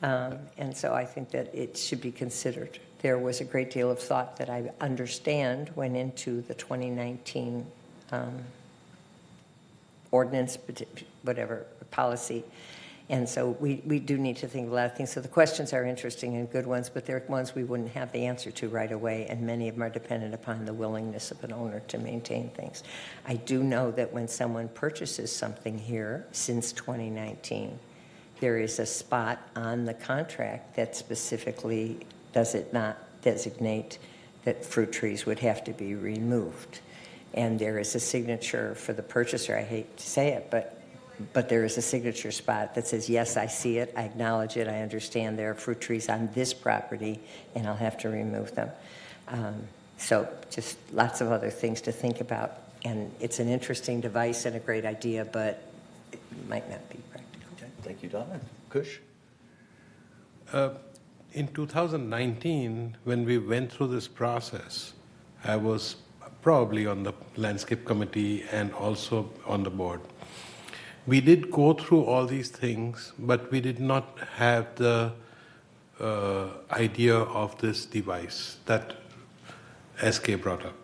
And so I think that it should be considered. There was a great deal of thought that I understand went into the 2019 ordinance, whatever, policy. And so we do need to think of a lot of things. So the questions are interesting and good ones, but they're ones we wouldn't have the answer to right away, and many of them are dependent upon the willingness of an owner to maintain things. I do know that when someone purchases something here since 2019, there is a spot on the contract that specifically does it not designate that fruit trees would have to be removed. And there is a signature for the purchaser, I hate to say it, but there is a signature spot that says, yes, I see it, I acknowledge it, I understand there are fruit trees on this property, and I'll have to remove them. So just lots of other things to think about. And it's an interesting device and a great idea, but it might not be practical. Okay, thank you, Donna. Kush? In 2019, when we went through this process, I was probably on the landscape committee and also on the board. We did go through all these things, but we did not have the idea of this device that SK brought up.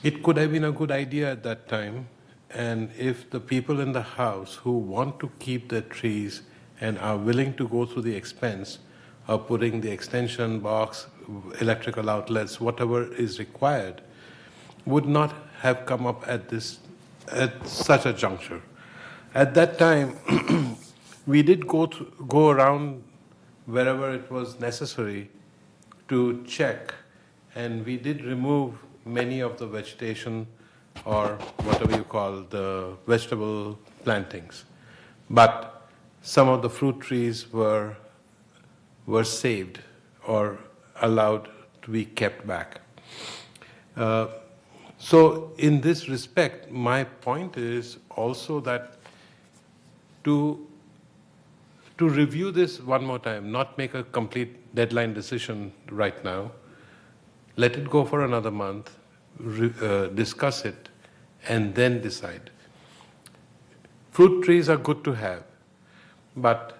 It could have been a good idea at that time, and if the people in the house who want to keep their trees and are willing to go through the expense of putting the extension box, electrical outlets, whatever is required, would not have come up at such a juncture. At that time, we did go around wherever it was necessary to check, and we did remove many of the vegetation or whatever you call the vegetable plantings. But some of the fruit trees were saved or allowed to be kept back. So in this respect, my point is also that to review this one more time, not make a complete deadline decision right now, let it go for another month, discuss it, and then decide. Fruit trees are good to have, but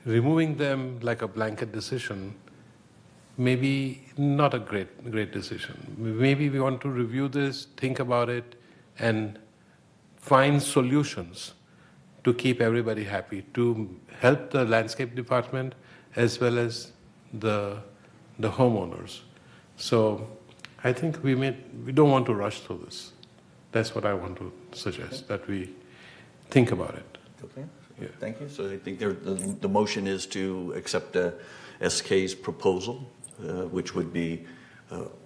removing them like a blanket decision maybe not a great decision. Maybe we want to review this, think about it, and find solutions to keep everybody happy, to help the landscape department as well as the homeowners. So I think we don't want to rush through this. That's what I want to suggest, that we think about it. Okay, Yeah. thank you. So I think the motion is to accept SK's proposal, which would be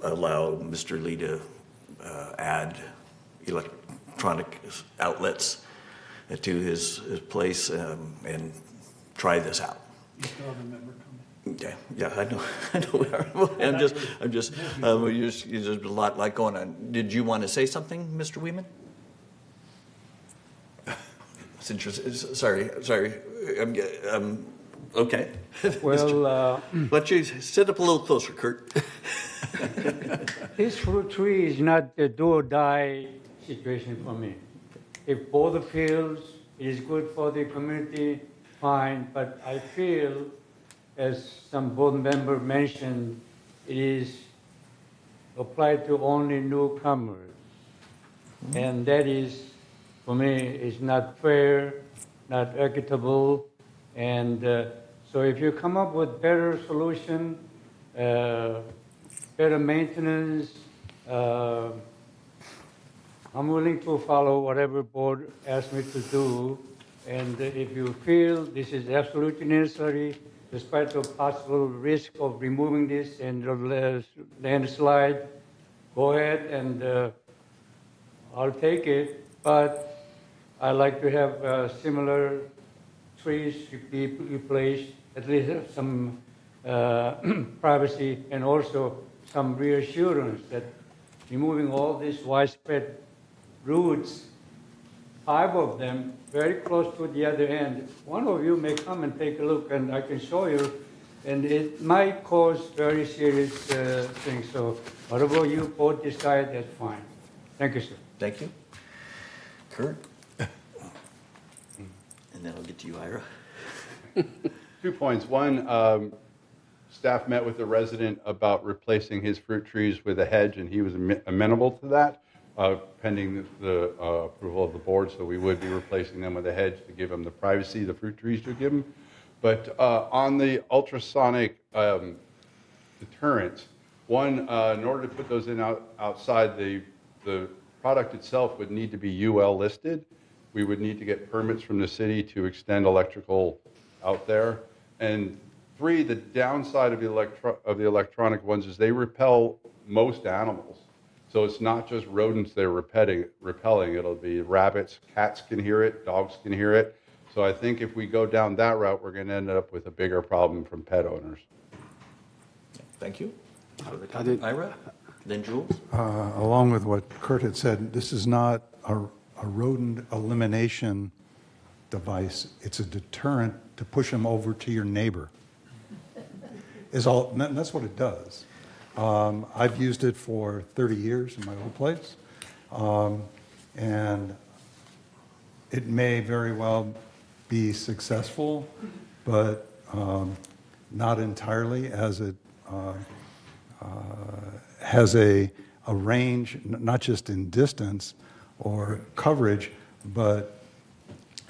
allow Mr. Lee to add electronic outlets to his place and try this out. Okay, yeah, I know. There's a lot like going on. Did you want to say something, Mr. Weeman? It's interesting. Sorry. Okay. Well, why don't you sit up a little closer, Kurt? this fruit tree is not a do or die situation for me. If both fields is good for the community, fine. But I feel, as some board member mentioned, it is applied to only newcomers. And that is, for me, is not fair, not equitable. And so if you come up with better solution, better maintenance, I'm willing to follow whatever board asks me to do. And if you feel this is absolutely necessary, despite the possible risk of removing this and the landslide, go ahead and I'll take it. But I like to have similar trees to be replaced, at least have some privacy and also some reassurance that removing all these widespread roots, 5 of them very close to the other end. One of you may come and take a look, and I can show you, and it might cause very serious things. So whatever you both decide, that's fine. Thank you, sir. Thank you. Kurt? And then I'll get to you, Ira. 2 points. One, staff met with the resident about replacing his fruit trees with a hedge, and he was amenable to that, pending the approval of the board. So we would be replacing them with a hedge to give him the privacy the fruit trees should give him. But on the ultrasonic deterrents, one, in order to put those in outside, the product itself would need to be UL listed. We would need to get permits from the city to extend electrical out there. And 3, the downside of the electronic ones is they repel most animals. So it's not just rodents they're repelling. It'll be rabbits, cats can hear it, dogs can hear it. So I think if we go down that route, we're going to end up with a bigger problem from pet owners. Thank you. Ira, then Jules. Along with what Kurt had said, this is not a rodent elimination device. It's a deterrent to push them over to your neighbor. That's what it does. I've used it for 30 years in my old place, and it may very well be successful, but not entirely, as it has a range, not just in distance or coverage, but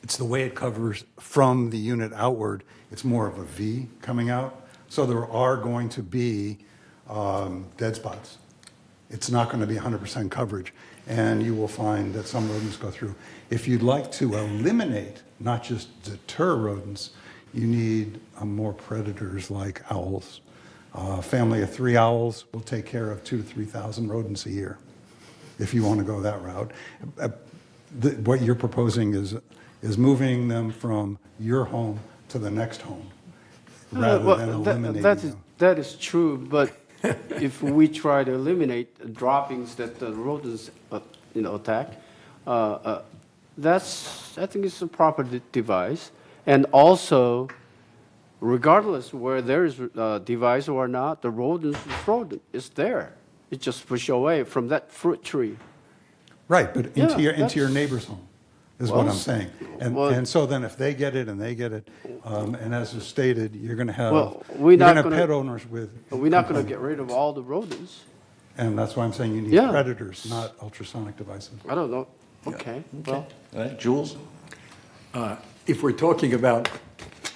it's the way it covers from the unit outward. It's more of a V coming out. So there are going to be dead spots. It's not going to be 100% coverage, and you will find that some rodents go through. If you'd like to eliminate, not just deter rodents, you need more predators like owls. A family of 3 owls will take care of 2,000 to 3,000 rodents a year, if you want to go that route. What you're proposing is moving them from your home to the next home, rather than eliminating them. That is true, but if we try to eliminate the droppings that the rodents attack, I think it's a proper device. And also, regardless where there is a device or not, the rodent is there. It just pushes away from that fruit tree. Right, but into your neighbor's home is what I'm saying. And so then if they get it and they get it, and as is stated, you're going to have, pet owners with... We're not going to get rid of all the rodents. And that's why I'm saying you need Yeah. predators, not ultrasonic devices. I don't know. Okay, well. All right, Jules? If we're talking about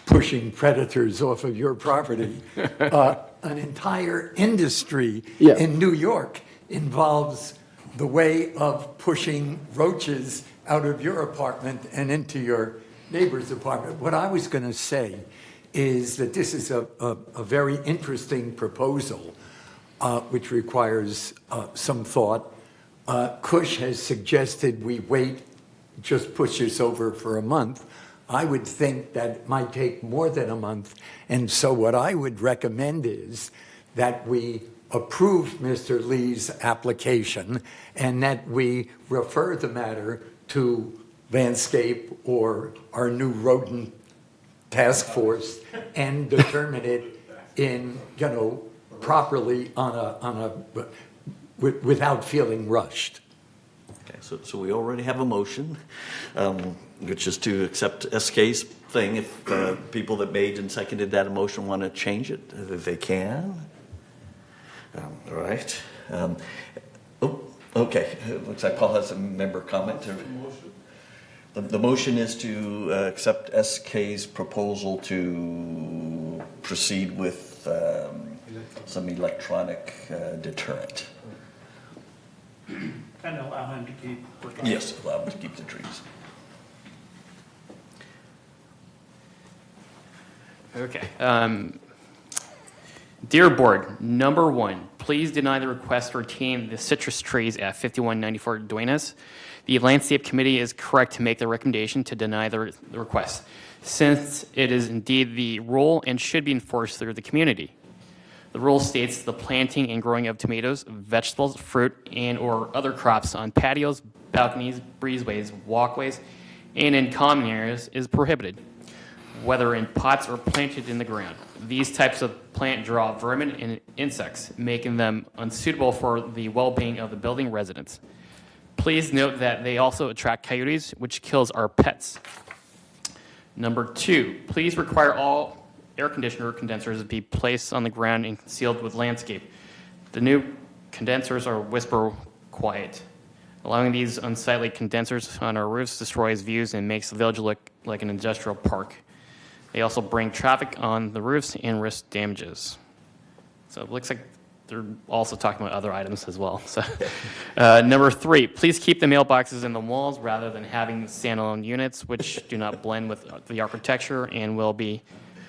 pushing predators off of your property, an entire industry Yeah. in New York involves the way of pushing roaches out of your apartment and into your neighbor's apartment. What I was going to say is that this is a very interesting proposal, which requires some thought. Kush has suggested we wait, just push this over for a month. I would think that it might take more than a month. And so what I would recommend is that we approve Mr. Lee's application and that we refer the matter to landscape or our new rodent task force and determine it in, properly without feeling rushed. Okay, so we already have a motion, which is to accept SK's thing. If people that made and seconded that motion want to change it, they can. All right. Okay. Looks like Paul has a member comment. The motion is to accept SK's proposal to proceed with some electronic deterrent. Kind of allow him to keep working. Yes, allow them to keep the trees. Okay. Dear Board, number one, please deny the request to retain the citrus trees at 5194 Duenas. The Landscape Committee is correct to make the recommendation to deny the request, since it is indeed the rule and should be enforced through the community. The rule states the planting and growing of tomatoes, vegetables, fruit, and or other crops on patios, balconies, breezeways, walkways, and in common areas is prohibited, whether in pots or planted in the ground. These types of plant draw vermin and insects, making them unsuitable for the well-being of the building residents. Please note that they also attract coyotes, which kills our pets. Number two, please require all air conditioner condensers to be placed on the ground and concealed with landscape. The new condensers are whisper quiet. Allowing these unsightly condensers on our roofs destroys views and makes the village look like an industrial park. They also bring traffic on the roofs and risk damages. So it looks like they're also talking about other items as well. So, number three, please keep the mailboxes in the walls rather than having standalone units, which do not blend with the architecture and will be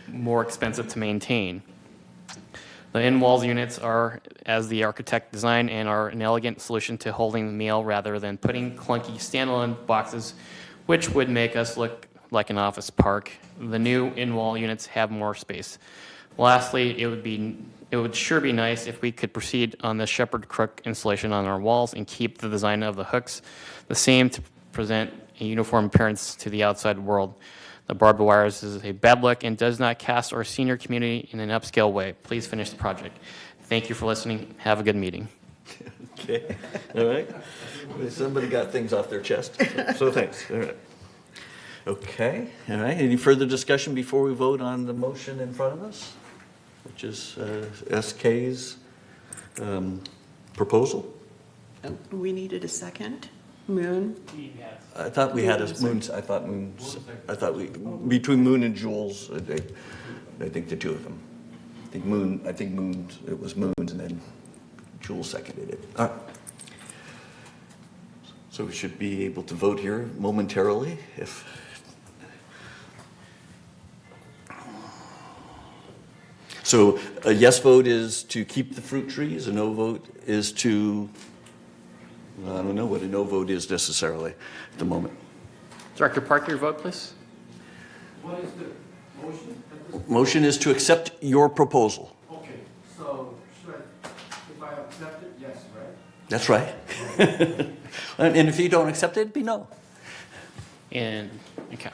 more expensive to maintain. The in-walls units are as the architect designed and are an elegant solution to holding the mail rather than putting clunky standalone boxes, which would make us look like an office park. The new in-wall units have more space. Lastly, it would sure be nice if we could proceed on the shepherd crook installation on our walls and keep the design of the hooks the same to present a uniform appearance to the outside world. The barbed wires is a bad look and does not cast our senior community in an upscale way. Please finish the project. Thank you for listening. Have a good meeting. Okay, all right. Somebody got things off their chest, so thanks. All right. Okay, all right. Any further discussion before we vote on the motion in front of us, which is SK's proposal? We needed a second. Moon? I thought we had between Moon and Jules, I think the two of them. It was Moon's and then Jules seconded it. All right. So we should be able to vote here momentarily if. So a yes vote is to keep the fruit trees, a no vote is to, well, I don't know what a no vote is necessarily at the moment. Director Parker, your vote, please. What is the motion? Motion is to accept your proposal. Okay, so if I accept it, yes, right? That's right. And if you don't accept it, it'd be no. And, okay.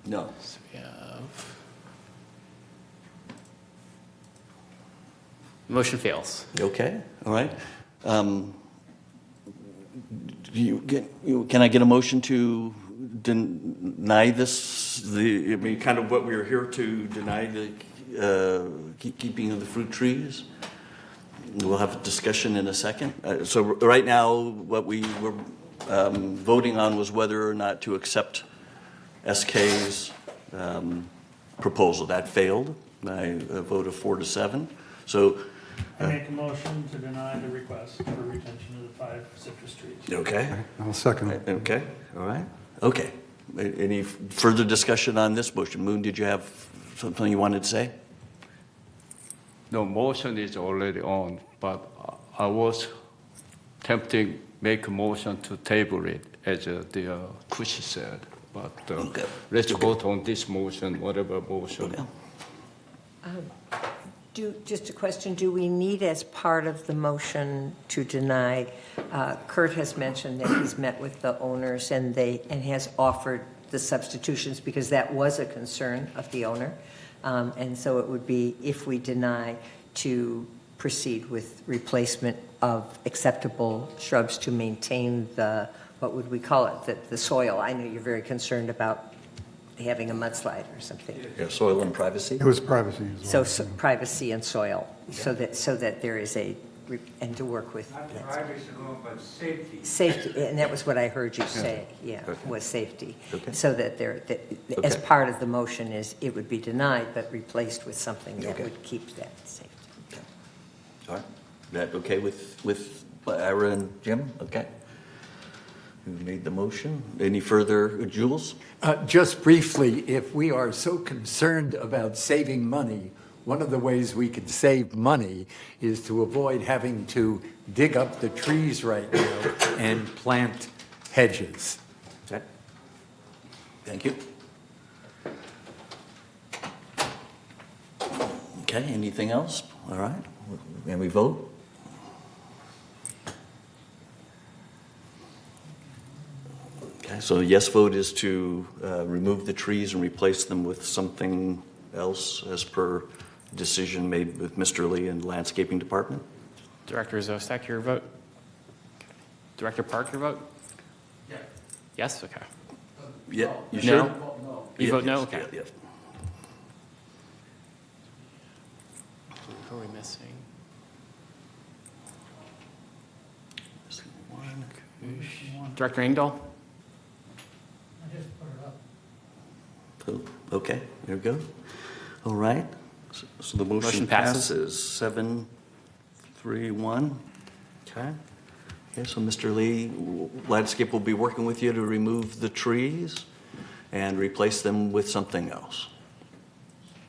No. So we have. Motion fails. Okay, all right. Can I get a motion to deny this, kind of what we are here to deny the keeping of the fruit trees? We'll have a discussion in a second. So right now, what we were voting on was whether or not to accept SK's proposal. That failed by a vote of 4-7. So, I make a motion to deny the request for retention of the 5 citrus trees. okay. I'll second it. Okay, all right. Okay. Any further discussion on this motion? Moon, did you have something you wanted to say? The motion is already on, but I was tempting make a motion to table it, as the Kushi said. But let's vote on this motion, whatever motion. Just a question, do we need as part of the motion to deny, Kurt has mentioned that he's met with the owners and has offered the substitutions because that was a concern of the owner. And so it would be, if we deny, to proceed with replacement of acceptable shrubs to maintain the, what would we call it, the soil. I know you're very concerned about having a mudslide or something. Yeah, soil and privacy? It was privacy as well. So privacy and soil, so that there is and to work with. Not privacy, but safety. Safety, and that was what I heard you say, yeah, was safety. Okay. So that as part of the motion is, it would be denied, but replaced with something that would keep that safety. All right. That okay with Ira and Jim? Okay. Who made the motion? Any further, Jules? Just briefly, if we are so concerned about saving money, one of the ways we can save money is to avoid having to dig up the trees right now and plant hedges. Okay. Thank you. Okay, anything else? All right. Can we vote? Okay, so a yes vote is to remove the trees and replace them with something else as per decision made with Mr. Lee and the landscaping department. Director Zostak, your vote? Director Park, your vote? Yeah. Yes, okay. Yeah, you No. sure? No. You vote no? Yes, Okay. yeah. Who are we missing? Director Engdahl? I just put it up. Oh, okay, there we go. All right. So the motion Motion passes. passes 7-3-1. Okay. Okay, so Mr. Lee, landscape will be working with you to remove the trees and replace them with something else.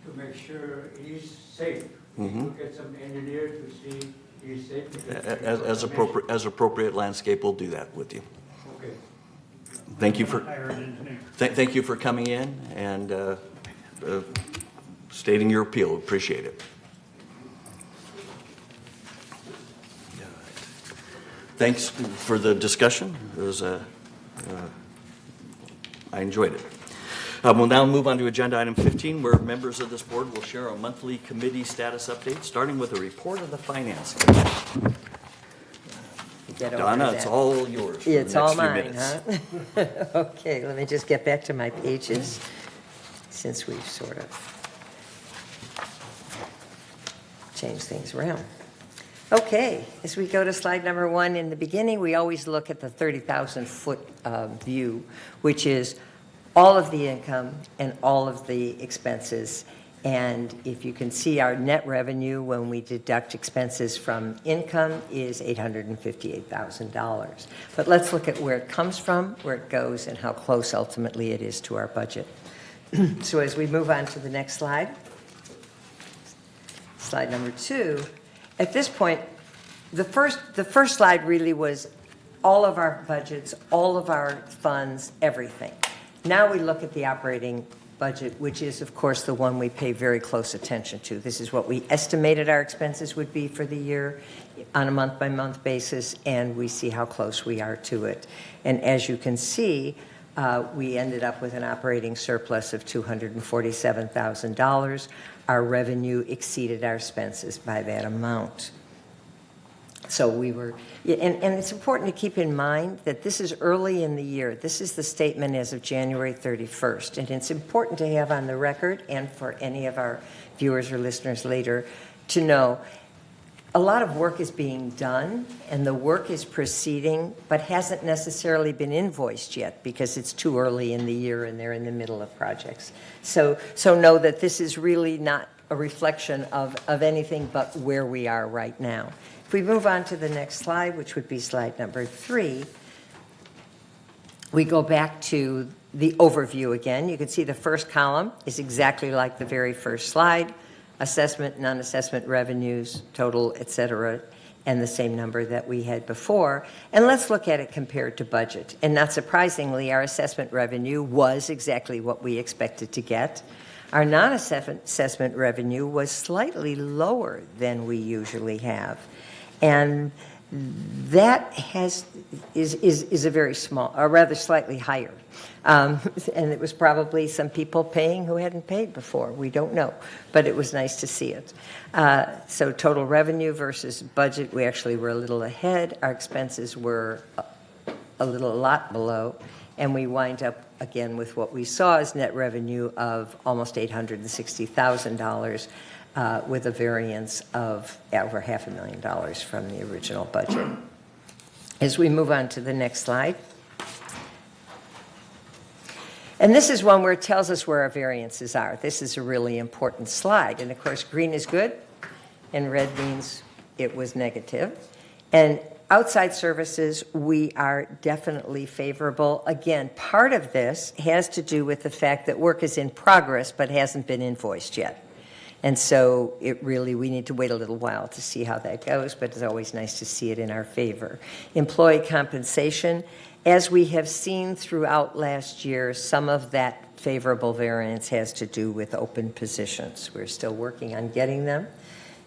To make sure he's safe. Mhm. To get some engineer to see he's safe. As appropriate, landscape will do that with you. Okay. Thank you for, Hire an engineer. thank you for coming in and stating your appeal. Appreciate it. Thanks for the discussion. It was I enjoyed it. We'll now move on to agenda item 15, where members of this board will share a monthly committee status update, starting with a report of the Finance Committee. Get over Donna, that. it's all yours for the It's all next few mine, minutes. huh? Okay, let me just get back to my pages, since we've sort of changed things around. Okay, as we go to slide number 1, in the beginning, we always look at the 30,000-foot view, which is all of the income and all of the expenses. And if you can see, our net revenue when we deduct expenses from income is $858,000. But let's look at where it comes from, where it goes, and how close ultimately it is to our budget. So as we move on to the next slide, slide number 2, at this point, the first slide really was all of our budgets, all of our funds, everything. Now we look at the operating budget, which is, of course, the one we pay very close attention to. This is what we estimated our expenses would be for the year on a month-by-month basis, and we see how close we are to it. And as you can see, we ended up with an operating surplus of $247,000. Our revenue exceeded our expenses by that amount. So we were, and it's important to keep in mind that this is early in the year. This is the statement as of January 31st. And it's important to have on the record, and for any of our viewers or listeners later, to know a lot of work is being done, and the work is proceeding, but hasn't necessarily been invoiced yet because it's too early in the year and they're in the middle of projects. So know that this is really not a reflection of anything but where we are right now. If we move on to the next slide, which would be slide number 3, we go back to the overview again. You can see the first column is exactly like the very first slide. Assessment, non-assessment revenues, total, et cetera, and the same number that we had before. And let's look at it compared to budget. And not surprisingly, our assessment revenue was exactly what we expected to get. Our non-assessment revenue was slightly lower than we usually have. And that is a very small, or rather slightly higher. And it was probably some people paying who hadn't paid before. We don't know, but it was nice to see it. So total revenue versus budget, we actually were a little ahead. Our expenses were a lot below, and we wind up again with what we saw as net revenue of almost $860,000. With a variance of over $500,000 from the original budget. As we move on to the next slide. And this is one where it tells us where our variances are. This is a really important slide. And of course, green is good, and red means it was negative. And outside services, we are definitely favorable. Again, part of this has to do with the fact that work is in progress but hasn't been invoiced yet. And so we need to wait a little while to see how that goes, but it's always nice to see it in our favor. Employee compensation, as we have seen throughout last year, some of that favorable variance has to do with open positions. We're still working on getting them,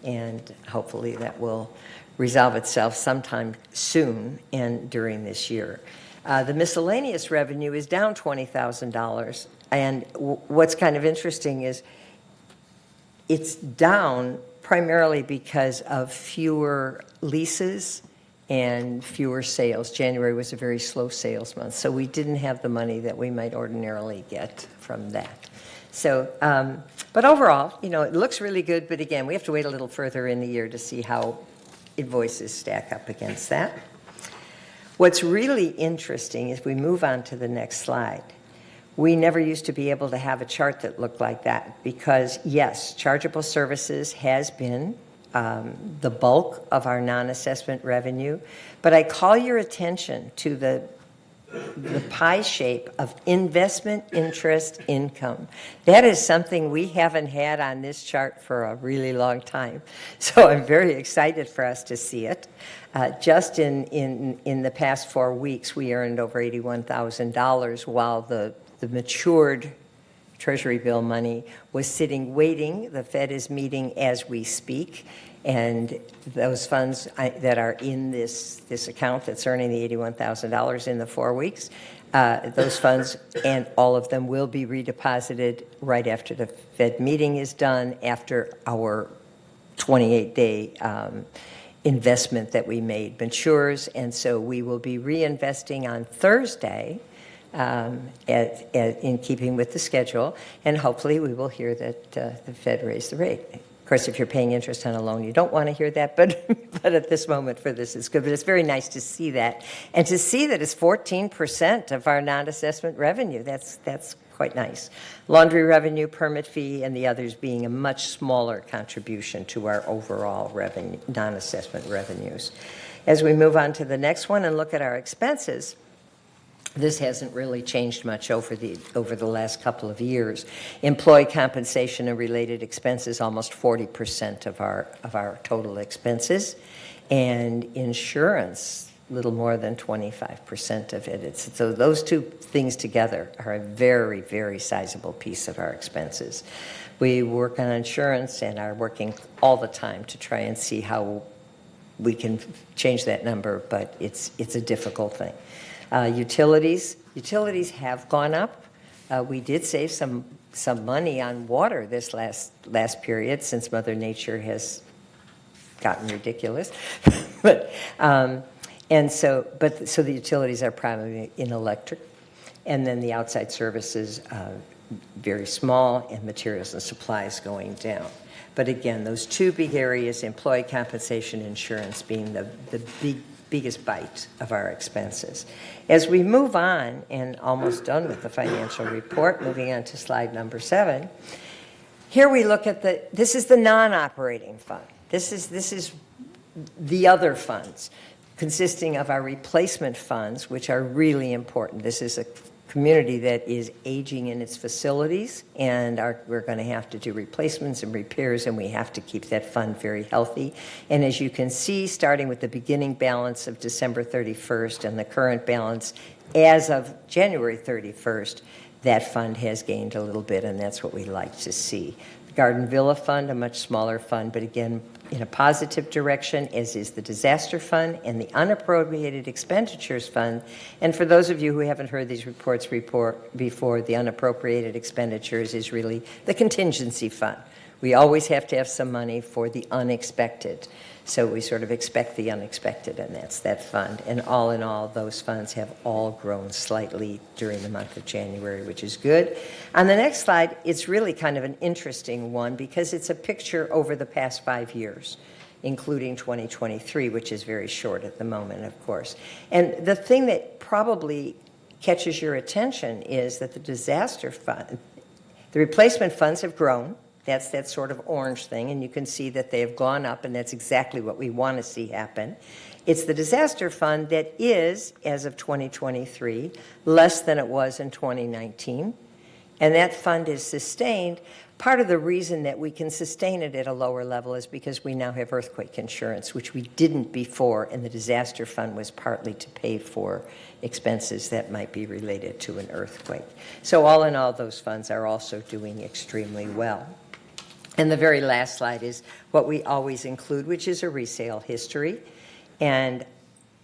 and hopefully that will resolve itself sometime soon and during this year. The miscellaneous revenue is down $20,000, and what's kind of interesting is it's down primarily because of fewer leases and fewer sales. January was a very slow sales month, so we didn't have the money that we might ordinarily get from that. So, but overall, it looks really good, but again, we have to wait a little further in the year to see how invoices stack up against that. What's really interesting is we move on to the next slide. We never used to be able to have a chart that looked like that because, yes, chargeable services has been the bulk of our non-assessment revenue, but I call your attention to the pie shape of investment interest income. That is something we haven't had on this chart for a really long time, so I'm very excited for us to see it. Just in the past 4 weeks, we earned over $81,000 while the matured Treasury bill money was sitting waiting. The Fed is meeting as we speak, and those funds that are in this account that's earning the $81,000 in the 4 weeks, those funds and all of them will be redeposited right after the Fed meeting is done, after our 28-day investment that we made matures, and so we will be reinvesting on Thursday in keeping with the schedule, and hopefully we will hear that the Fed raised the rate. Of course, if you're paying interest on a loan, you don't want to hear that, but at this moment for this, it's good. But it's very nice to see that, and to see that it's 14% of our non-assessment revenue. That's quite nice. Laundry revenue, permit fee, and the others being a much smaller contribution to our overall revenue, non-assessment revenues. As we move on to the next one and look at our expenses, this hasn't really changed much over the last couple of years. Employee compensation and related expenses, almost 40% of our total expenses, and insurance, a little more than 25% of it. So those two things together are a very, very sizable piece of our expenses. We work on insurance and are working all the time to try and see how we can change that number, but it's a difficult thing. Utilities have gone up. We did save some money on water this last period since Mother Nature has gotten ridiculous. So the utilities are primarily in electric, and then the outside services very small, and materials and supplies going down. But again, those two big areas, employee compensation, insurance, being the biggest bite of our expenses. As we move on, and almost done with the financial report, moving on to slide number 7, here we look at this is the non-operating fund. This is the other funds, consisting of our replacement funds, which are really important. This is a community that is aging in its facilities, and we're going to have to do replacements and repairs, and we have to keep that fund very healthy. And as you can see, starting with the beginning balance of December 31st and the current balance as of January 31st, that fund has gained a little bit, and that's what we like to see. The Garden Villa Fund, a much smaller fund, but again, in a positive direction, as is the Disaster Fund and the Unappropriated Expenditures Fund. And for those of you who haven't heard these reports before, the Unappropriated Expenditures is really the contingency fund. We always have to have some money for the unexpected. So we sort of expect the unexpected, and that's that fund. And all in all, those funds have all grown slightly during the month of January, which is good. On the next slide, it's really kind of an interesting one because it's a picture over the past 5 years, including 2023, which is very short at the moment, of course. And the thing that probably catches your attention is that the disaster fund, the replacement funds have grown. That's that sort of orange thing, and you can see that they have gone up, and that's exactly what we want to see happen. It's the disaster fund that is, as of 2023, less than it was in 2019, and that fund is sustained. Part of the reason that we can sustain it at a lower level is because we now have earthquake insurance, which we didn't before, and the disaster fund was partly to pay for expenses that might be related to an earthquake. So all in all, those funds are also doing extremely well. And the very last slide is what we always include, which is a resale history. And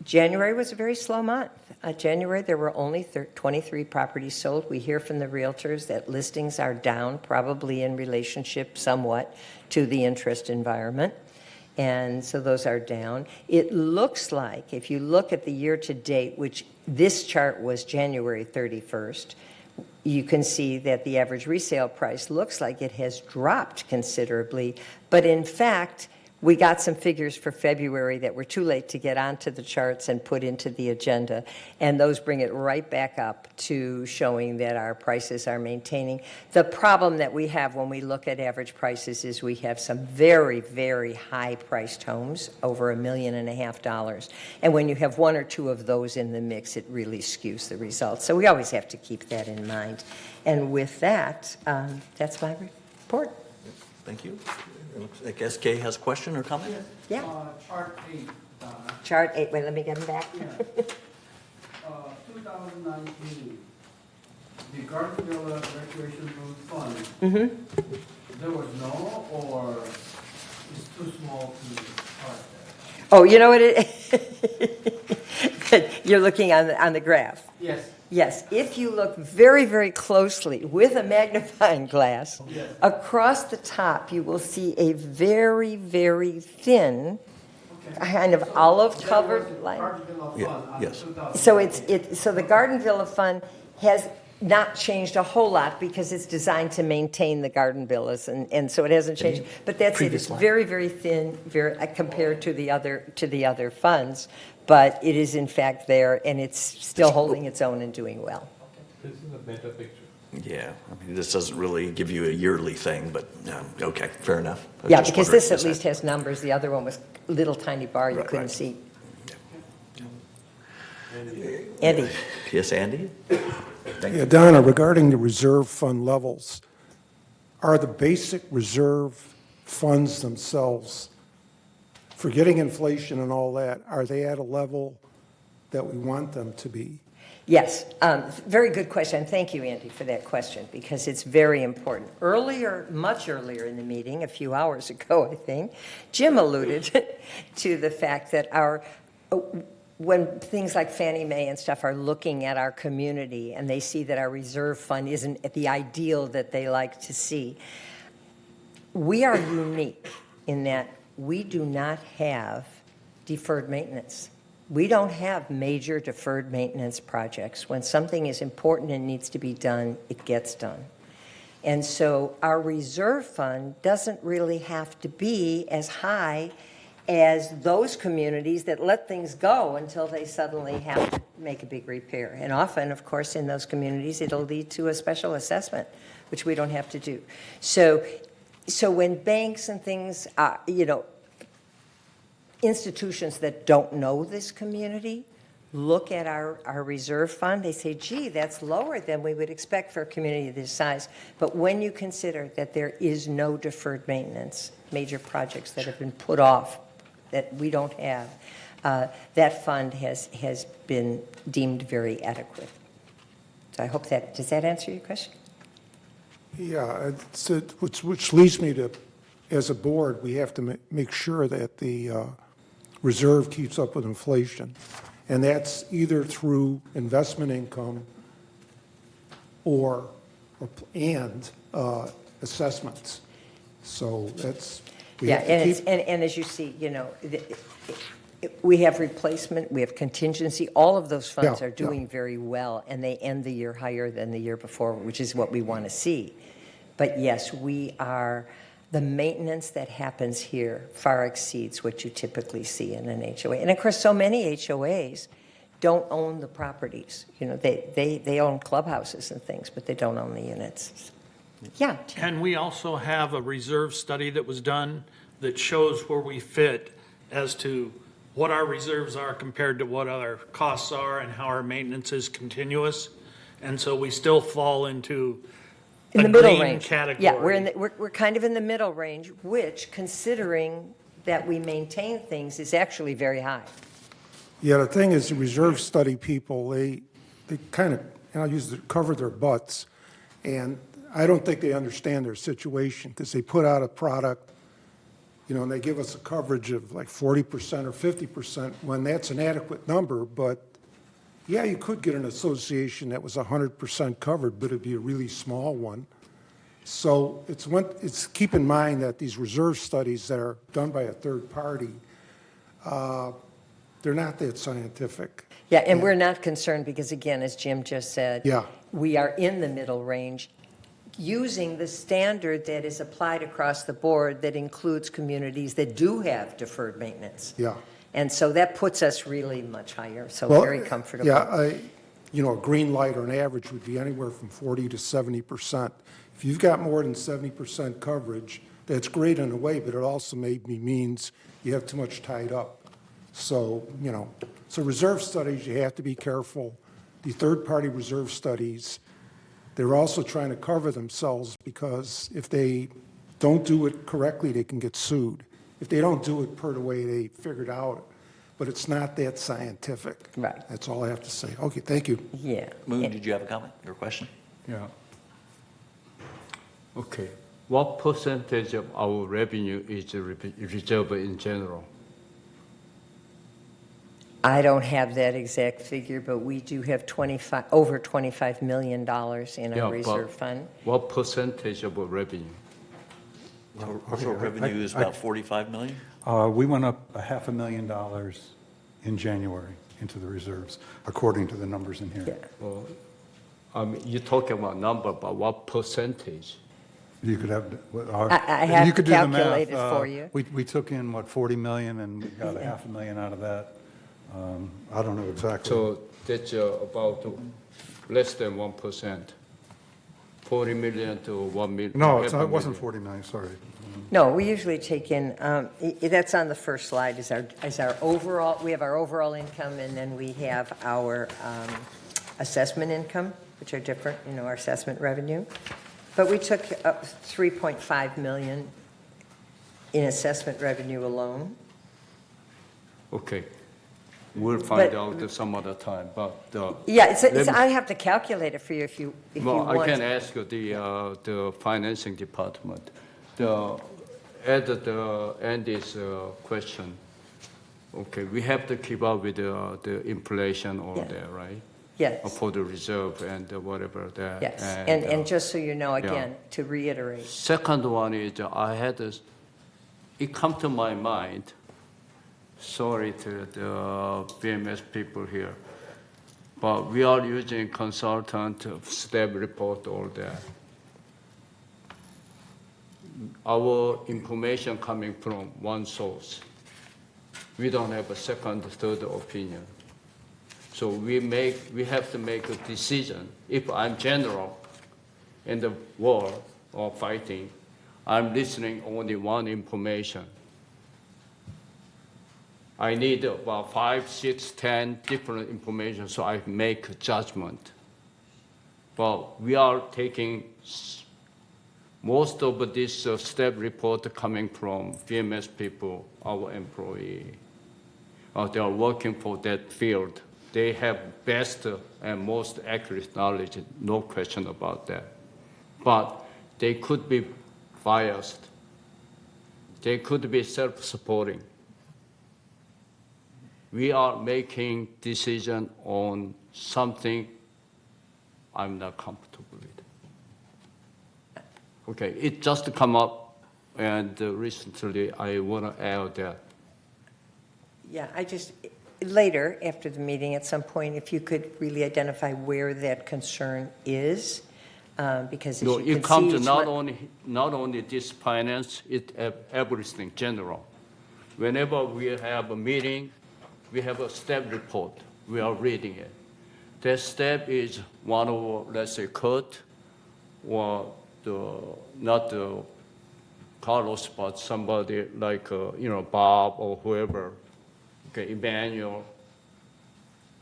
January was a very slow month. January, there were only 23 properties sold. We hear from the realtors that listings are down, probably in relationship somewhat to the interest environment. And so those are down. It looks like, if you look at the year to date, which this chart was January 31st, you can see that the average resale price looks like it has dropped considerably. But in fact, we got some figures for February that were too late to get onto the charts and put into the agenda, and those bring it right back up to showing that our prices are maintaining. The problem that we have when we look at average prices is we have some very, very high-priced homes, over $1.5 million. And when you have one or two of those in the mix, it really skews the results. So we always have to keep that in mind. And with that, that's my report. Thank you. It looks like SK has a question or comment? Yeah. Chart 8, Donna. Chart 8, wait, let me get them back. Yeah. 2019, the Garden Villa Recreation Road Fund, there was no, or it's too small to start there? Oh, you know what you're looking on the graph. Yes. Yes, if you look very, very closely with a magnifying glass, across the top you will see a very, very thin, kind of olive-covered line. Yes. So so the Garden Villa Fund has not changed a whole lot because it's designed to maintain the garden villas, and so it hasn't changed. But that's it. It's very, very thin, compared to the other funds. But it is in fact there, and it's still holding its own and doing well. This is a better picture. Yeah, I mean, this doesn't really give you a yearly thing, but okay, fair enough. Yeah, because this at least has numbers. The other one was a little tiny bar you couldn't see. Andy. Yes, Andy? Thank you. Donna, regarding the reserve fund levels, are the basic reserve funds themselves, forgetting inflation and all that, are they at a level that we want them to be? Yes, very good question. Thank you, Andy, for that question, because it's very important. Much earlier in the meeting, a few hours ago, I think, Jim alluded to the fact that when things like Fannie Mae and stuff are looking at our community and they see that our reserve fund isn't at the ideal that they like to see, we are unique in that we do not have deferred maintenance. We don't have major deferred maintenance projects. When something is important and needs to be done, it gets done. And so our reserve fund doesn't really have to be as high as those communities that let things go until they suddenly have to make a big repair. And often, of course, in those communities, it'll lead to a special assessment, which we don't have to do. So when banks and things, institutions that don't know this community look at our reserve fund, they say, gee, that's lower than we would expect for a community this size. But when you consider that there is no deferred maintenance, major projects that have been put off that we don't have, that fund has been deemed very adequate. So I hope does that answer your question? Yeah, which leads me to, as a board, we have to make sure that the reserve keeps up with inflation. And that's either through investment income and assessments. So that's, and as you see, we have replacement, we have contingency, all of those funds are doing very well, and they end the year higher than the year before, which is what we want to see. But yes, the maintenance that happens here far exceeds what you typically see in an HOA. And of course, so many HOAs don't own the properties. They own clubhouses and things, but they don't own the units. Yeah. And we also have a reserve study that was done that shows where we fit as to what our reserves are compared to what our costs are and how our maintenance is continuous. And so we still fall into in the middle range category. Yeah, we're kind of in the middle range, which, considering that we maintain things, is actually very high. Yeah, the thing is, the reserve study people, they kind of, cover their butts, and I don't think they understand their situation, because they put out a product, and they give us a coverage of like 40% or 50%, when that's an adequate number, but yeah, you could get an association that was 100% covered, but it'd be a really small one. So it's keep in mind that these reserve studies that are done by a third party, they're not that scientific. Yeah, and we're not concerned because, again, as Jim just said, we are in the middle range using the standard that is applied across the board that includes communities that do have deferred maintenance. Yeah. And so that puts us really much higher, so very comfortable. Yeah, a green light or an average would be anywhere from 40 to 70%. If you've got more than 70% coverage, that's great in a way, but it also maybe means you have too much tied up. So, so reserve studies, you have to be careful. The third-party reserve studies, they're also trying to cover themselves, because if they don't do it correctly, they can get sued. If they don't do it per the way they figured out, but it's not that scientific. Right. That's all I have to say. Okay, thank you. Yeah. Moon, did you have a comment or a question? Yeah. Okay. What percentage of our revenue is reserved in general? I don't have that exact figure, but we do have over $25 million in our reserve fund. What percentage of revenue? Our revenue is about $45 million? We went up $500,000 in January into the reserves, according to the numbers in here. Yeah. Well, you're talking about number, but what percentage? You could have, I have you could do the calculated math. for you. We took in, $40 million, and we got $500,000 out of that. I don't know exactly. So that's about less than 1%. 40 million to 1 million. No, it wasn't 40 million, sorry. No, we usually take in, that's on the first slide, is our overall, we have our overall income, and then we have our assessment income, which are different, our assessment revenue. But we took up 3.5 million in assessment revenue alone. Okay. We'll find out some other time, but... Yeah, I have to calculate it for you if you want. I can ask the financing department. Add Andy's question. Okay, we have to keep up with the inflation over there, right? Yes. For the reserve and whatever that. Yes, and just so you know, again, to reiterate. Second one is it come to my mind, sorry to the BMS people here, but we are using consultant, staff report, all that. our information coming from one source. We don't have a second, third opinion. So we have to make a decision. If I'm general in the war or fighting, I'm listening only one information. I need about 5, 6, 10 different information so I make a judgment. But we are taking most of this step report coming from VMS people, our employee. They are working for that field. They have best and most accurate knowledge, no question about that. But they could be biased. They could be self-supporting. We are making decision on something I'm not comfortable with. Okay, it just come up, and recently I want to add that. Yeah, later, after the meeting, at some point, if you could really identify where that concern is, because as No, you it can comes see, to not only this finance, it everything general. Whenever we have a meeting, we have a step report. We are reading it. That step is one of, let's say, Kurt, or not Carlos, but somebody like Bob or whoever. Okay, Emmanuel.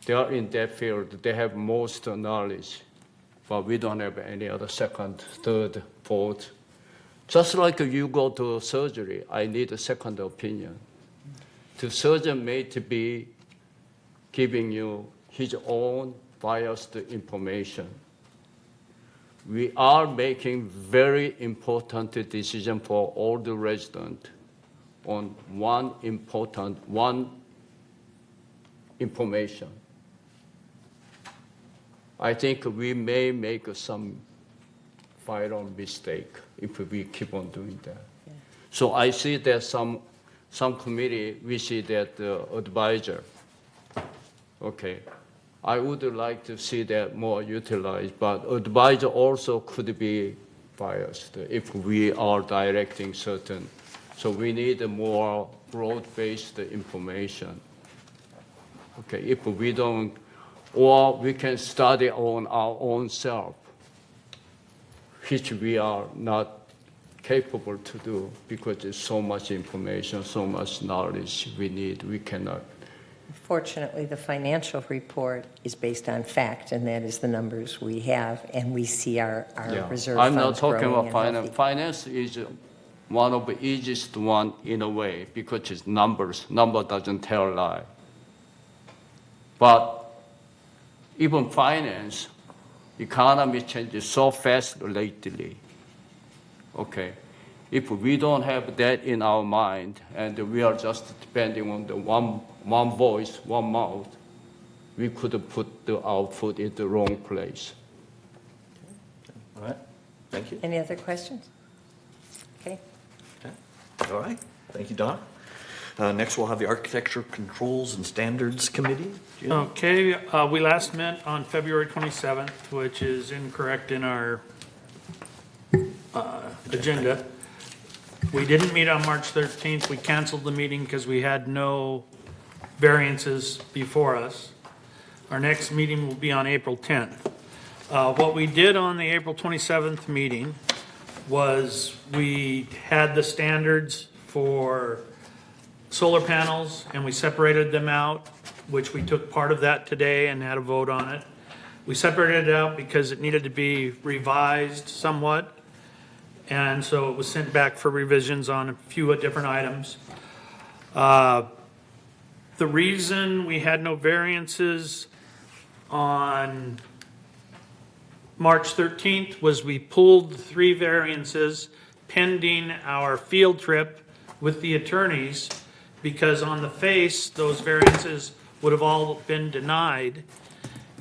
They are in that field. They have most knowledge, but we don't have any other second, third, fourth. Just like you go to surgery, I need a second opinion. The surgeon may be giving you his own biased information. We are making very important decision for all the residents on one information. I think we may make some final mistake if we keep on doing that. Yeah. So I see that some committee, we see that advisor. Okay, I would like to see that more utilized, but advisor also could be biased if we are directing certain. So we need a more broad-based information. Okay, if we don't, or we can study on our own self, which we are not capable to do because there's so much information, so much knowledge we need, we cannot. Fortunately, the financial report is based on fact, and that is the numbers we have, and we see our reserve I'm funds not talking growing about and finance. healthy. Finance is one of the easiest one in a way because it's numbers. Number doesn't tell a lie. But even finance, economy changes so fast lately. Okay, if we don't have that in our mind and we are just depending on the one voice, one mouth, we could put our foot in the wrong place. All right, thank you. Any other questions? Okay. All right, thank you, Don. Next, we'll have the Architecture Controls and Standards Committee. Jim? Okay, we last met on February 27th, which is incorrect in our agenda. We didn't meet on March 13th. We canceled the meeting because we had no variances before us. Our next meeting will be on April 10th. What we did on the April 27th meeting was we had the standards for solar panels and we separated them out, which we took part of that today and had a vote on it. We separated it out because it needed to be revised somewhat. And so it was sent back for revisions on a few different items. The reason we had no variances on March 13th was we pulled 3 variances pending our field trip with the attorneys, because on the face, those variances would have all been denied.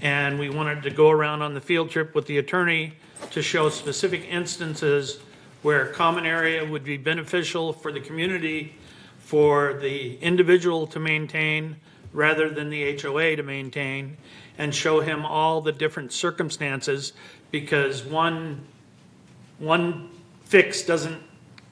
And we wanted to go around on the field trip with the attorney to show specific instances where common area would be beneficial for the community, for the individual to maintain rather than the HOA to maintain, and show him all the different circumstances, because one fix doesn't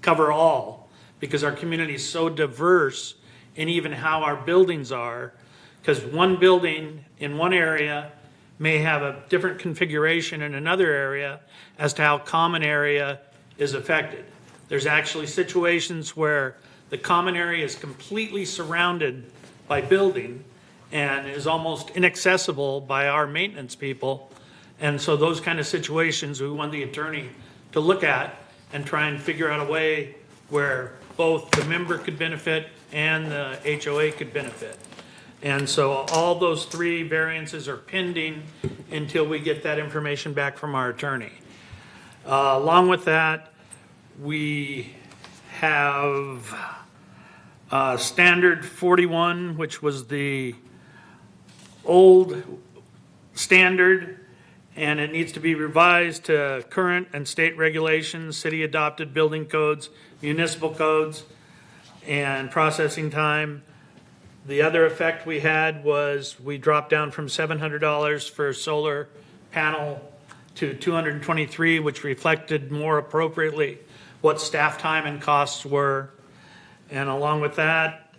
cover all, because our community is so diverse in even how our buildings are, because one building in one area may have a different configuration in another area as to how common area is affected. There's actually situations where the common area is completely surrounded by building and is almost inaccessible by our maintenance people. And so those kind of situations, we want the attorney to look at and try and figure out a way where both the member could benefit and the HOA could benefit. And so all those three variances are pending until we get that information back from our attorney. Along with that, we have standard 41, which was the old standard, and it needs to be revised to current and state regulations, city-adopted building codes, municipal codes, and processing time. The other effect we had was we dropped down from $700 for a solar panel to $223, which reflected more appropriately what staff time and costs were. And along with that,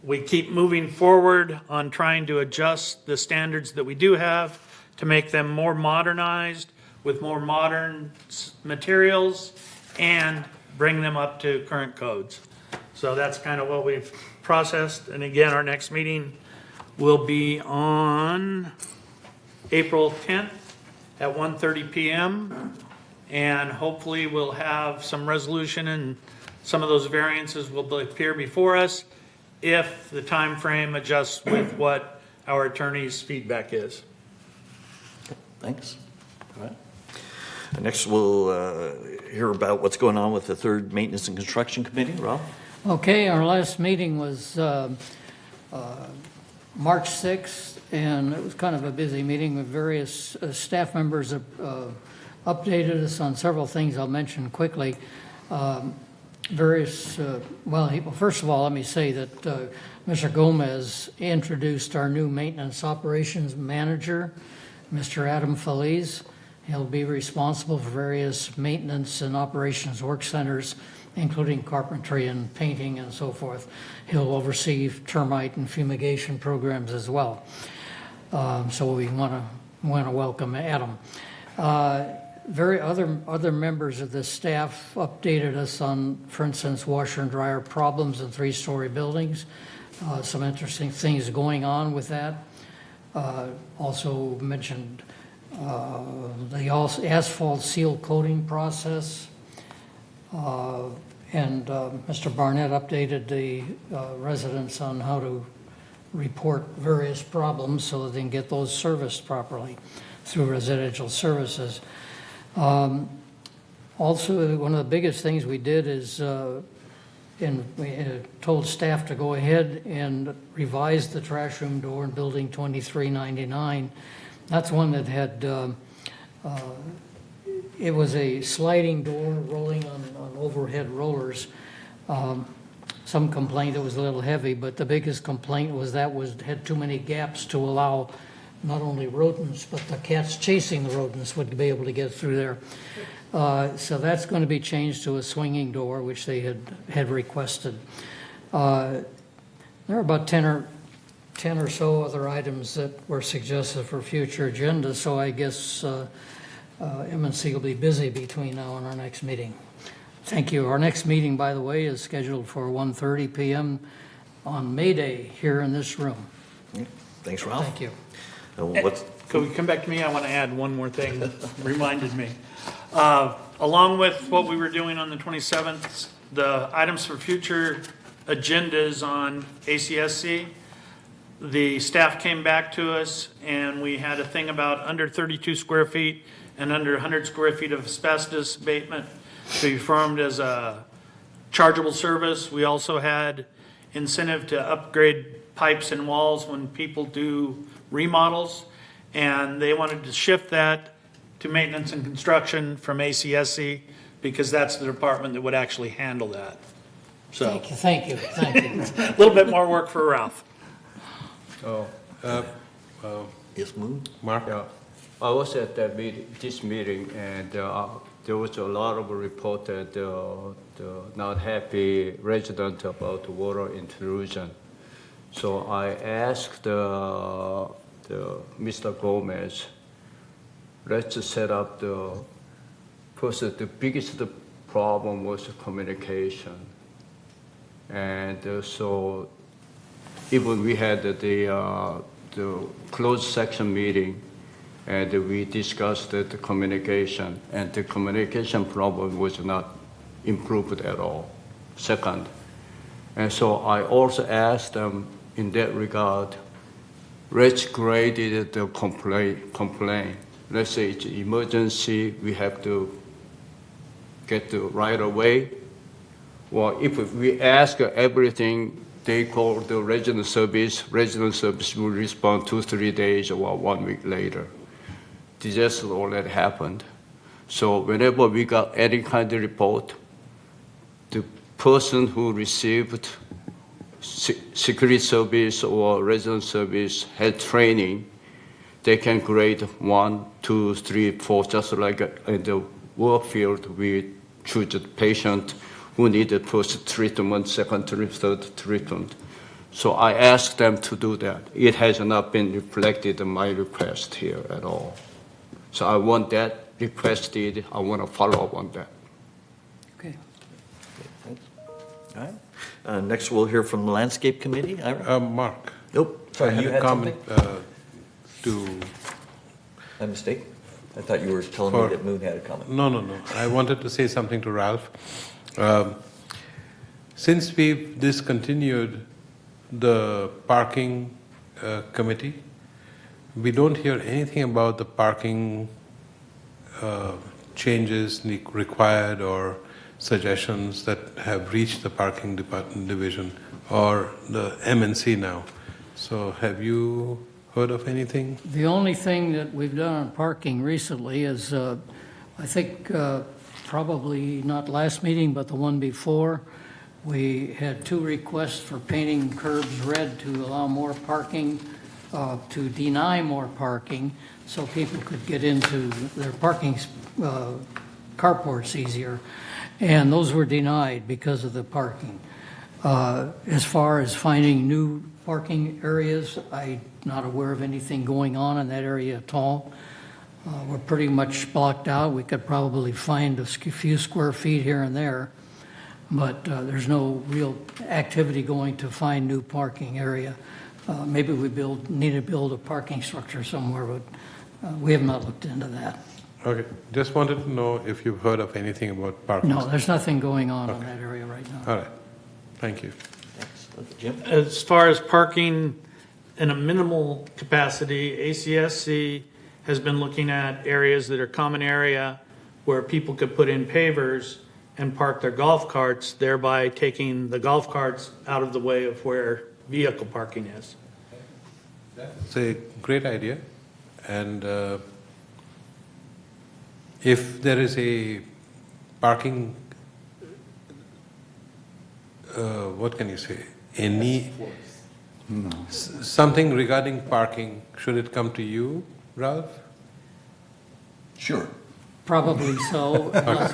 we keep moving forward on trying to adjust the standards that we do have to make them more modernized with more modern materials and bring them up to current codes. So that's kind of what we've processed. And again, our next meeting will be on April 10th at 1:30 p.m. And hopefully we'll have some resolution and some of those variances will appear before us if the time frame adjusts with what our attorney's feedback is. Thanks. All right. Next, we'll hear about what's going on with the third Maintenance and Construction Committee. Rob? Okay, our last meeting was March 6th, and it was kind of a busy meeting with various staff members updated us on several things I'll mention quickly. First of all, let me say that Mr. Gomez introduced our new maintenance operations manager, Mr. Adam Feliz. He'll be responsible for various maintenance and operations work centers, including carpentry and painting and so forth. He'll oversee termite and fumigation programs as well. So we want to welcome Adam. Other members of the staff updated us on, for instance, washer and dryer problems in 3-story buildings. Some interesting things going on with that. Also mentioned the asphalt seal coating process. And Mr. Barnett updated the residents on how to report various problems so that they can get those serviced properly through residential services. Also, one of the biggest things we did is we told staff to go ahead and revise the trash room door in building 2399. That's one that had, it was a sliding door rolling on overhead rollers. Some complained it was a little heavy, but the biggest complaint was that had too many gaps to allow not only rodents, but the cats chasing the rodents would be able to get through there. So that's going to be changed to a swinging door, which they had requested. There are about 10 or so other items that were suggested for future agendas, so I guess M&C will be busy between now and our next meeting. Thank you. Our next meeting, by the way, is scheduled for 1:30 p.m. on May Day here in this room. Thanks, Ralph. Thank you. Could we come back to me? I want to add one more thing that reminded me. Along with what we were doing on the 27th, the items for future agendas on ACSC, the staff came back to us and we had a thing about under 32 square feet and under 100 square feet of asbestos abatement to be performed as a chargeable service. We also had incentive to upgrade pipes and walls when people do remodels, and they wanted to shift that to maintenance and construction from ACSC because that's the department that would actually handle that. So Thank you. a little bit more work for Ralph. Oh, Yes, move. Mark? I was at that this meeting, and there was a lot of report that the not happy resident about water intrusion. So I asked Mr. Gomez, let's set up because the biggest problem was communication. And so even we had the closed section meeting, and we discussed the communication, and the communication problem was not improved at all. Second, and so I also asked them in that regard, let's grade the complaint. Let's say it's emergency, we have to get the right away. Well, if we ask everything, they call the regional service will respond 2-3 days or 1 week later. Disaster already happened. So whenever we got any kind of report, the person who received security service or resident service had training, they can grade 1, 2, 3, 4, just like in the work field, we choose the patient who needed first treatment, second treatment, third treatment. So I asked them to do that. It has not been reflected in my request here at all. So I want that requested. I want to follow up on that. Okay. All right. Next, we'll hear from the Landscape Committee. Mark. Nope. I had a comment My mistake? I thought you were telling me that Moon had a comment. No. I wanted to say something to Ralph. Since we've discontinued the parking committee, we don't hear anything about the parking changes required or suggestions that have reached the parking department division or the MNC now. So have you heard of anything? The only thing that we've done on parking recently is, I think, probably not last meeting, but the one before, we had 2 requests for painting curbs red to allow more parking, to deny more parking, so people could get into their parking carports easier. And those were denied because of the parking. As far as finding new parking areas, I'm not aware of anything going on in that area at all. We're pretty much blocked out. We could probably find a few square feet here and there, but there's no real activity going to find new parking area. Maybe we need to build a parking structure somewhere, but we have not looked into that. Okay, just wanted to know if you've heard of anything about parking. No, there's nothing going on in that area right now. All right, thank you. Thanks. Jim? As far as parking in a minimal capacity, ACSC has been looking at areas that are common area where people could put in pavers and park their golf carts, thereby taking the golf carts out of the way of where vehicle parking is. It's a great idea, and if there is a parking, what can you say, something regarding parking, should it come to you, Ralph? Sure. Probably so, unless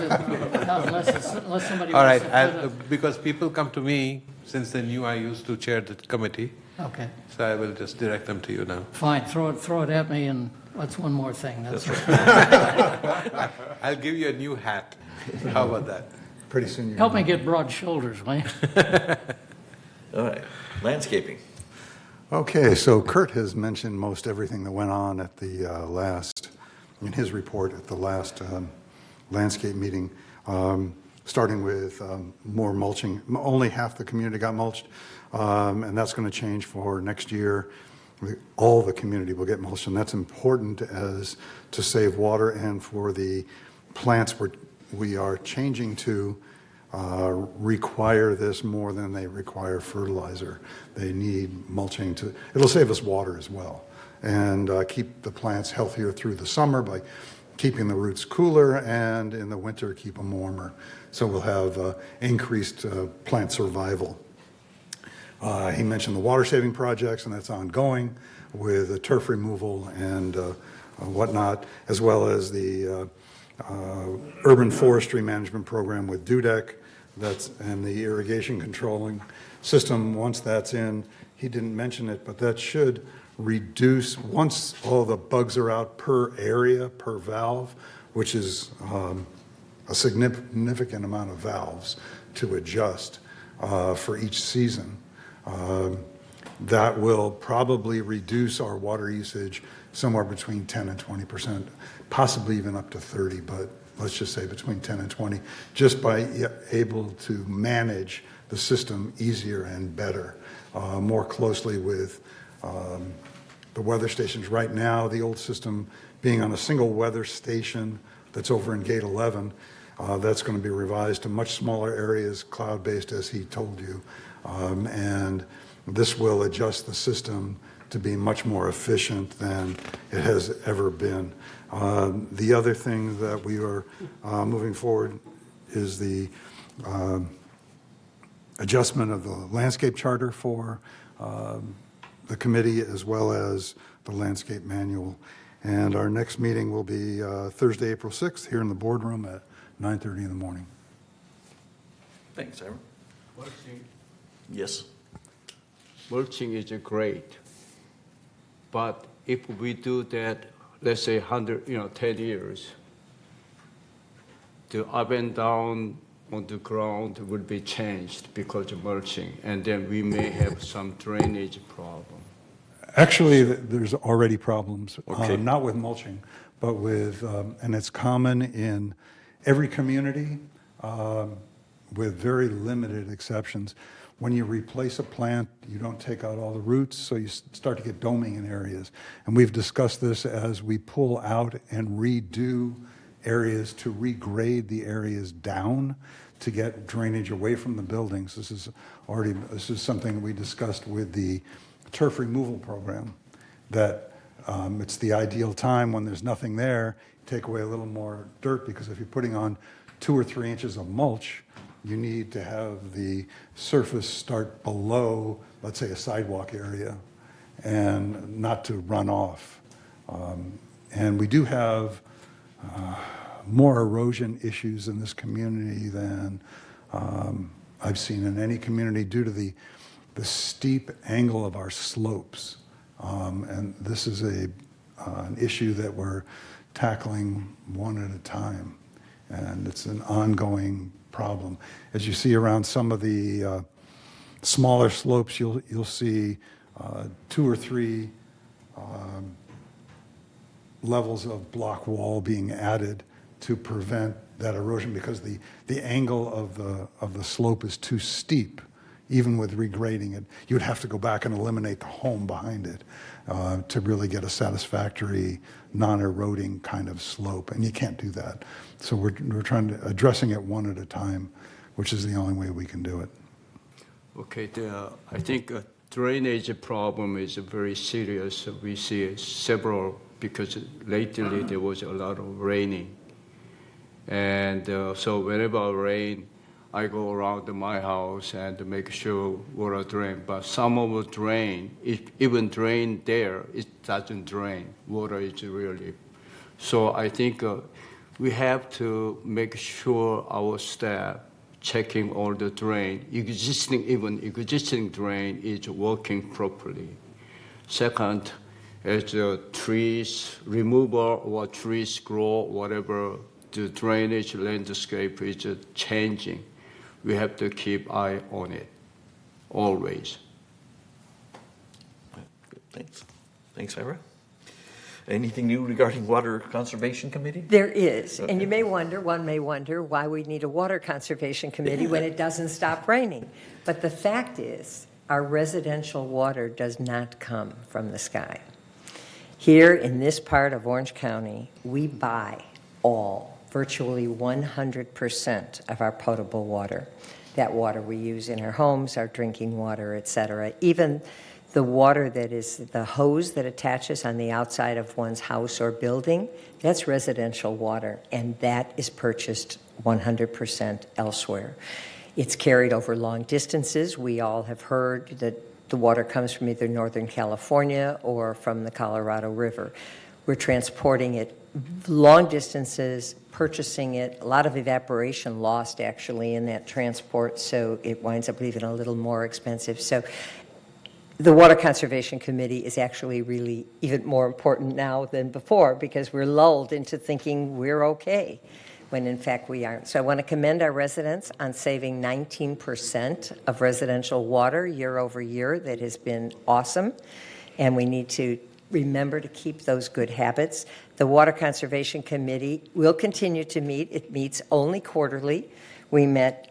somebody All right, wants to put a- because people come to me, since they knew I used to chair the committee, Okay, so I will just direct them to you now. fine, throw it at me, and what's one more thing? That's I'll give you a new hat. How about that? Pretty soon you're Help me get broad shoulders, will you? All right. Landscaping. Okay, so Kurt has mentioned most everything that went on at the in his report at the last landscape meeting, starting with more mulching. Only half the community got mulched, and that's going to change for next year. All the community will get mulched, and that's important as to save water and for the plants we are changing to require this more than they require fertilizer. They need mulching it'll save us water as well, and keep the plants healthier through the summer by keeping the roots cooler, and in the winter keep them warmer. So we'll have increased plant survival. He mentioned the water saving projects, and that's ongoing with the turf removal and whatnot, as well as the urban forestry management program with Dudek, and the irrigation controlling system. Once that's in, he didn't mention it, but that should reduce, once all the bugs are out per area, per valve, which is a significant amount of valves to adjust for each season. That will probably reduce our water usage somewhere between 10 and 20%, possibly even up to 30, but let's just say between 10 and 20, just by able to manage the system easier and better, more closely with the weather stations. Right now, the old system being on a single weather station that's over in Gate 11, that's going to be revised to much smaller areas, cloud-based, as he told you. And this will adjust the system to be much more efficient than it has ever been. The other thing that we are moving forward is the adjustment of the landscape charter for the committee, as well as the landscape manual. And our next meeting will be Thursday, April 6th, here in the boardroom at 9:30 in the morning. Thanks, Aaron. Mulching, Yes. mulching is great, but if we do that, let's say 10 years, the up and down on the ground will be changed because of mulching, and then we may have some drainage problem. Actually, there's already problems, Okay. not with mulching, but with, and it's common in every community, with very limited exceptions. When you replace a plant, you don't take out all the roots, so you start to get doming in areas. And we've discussed this as we pull out and redo areas to regrade the areas down to get drainage away from the buildings. This is something we discussed with the turf removal program, that it's the ideal time when there's nothing there, take away a little more dirt, because if you're putting on 2 or 3 inches of mulch, you need to have the surface start below, let's say, a sidewalk area, and not to run off. And we do have more erosion issues in this community than I've seen in any community due to the steep angle of our slopes. And this is an issue that we're tackling one at a time. And it's an ongoing problem. As you see around some of the smaller slopes, you'll see 2 or 3 levels of block wall being added to prevent that erosion, because the angle of the slope is too steep. Even with regrading it, you would have to go back and eliminate the home behind it to really get a satisfactory, non-eroding kind of slope, and you can't do that. So we're addressing it one at a time, which is the only way we can do it. Okay, I think drainage problem is very serious. We see several, because lately there was a lot of raining. And so whenever it rain, I go around my house and make sure water drain. But some of the drain, even drain there, it doesn't drain. Water is really. So I think we have to make sure our staff checking all the drain, existing drain is working properly. Second, as the trees removal or trees grow, whatever, the drainage landscape is changing. We have to keep eye on it, always. Thanks. Thanks, Ira. Anything new regarding Water Conservation Committee? There is, Okay. and one may wonder why we need a Water Conservation Committee when it doesn't stop raining. But the fact is, our residential water does not come from the sky. Here in this part of Orange County, we buy virtually 100% of our potable water. That water we use in our homes, our drinking water, et cetera. Even the water that is the hose that attaches on the outside of one's house or building, that's residential water, and that is purchased 100% elsewhere. It's carried over long distances. We all have heard that the water comes from either Northern California or from the Colorado River. We're transporting it long distances, purchasing it, a lot of evaporation lost actually in that transport, so it winds up even a little more expensive. So the Water Conservation Committee is actually really even more important now than before because we're lulled into thinking we're okay, when in fact we aren't. So I want to commend our residents on saving 19% of residential water year over year. That has been awesome, and we need to remember to keep those good habits. The Water Conservation Committee will continue to meet. It meets only quarterly. We met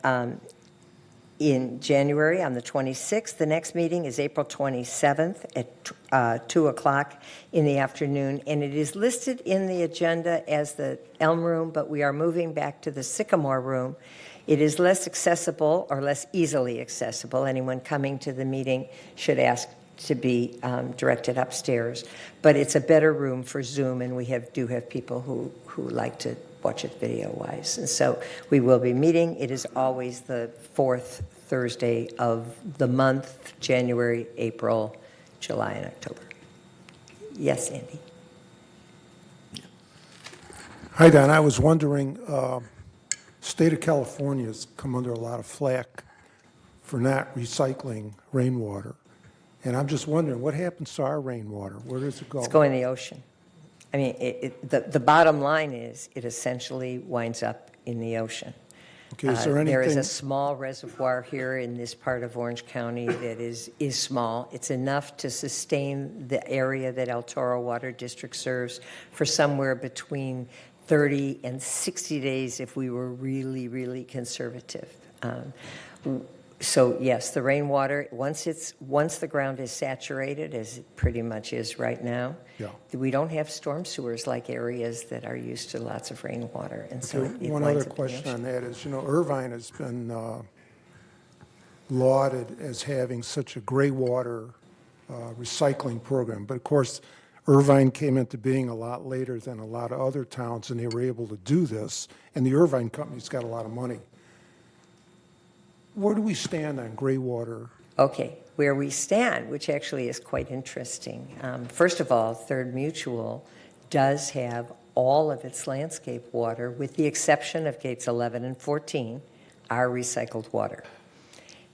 in January on the 26th. The next meeting is April 27th at 2 o'clock in the afternoon, and it is listed in the agenda as the Elm Room, but we are moving back to the Sycamore Room. It is less accessible or less easily accessible. Anyone coming to the meeting should ask to be directed upstairs, but it's a better room for Zoom, and we do have people who like to watch it video-wise. And so we will be meeting. It is always the fourth Thursday of the month, January, April, July, and October. Yes, Andy? Hi, Don. I was wondering, state of California's come under a lot of flack for not recycling rainwater. And I'm just wondering, what happens to our rainwater? Where does it go? It's going in the ocean. I mean, the bottom line is it essentially winds up in the ocean. Okay, is there anything? There is a small reservoir here in this part of Orange County that is small. It's enough to sustain the area that El Toro Water District serves for somewhere between 30 and 60 days if we were really, really conservative. So yes, the rainwater, once the ground is saturated, as it pretty much is right now, Yeah. we don't have storm sewers like areas that are used to lots of rainwater. And so Okay, it one winds other up in the question ocean. on that is, Irvine has been lauded as having such a gray water recycling program. But of course, Irvine came into being a lot later than a lot of other towns, and they were able to do this. And the Irvine company's got a lot of money. Where do we stand on gray water? Okay, where we stand, which actually is quite interesting. First of all, Third Mutual does have all of its landscape water, with the exception of gates 11 and 14, are recycled water.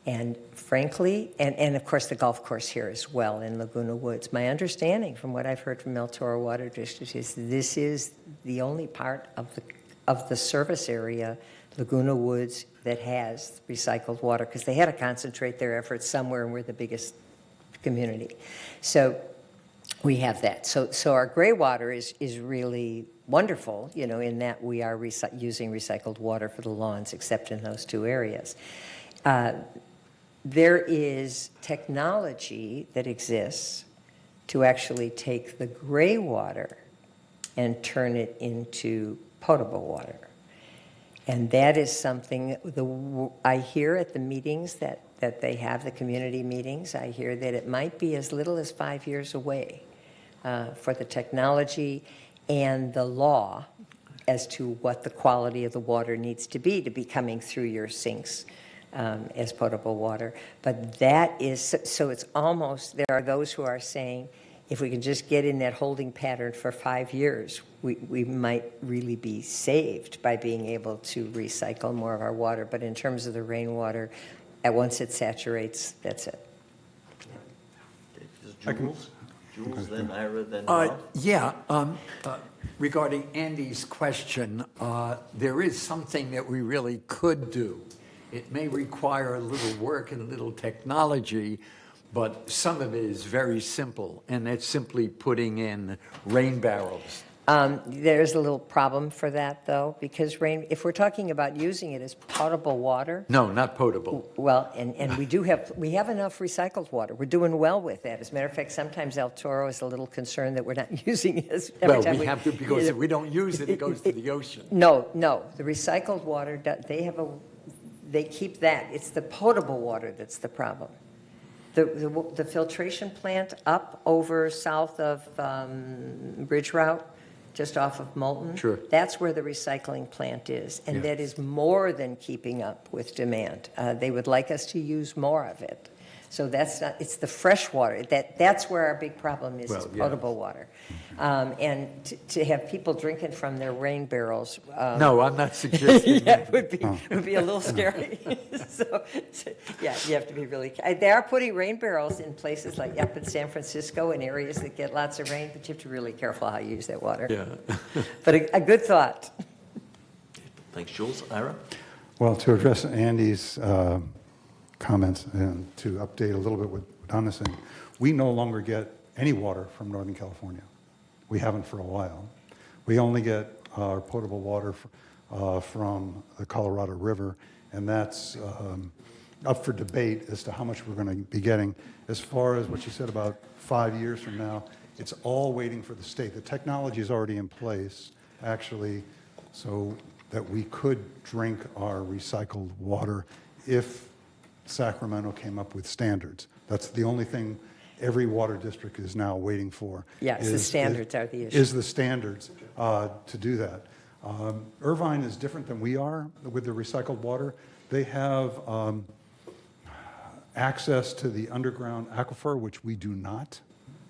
And frankly, and of course the golf course here as well in Laguna Woods. My understanding from what I've heard from El Toro Water District is this is the only part of the service area, Laguna Woods, that has recycled water, because they had to concentrate their efforts somewhere, and we're the biggest community. So we have that. So our gray water is really wonderful, in that we are using recycled water for the lawns, except in those two areas. There is technology that exists to actually take the gray water and turn it into potable water. And that is something I hear at the meetings that they have, the community meetings, I hear that it might be as little as 5 years away for the technology and the law as to what the quality of the water needs to be coming through your sinks as potable water. But that is, so it's almost, there are those who are saying, if we can just get in that holding pattern for 5 years, we might really be saved by being able to recycle more of our water. But in terms of the rainwater, once it saturates, that's it. Jules, then Ira, then Rob? Yeah, regarding Andy's question, there is something that we really could do. It may require a little work and a little technology, but some of it is very simple, and that's simply putting in rain barrels. There's a little problem for that, though, because if we're talking about using it as potable water. No, not potable. Well, and we have enough recycled water. We're doing well with that. As a matter of fact, sometimes El Toro is a little concerned that we're not using it every time we have to, because if we don't use it, it goes to the ocean. No, the recycled water, they keep that. It's the potable water that's the problem. The filtration plant up over south of Bridge Route, just off of Moulton. Sure. That's where the recycling plant is, and that is more than keeping up with demand. They would like us to use more of it. So that's not, it's the fresh water. That's where our big problem is potable water. And to have people drinking from their rain barrels. No, I'm not suggesting Yeah, that. it would be a little scary. So, yeah, you have to be really, they are putting rain barrels in places like up in San Francisco in areas that get lots of rain, but you have to be really careful how you use that water. Yeah. But a good thought. Thanks, Jules. Ira? Well, to address Andy's comments and to update a little bit what Donna's saying, we no longer get any water from Northern California. We haven't for a while. We only get our potable water from the Colorado River, and that's up for debate as to how much we're going to be getting. As far as what you said about 5 years from now, it's all waiting for the state. The technology is already in place, actually, so that we could drink our recycled water if Sacramento came up with standards. That's the only thing every water district is now waiting for. Yes, the standards are the issue. Is the standards to do that. Irvine is different than we are with the recycled water. They have access to the underground aquifer, which we do not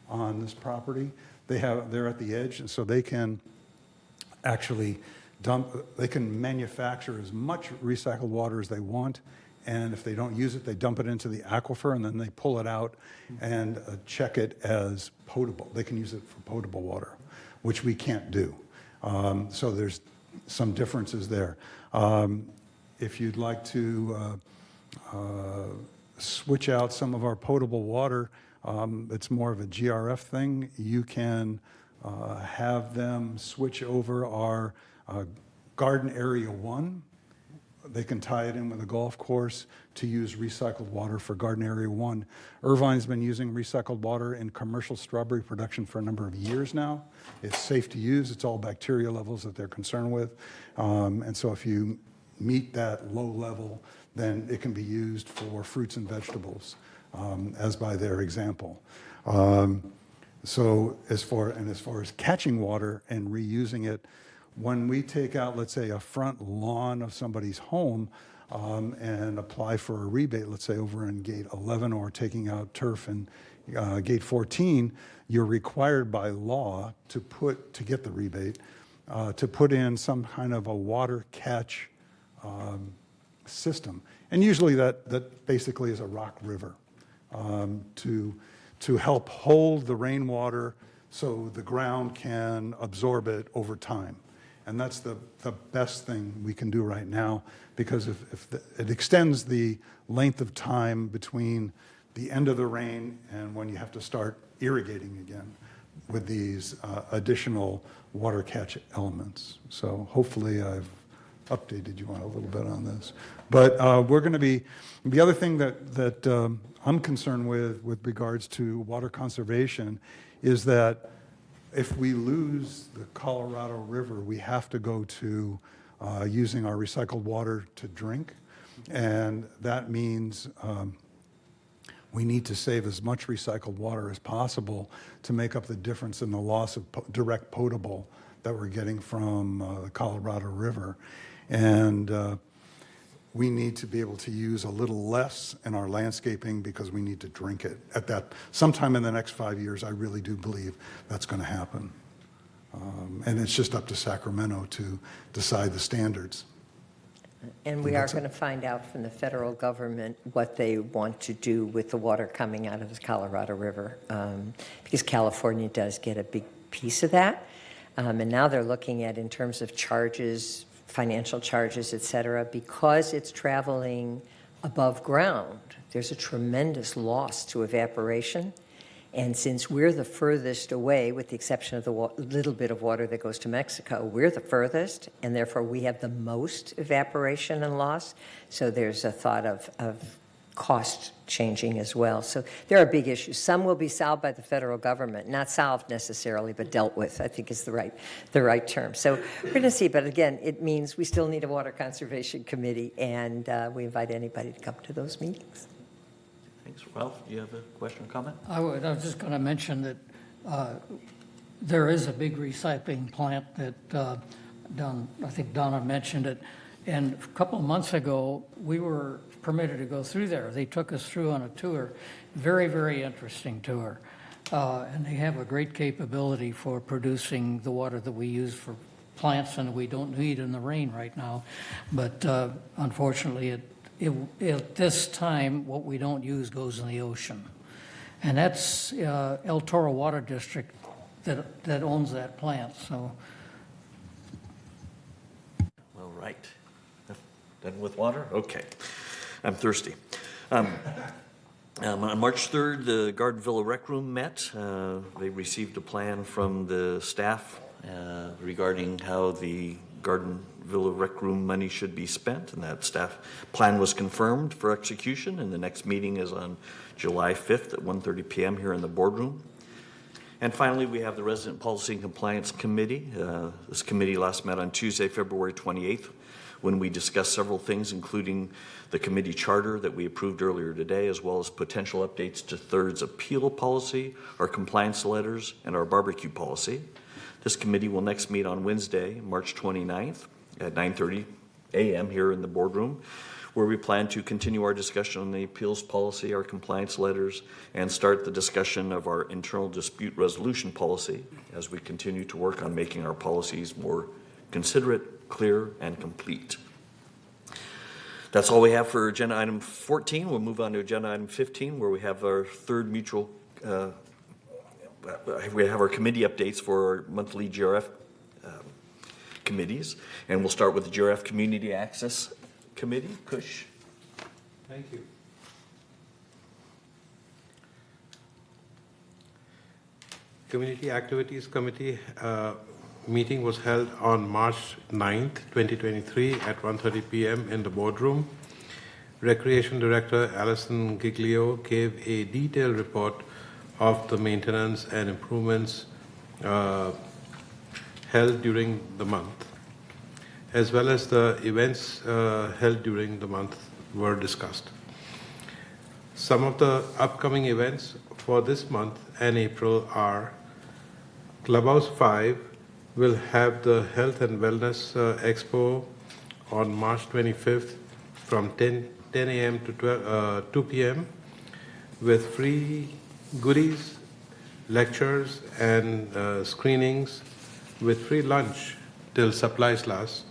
on this property. They're at the edge, and so they can actually they can manufacture as much recycled water as they want, and if they don't use it, they dump it into the aquifer, and then they pull it out and check it as potable. They can use it for potable water, which we can't do. So there's some differences there. If you'd like to switch out some of our potable water, it's more of a GRF thing. You can have them switch over our Garden Area 1. They can tie it in with a golf course to use recycled water for Garden Area 1. Irvine's been using recycled water in commercial strawberry production for a number of years now. It's safe to use. It's all bacteria levels that they're concerned with. And so if you meet that low level, then it can be used for fruits and vegetables, as by their example. So as far as catching water and reusing it, when we take out, let's say, a front lawn of somebody's home and apply for a rebate, let's say over in gate 11 or taking out turf in gate 14, you're required by law to get the rebate, to put in some kind of a water catch system. And usually that basically is a rock river to help hold the rainwater so the ground can absorb it over time. And that's the best thing we can do right now, because it extends the length of time between the end of the rain and when you have to start irrigating again with these additional water catch elements. So hopefully I've updated you on a little bit on this. But we're going to be, the other thing that I'm concerned with regards to water conservation is that if we lose the Colorado River, we have to go to using our recycled water to drink. And that means we need to save as much recycled water as possible to make up the difference in the loss of direct potable that we're getting from the Colorado River. And we need to be able to use a little less in our landscaping because we need to drink it. Sometime in the next 5 years, I really do believe that's going to happen. And it's just up to Sacramento to decide the standards. And we are going to find out from the federal government what they want to do with the water coming out of the Colorado River, because California does get a big piece of that. And now they're looking at, in terms of charges, financial charges, et cetera, because it's traveling above ground, there's a tremendous loss to evaporation. And since we're the furthest away, with the exception of the little bit of water that goes to Mexico, we're the furthest, and therefore we have the most evaporation and loss. So there's a thought of cost changing as well. So there are big issues. Some will be solved by the federal government, not solved necessarily, but dealt with, I think is the right term. So we're going to see, but again, it means we still need a water conservation committee, and we invite anybody to come to those meetings. Thanks. Ralph, do you have a question or comment? I was just going to mention that there is a big recycling plant that I think Donna mentioned it, and a couple of months ago, we were permitted to go through there. They took us through on a tour, very, very interesting tour. and they have a great capability for producing the water that we use for plants and we don't need in the rain right now. But unfortunately, at this time, what we don't use goes in the ocean. And that's El Toro Water District that owns that plant, so. All right. Done with water? Okay. I'm thirsty. On March 3rd, the Garden Villa Rec Room met. They received a plan from the staff regarding how the Garden Villa Rec Room money should be spent, and that staff plan was confirmed for execution, and the next meeting is on July 5th at 1:30 p.m. here in the boardroom. And finally, we have the Resident Policy and Compliance Committee. This committee last met on Tuesday, February 28th, when we discussed several things, including the committee charter that we approved earlier today, as well as potential updates to Third's appeal policy, our compliance letters, and our barbecue policy. This committee will next meet on Wednesday, March 29th at 9:30 a.m. here in the boardroom, where we plan to continue our discussion on the appeals policy, our compliance letters, and start the discussion of our internal dispute resolution policy as we continue to work on making our policies more considerate, clear, and complete. That's all we have for agenda item 14. We'll move on to agenda item 15, where we have our third mutual, we have our committee updates for our monthly GRF committees. And we'll start with the GRF Community Access Committee. Kush. Thank you. Community Activities Committee meeting was held on March 9th, 2023 at 1:30 p.m. in the boardroom. Recreation Director Alison Giglio gave a detailed report of the maintenance and improvements held during the month, as well as the events held during the month were discussed. Some of the upcoming events for this month and April are: Clubhouse 5 will have the Health and Wellness Expo on March 25th from 10 a.m. to 2 p.m. with free goodies, lectures, and screenings with free lunch till supplies last.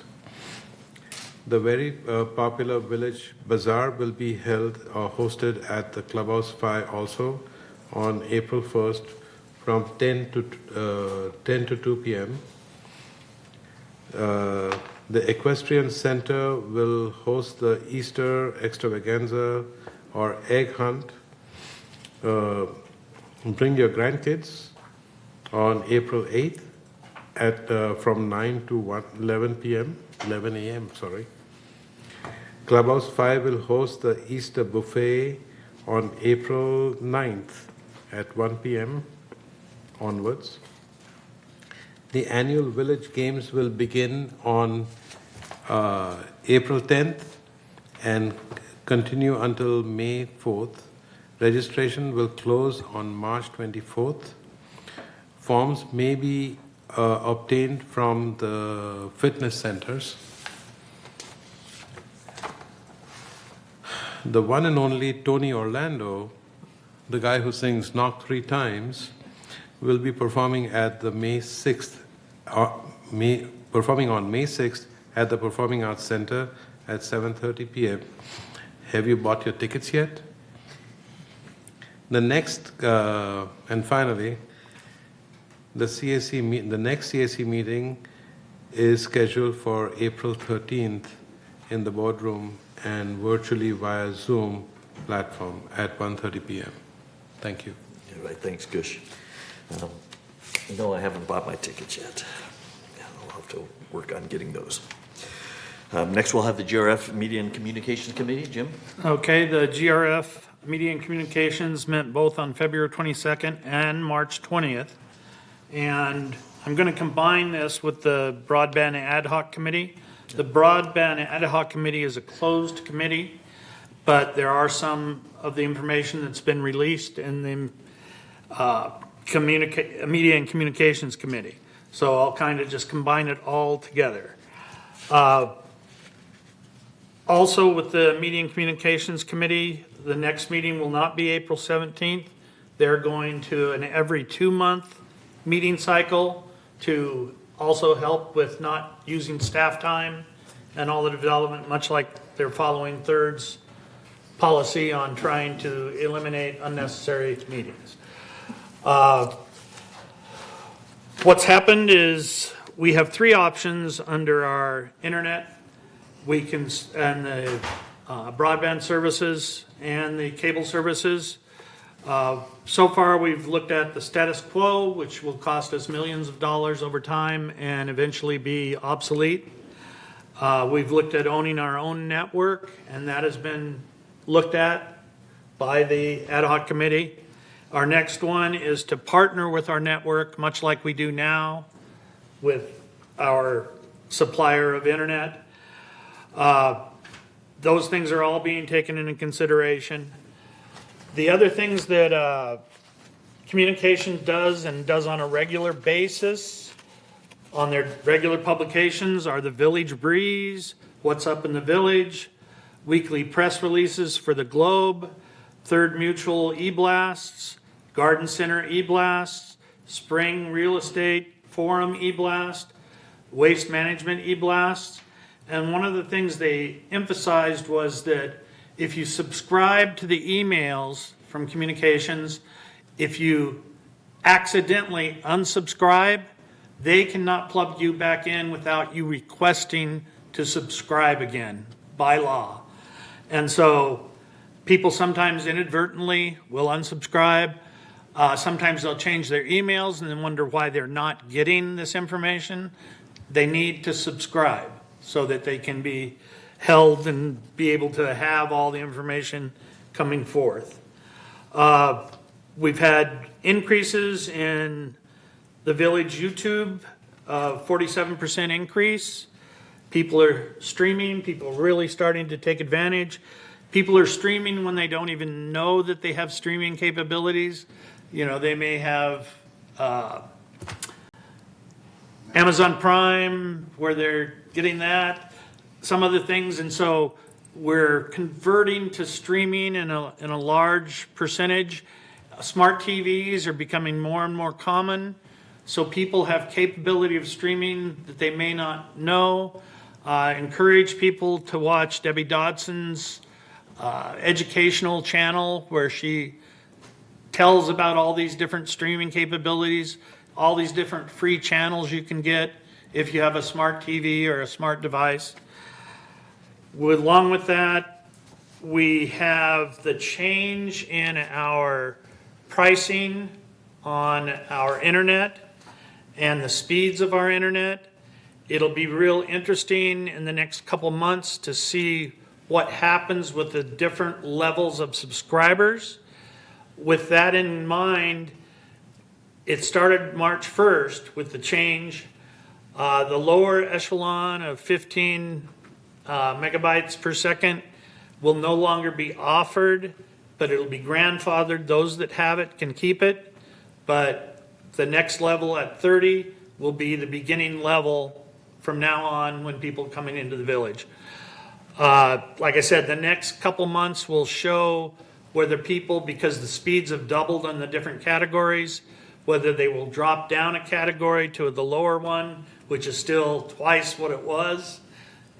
The very popular Village Bazaar will be held or hosted at the Clubhouse 5 also on April 1st from 10 to 2 p.m. The Equestrian Center will host the Easter extravaganza or egg hunt. Bring your grandkids on April 8th at from 9 to 11 a.m. Clubhouse 5 will host the Easter buffet on April 9th at 1 p.m. onwards. The annual Village Games will begin on April 10th and continue until May 4th. Registration will close on March 24th. Forms may be obtained from the fitness centers. The one and only Tony Orlando, the guy who sings Knock 3 Times, will be performing at the May 6th, performing on May 6th at the Performing Arts Center at 7:30 p.m. Have you bought your tickets yet? The next, and finally, the next CAC meeting is scheduled for April 13th in the boardroom and virtually via Zoom platform at 1:30 p.m. Thank you. All right, thanks, Kush. No, I haven't bought my tickets yet. I'll have to work on getting those. Next, we'll have the GRF Media and Communications Committee. Jim? Okay, the GRF Media and Communications met both on February 22nd and March 20th. And I'm going to combine this with the Broadband Ad Hoc Committee. The Broadband Ad Hoc Committee is a closed committee, but there are some of the information that's been released in the Media and Communications Committee. So I'll kind of just combine it all together. Also with the Media and Communications Committee, the next meeting will not be April 17th. They're going to an every 2-month meeting cycle to also help with not using staff time and all the development, much like they're following Third's policy on trying to eliminate unnecessary meetings. What's happened is we have 3 options under our internet. We can, and the broadband services and the cable services. So far, we've looked at the status quo, which will cost us millions of dollars over time and eventually be obsolete. We've looked at owning our own network, and that has been looked at by the ad hoc committee. Our next one is to partner with our network, much like we do now with our supplier of internet. Those things are all being taken into consideration. The other things that communication does and does on a regular basis on their regular publications are the Village Breeze, What's Up in the Village, weekly press releases for the Globe, Third Mutual e-blasts, Garden Center e-blasts, Spring Real Estate Forum e-blast, Waste Management e-blasts. And one of the things they emphasized was that if you subscribe to the emails from communications, if you accidentally unsubscribe, they cannot plug you back in without you requesting to subscribe again by law. And so people sometimes inadvertently will unsubscribe. Sometimes they'll change their emails and then wonder why they're not getting this information. They need to subscribe so that they can be held and be able to have all the information coming forth. We've had increases in the Village YouTube, 47% increase. People are streaming, people are really starting to take advantage. People are streaming when they don't even know that they have streaming capabilities. You know, they may have Amazon Prime where they're getting that, some other things, and so we're converting to streaming in a large percentage. Smart TVs are becoming more and more common, so people have capability of streaming that they may not know. Encourage people to watch Debbie Dodson's educational channel where she tells about all these different streaming capabilities, all these different free channels you can get if you have a smart TV or a smart device. Along with that, we have the change in our pricing on our internet and the speeds of our internet. It'll be real interesting in the next couple months to see what happens with the different levels of subscribers. With that in mind, it started March 1st with the change. The lower echelon of 15 megabytes per second will no longer be offered, but it'll be grandfathered. Those that have it can keep it, but the next level at 30 will be the beginning level from now on when people are coming into the village. Like I said, the next couple months will show whether people, because the speeds have doubled on the different categories, whether they will drop down a category to the lower one, which is still twice what it was,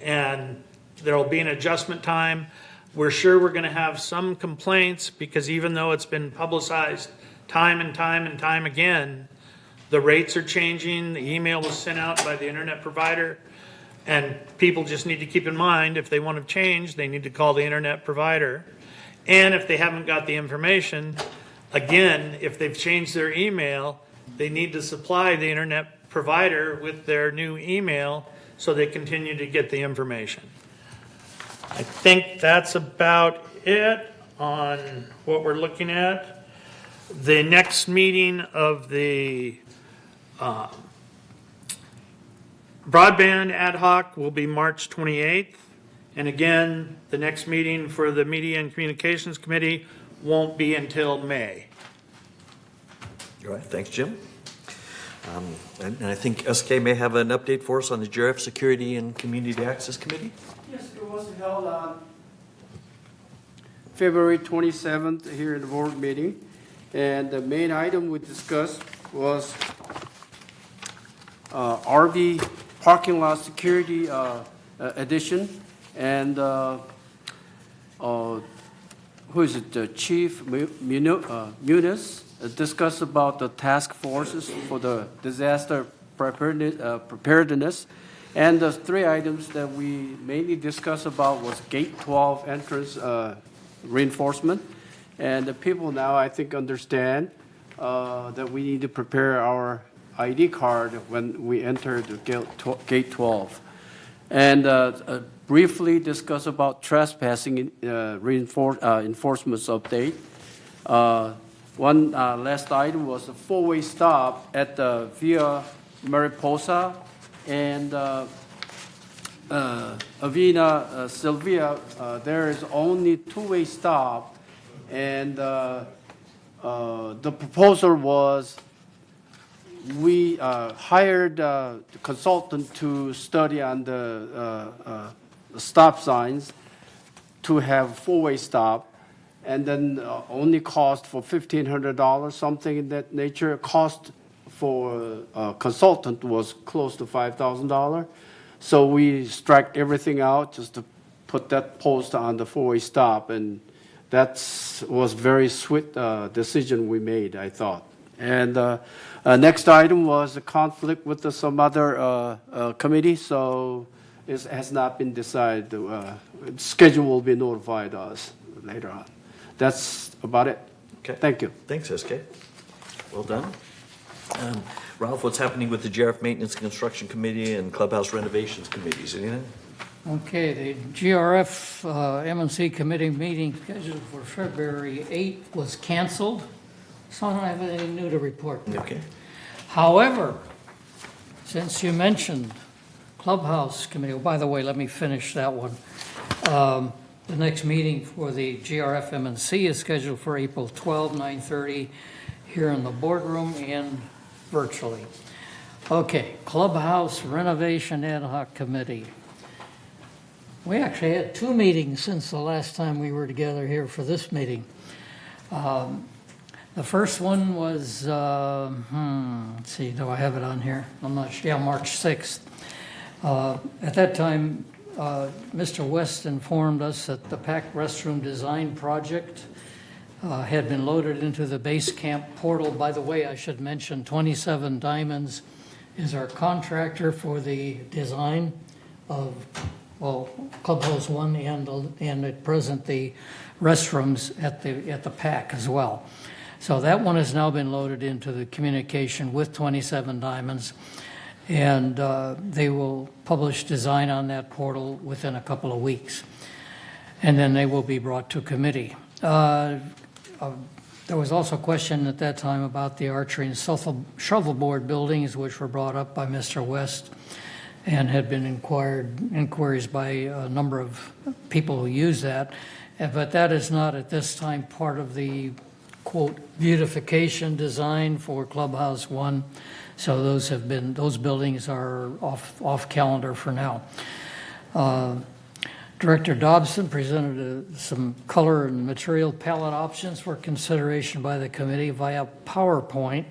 and there'll be an adjustment time. We're sure we're going to have some complaints because even though it's been publicized time and time and time again, the rates are changing. The email was sent out by the internet provider, and people just need to keep in mind if they want to change, they need to call the internet provider. And if they haven't got the information, again, if they've changed their email, they need to supply the internet provider with their new email so they continue to get the information. I think that's about it on what we're looking at. The next meeting of the broadband ad hoc will be March 28th. And again, the next meeting for the Media and Communications Committee won't be until May. All right, thanks, Jim. And I think SK may have an update for us on the Giraffe Security and Community Access Committee. Yes, it was held on February 27th here at the board meeting. And the main item we discussed was RV parking lot security addition. And who is it? The Chief Muniz discussed about the task forces for the disaster preparedness. And the three items that we mainly discussed about was Gate 12 entrance reinforcement. And the people now, I think, understand that we need to prepare our ID card when we enter the Gate 12. And briefly discuss about trespassing enforcement update. One last item was a four-way stop at the Via Mariposa and Avena Sylvia. There is only two-way stop, and the proposal was we hired the consultant to study on the stop signs to have four-way stop, and then only cost for $1,500, something in that nature. Cost for a consultant was close to $5,000. So we struck everything out just to put that post on the four-way stop, and that was very swift decision we made, I thought. And next item was a conflict with some other committee, so it has not been decided. Schedule will be notified us later on. That's about it. Okay. Thank you. Thanks, SK. Well done. Ralph, what's happening with the GRF Maintenance and Construction Committee and Clubhouse Renovations Committees? Anything? Okay, the GRF M&C committee meeting scheduled for February 8th was canceled, so I don't have anything new to report. Okay. However, since you mentioned Clubhouse Committee, oh, by the way, let me finish that one. The next meeting for the GRF M&C is scheduled for April 12, 9:30, here in the boardroom and virtually. Okay, Clubhouse Renovation Ad Hoc Committee. We actually had two meetings since the last time we were together here for this meeting. The first one was, let's see, do I have it on here? I'm not sure. Yeah, March 6th. At that time, Mr. West informed us that the PAC restroom design project had been loaded into the base camp portal. By the way, I should mention 27 Diamonds is our contractor for the design of, well, Clubhouse 1 and at present the restrooms at the PAC as well. So that one has now been loaded into the communication with 27 Diamonds, and they will publish design on that portal within a couple of weeks. And then they will be brought to committee. There was also a question at that time about the archery and shuffleboard buildings, which were brought up by Mr. West and had been inquiries by a number of people who use that. But that is not at this time part of the, quote, beautification design for Clubhouse 1. So those buildings are off calendar for now. Director Dobson presented some color and material palette options for consideration by the committee via PowerPoint.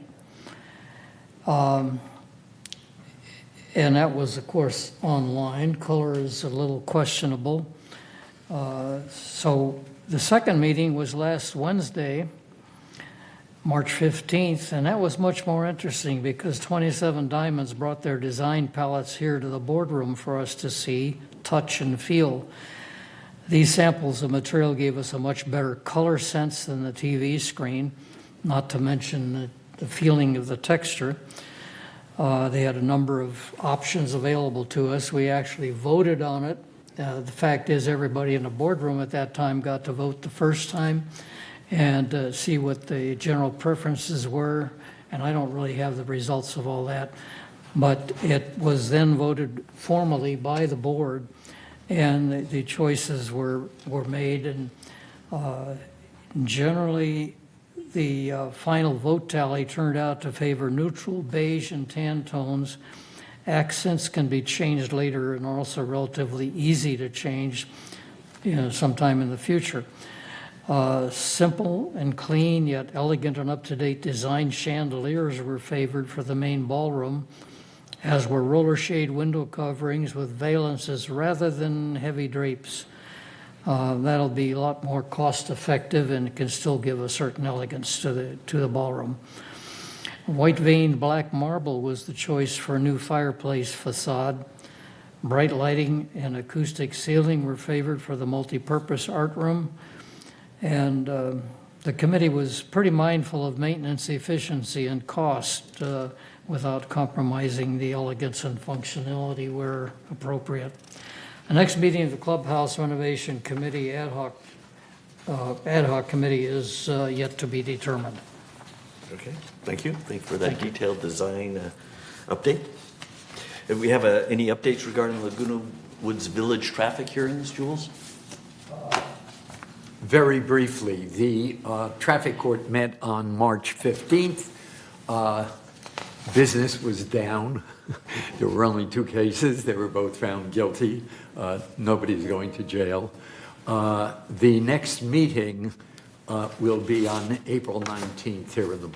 And that was, of course, online. Color is a little questionable. So the second meeting was last Wednesday, March 15th, and that was much more interesting because 27 Diamonds brought their design palettes here to the boardroom for us to see, touch, and feel. These samples of material gave us a much better color sense than the TV screen, not to mention the feeling of the texture. They had a number of options available to us. We actually voted on it. The fact is everybody in the boardroom at that time got to vote the first time and see what the general preferences were, and I don't really have the results of all that. But it was then voted formally by the board, and the choices were made, and generally the final vote tally turned out to favor neutral, beige, and tan tones. Accents can be changed later and are also relatively easy to change sometime in the future. Simple and clean, yet elegant and up-to-date design chandeliers were favored for the main ballroom, as were roller shade window coverings with valances rather than heavy drapes. That'll be a lot more cost-effective and can still give a certain elegance to the ballroom. White veined black marble was the choice for a new fireplace facade. Bright lighting and acoustic ceiling were favored for the multi-purpose art room. And the committee was pretty mindful of maintenance efficiency and cost without compromising the elegance and functionality where appropriate. The next meeting of the Clubhouse Renovation Committee ad hoc committee is yet to be determined. Okay, thank you. Thank you for that detailed design update. Do we have any updates regarding Laguna Woods Village traffic hearings, Jules? Very briefly, the traffic court met on March 15th. Business was down. There were only 2 cases. They were both found guilty. Nobody's going to jail. The next meeting will be on April 19th here in the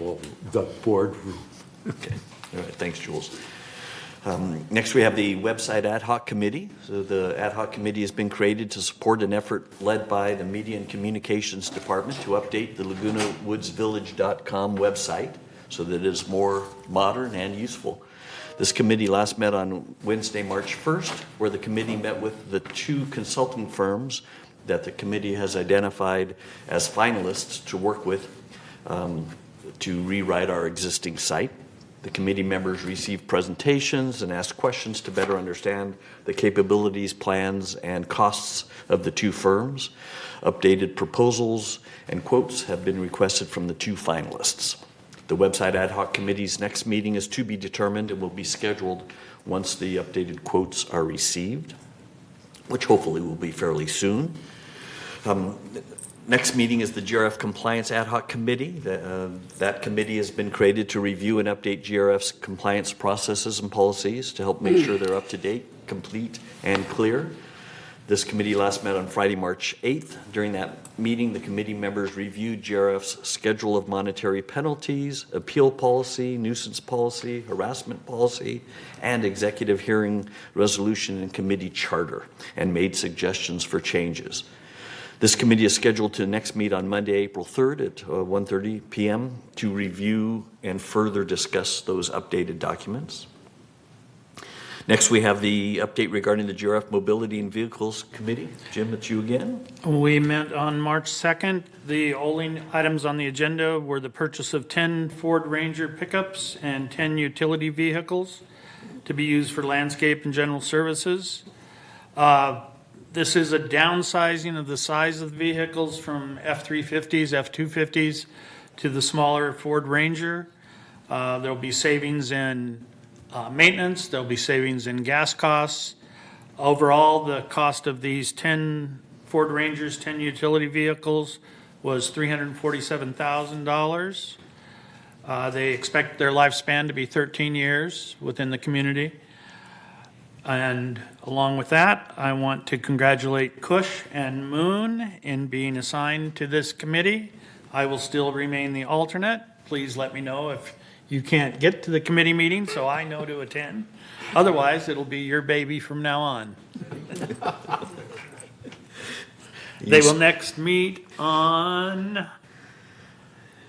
boardroom. Okay, all right, thanks, Jules. Next, we have the website ad hoc committee. So the ad hoc committee has been created to support an effort led by the Media and Communications Department to update the LagunaWoodsVillage.com website so that it is more modern and useful. This committee last met on Wednesday, March 1st, where the committee met with the 2 consulting firms that the committee has identified as finalists to work with to rewrite our existing site. The committee members received presentations and asked questions to better understand the capabilities, plans, and costs of the 2 firms. Updated proposals and quotes have been requested from the 2 finalists. The website ad hoc committee's next meeting is to be determined and will be scheduled once the updated quotes are received, which hopefully will be fairly soon. Next meeting is the GRF Compliance Ad Hoc Committee. That committee has been created to review and update GRF's compliance processes and policies to help make sure they're up to date, complete, and clear. This committee last met on Friday, March 8th. During that meeting, the committee members reviewed GRF's schedule of monetary penalties, appeal policy, nuisance policy, harassment policy, and executive hearing resolution and committee charter, and made suggestions for changes. This committee is scheduled to next meet on Monday, April 3rd at 1:30 p.m. to review and further discuss those updated documents. Next, we have the update regarding the GRF Mobility and Vehicles Committee. Jim, it's you again. We met on March 2nd. The only items on the agenda were the purchase of 10 Ford Ranger pickups and 10 utility vehicles to be used for landscape and general services. This is a downsizing of the size of the vehicles from F-350s, F-250s to the smaller Ford Ranger. There'll be savings in maintenance. There'll be savings in gas costs. Overall, the cost of these 10 Ford Rangers, 10 utility vehicles was $347,000. They expect their lifespan to be 13 years within the community. And along with that, I want to congratulate Cush and Moon in being assigned to this committee. I will still remain the alternate. Please let me know if you can't get to the committee meeting so I know to attend. Otherwise, it'll be your baby from now on. They will next meet on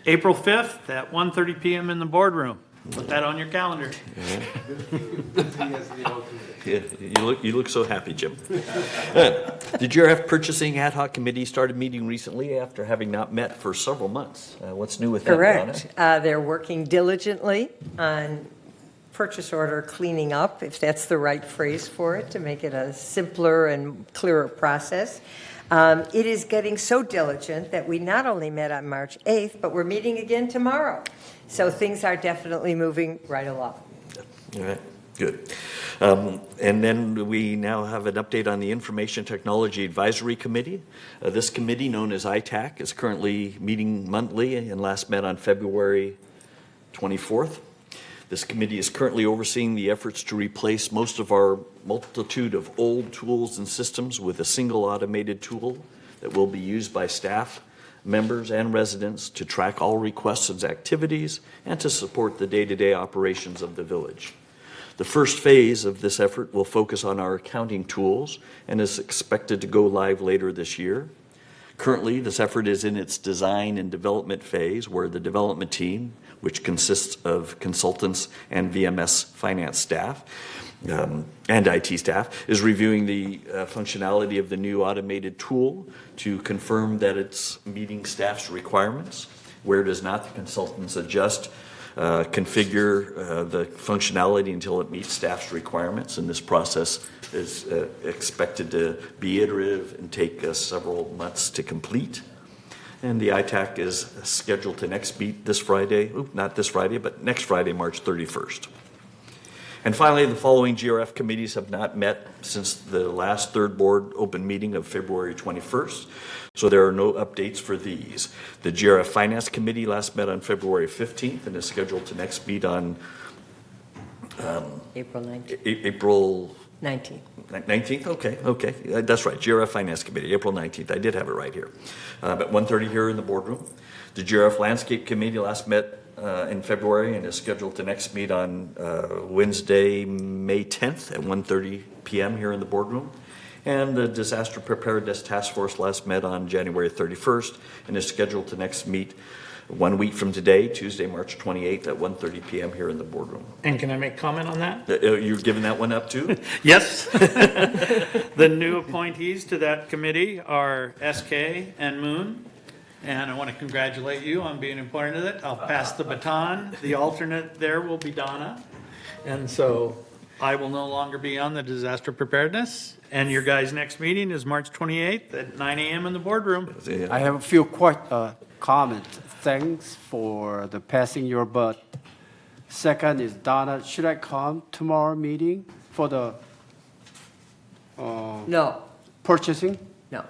April 5th at 1:30 p.m. in the boardroom. Put that on your calendar. Yeah, you look so happy, Jim. The GRF Purchasing Ad Hoc Committee started meeting recently after having not met for several months. What's new with that, Correct. They're working diligently on purchase order cleaning up, if that's the right phrase for it, to make it a simpler and clearer process. It is getting so diligent that we not only met on March 8th, but we're meeting again tomorrow. So things are definitely moving right along. All right, good. And then we now have an update on the Information Technology Advisory Committee. This committee, known as ITAC, is currently meeting monthly and last met on February 24th. This committee is currently overseeing the efforts to replace most of our multitude of old tools and systems with a single automated tool that will be used by staff members, and residents to track all requests and activities and to support the day-to-day operations of the village. The first phase of this effort will focus on our accounting tools and is expected to go live later this year. Currently, this effort is in its design and development phase, where the development team, which consists of consultants and VMS finance staff and IT staff, is reviewing the functionality of the new automated tool to confirm that it's meeting staff's requirements. Where it is not, the consultants adjust, configure the functionality until it meets staff's requirements, and this process is expected to be iterative and take several months to complete. And the ITAC is scheduled to next meet this Friday, not this Friday, but next Friday, March 31st. And finally, the following GRF committees have not met since the last third board open meeting of February 21st. So there are no updates for these. The GRF Finance Committee last met on February 15th and is scheduled to next meet on April 19th. April 19th. 19th? Okay. That's right. GRF Finance Committee, April 19th. I did have it right here. At 1:30 here in the boardroom. The GRF Landscape Committee last met in February and is scheduled to next meet on Wednesday, May 10th at 1:30 p.m. here in the boardroom. And the Disaster Preparedness Task Force last met on January 31st and is scheduled to next meet 1 week from today, Tuesday, March 28th at 1:30 p.m. here in the boardroom. And can I make comment on that? You're giving that one up too? Yes. The new appointees to that committee are SK and Moon. And I want to congratulate you on being appointed to it. I'll pass the baton. The alternate there will be Donna. And so I will no longer be on the disaster preparedness. And your guys' next meeting is March 28th at 9 a.m. in the boardroom. I have a few comments. Thanks for the passing your butt. Second is Donna, should I come tomorrow meeting for the No, purchasing? no.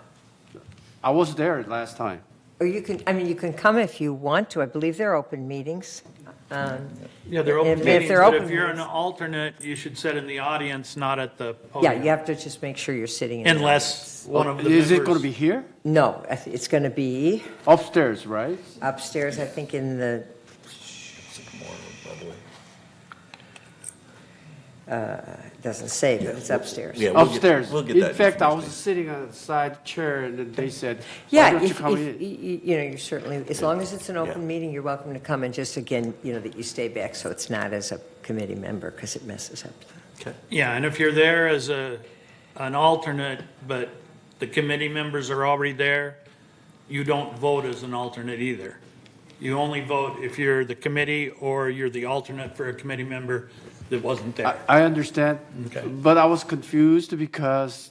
I was there last time. Or you can come if you want to. I believe they're open meetings. Yeah, they're open If meetings, they're but open if you're an meetings. alternate, you should sit in the audience, not at the Yeah, podium. you have to just make sure you're sitting in. the Unless one of the Is it going to members. be here? No, it's going to be Upstairs, right? upstairs, I think, in the, doesn't say, but it's upstairs. Yeah, Upstairs. we'll get that In fact, I was information. sitting on the side chair and then they said, why Yeah, don't you if, come if, in? you're certainly, as long as it's an open Yeah. meeting, you're welcome to come, and just again, that you stay back so it's not as a committee member, because it messes up. Okay. Yeah, and if you're there as an alternate, but the committee members are already there, you don't vote as an alternate either. You only vote if you're the committee or you're the alternate for a committee member that wasn't there. I understand, Okay. but I was confused because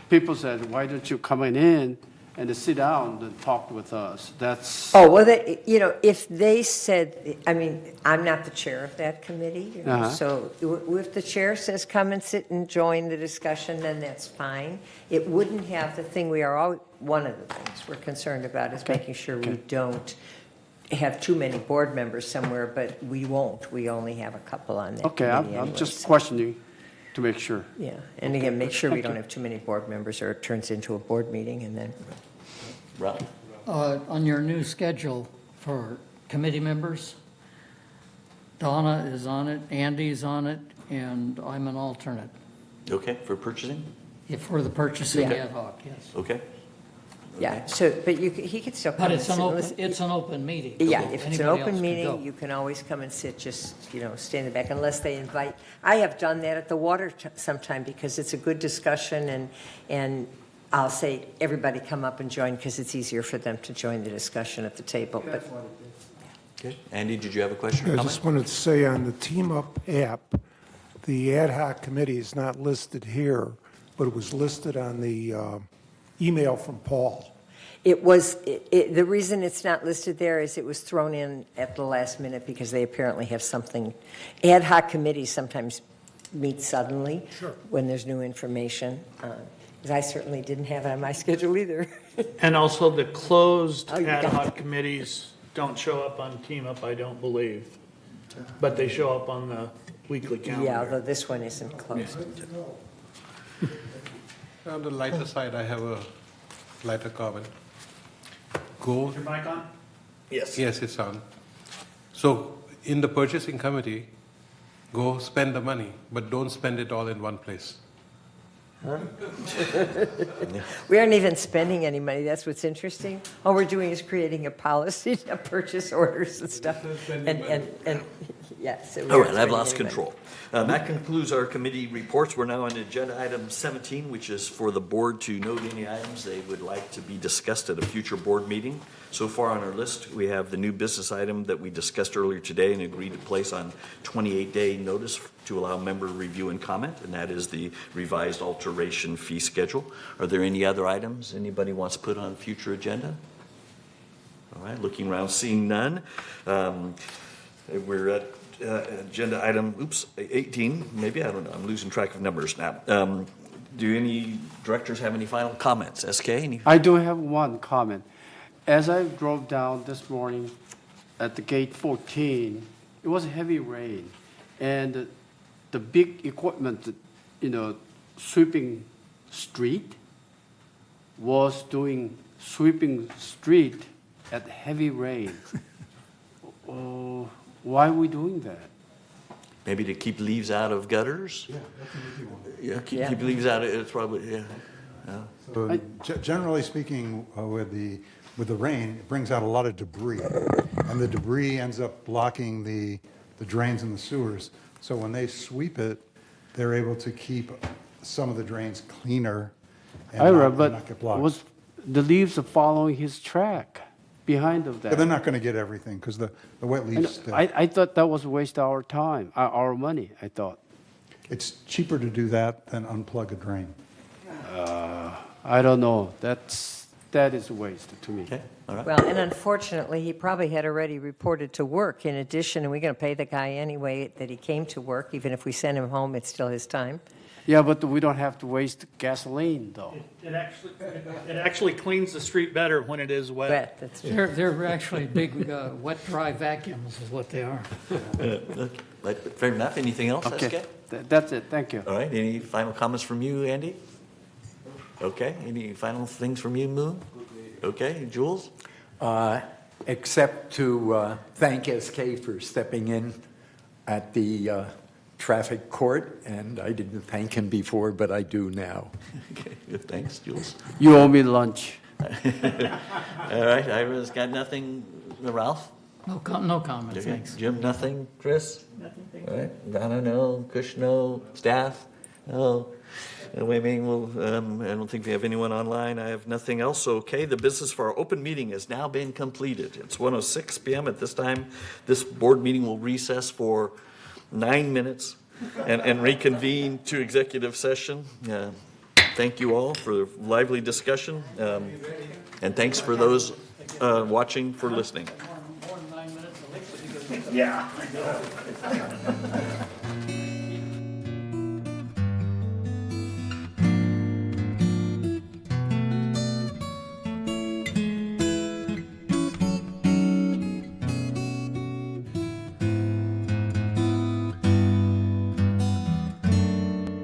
people said, why don't you come in and sit down and talk with us? That's, Oh, well, if they said, I'm not the chair of that committee, Uh-huh. so if the chair says, come and sit and join the discussion, then that's fine. It wouldn't have the thing one of the things we're concerned about is making sure we don't have too many board members somewhere, but we won't. We only have a couple on that okay, committee I'm anyway, just so- questioning to make sure. Yeah, and again, make sure we don't have too many board members, or it turns into a board meeting, and then, Rob? On your new schedule for committee members, Donna is on it, Andy's on it, and I'm an alternate. Okay, for purchasing? For the purchasing Yeah. ad hoc, yes. Okay. yeah, so, but he could still come But and it's sit an and open, listen. it's an open meeting. Yeah, so if it's an anybody else open can meeting, go. you can always come and sit, just, stay in the back, unless they invite. I have done that at the water sometime, because it's a good discussion, and I'll say, everybody come up and join, because it's easier for them to join the discussion at the table, but. Okay. Andy, did you have a question or I comment? just wanted to say on the Team Up app, the ad hoc committee is not listed here, but it was listed on the email from Paul. It was, the reason it's not listed there is it was thrown in at the last minute, because they apparently have something. Ad hoc committees sometimes meet suddenly. Sure. When there's new information. 'Cause I certainly didn't have it on my schedule either. And also the closed Oh, you ad got hoc committees don't show up on Team Up, I don't believe. But they show up on the weekly calendar. Yeah, although this one isn't closed. On the lighter side, I have a lighter comment. go. Is your mic on? Yes. Yes, it's on. So in the purchasing committee, go spend the money, but don't spend it all in one place. We aren't even spending any money. That's what's interesting. All we're doing is creating a policy to purchase orders and stuff. And yeah, so we All aren't right, I've spending lost any money. control. That concludes our committee reports. We're now on agenda item 17, which is for the board to note any items they would like to be discussed at a future board meeting. So far on our list, we have the new business item that we discussed earlier today and agreed to place on 28-day notice to allow member review and comment, and that is the revised alteration fee schedule. Are there any other items anybody wants to put on future agenda? All right, looking around, seeing none. We're at agenda item, 18, maybe, I don't know, I'm losing track of numbers now. Do any directors have any final comments? SK, any? I do have one comment. As I drove down this morning at the gate 14, it was heavy rain, and the big equipment, sweeping street, was doing sweeping street at heavy rain. Why are we doing that? Maybe to keep leaves out of gutters? Yeah, that's an easy one. Yeah, keep leaves out of, it's probably, yeah. So generally speaking, with the rain, it brings out a lot of debris, and the debris ends up blocking the drains and the sewers. So when they sweep it, they're able to keep some of the drains cleaner and not get blocked. The leaves are following his track behind of that. But they're not going to get everything because the wet leaves. I thought that was a waste of our time, our money, I thought. It's cheaper to do that than unplug a drain. I don't know. That is a waste to me. Okay, all right. Well, and unfortunately, he probably had already reported to work in addition, and we're going to pay the guy anyway that he came to work. Even if we send him home, it's still his time. Yeah, but we don't have to waste gasoline, though. It actually cleans the street better when it is wet. Wet, that's true. They're actually big, wet, dry vacuums is what they are. Fair enough. Anything else, Okay, SK? that's it. Thank you. All right, any final comments from you, Andy? Okay, any final things from you, Moon? Okay, Jules? Except to thank SK for stepping in at the traffic court, and I didn't thank him before, but I do now. Okay, good, thanks, Jules. You owe me lunch. All right, Ira's got nothing. Ralph? No comment, Okay. thanks. Jim, nothing? Chris? Nothing, All right, Donna, no. Kush, no. Staff? No. I don't think we have anyone online. I have nothing else. Okay, the business for our open meeting has now been completed. It's 1:06 p.m. at this time. This board meeting will recess for 9 minutes and reconvene to executive session. Thank you all for the lively discussion, and thanks for those watching for listening. More than 9 minutes. Yeah, I know.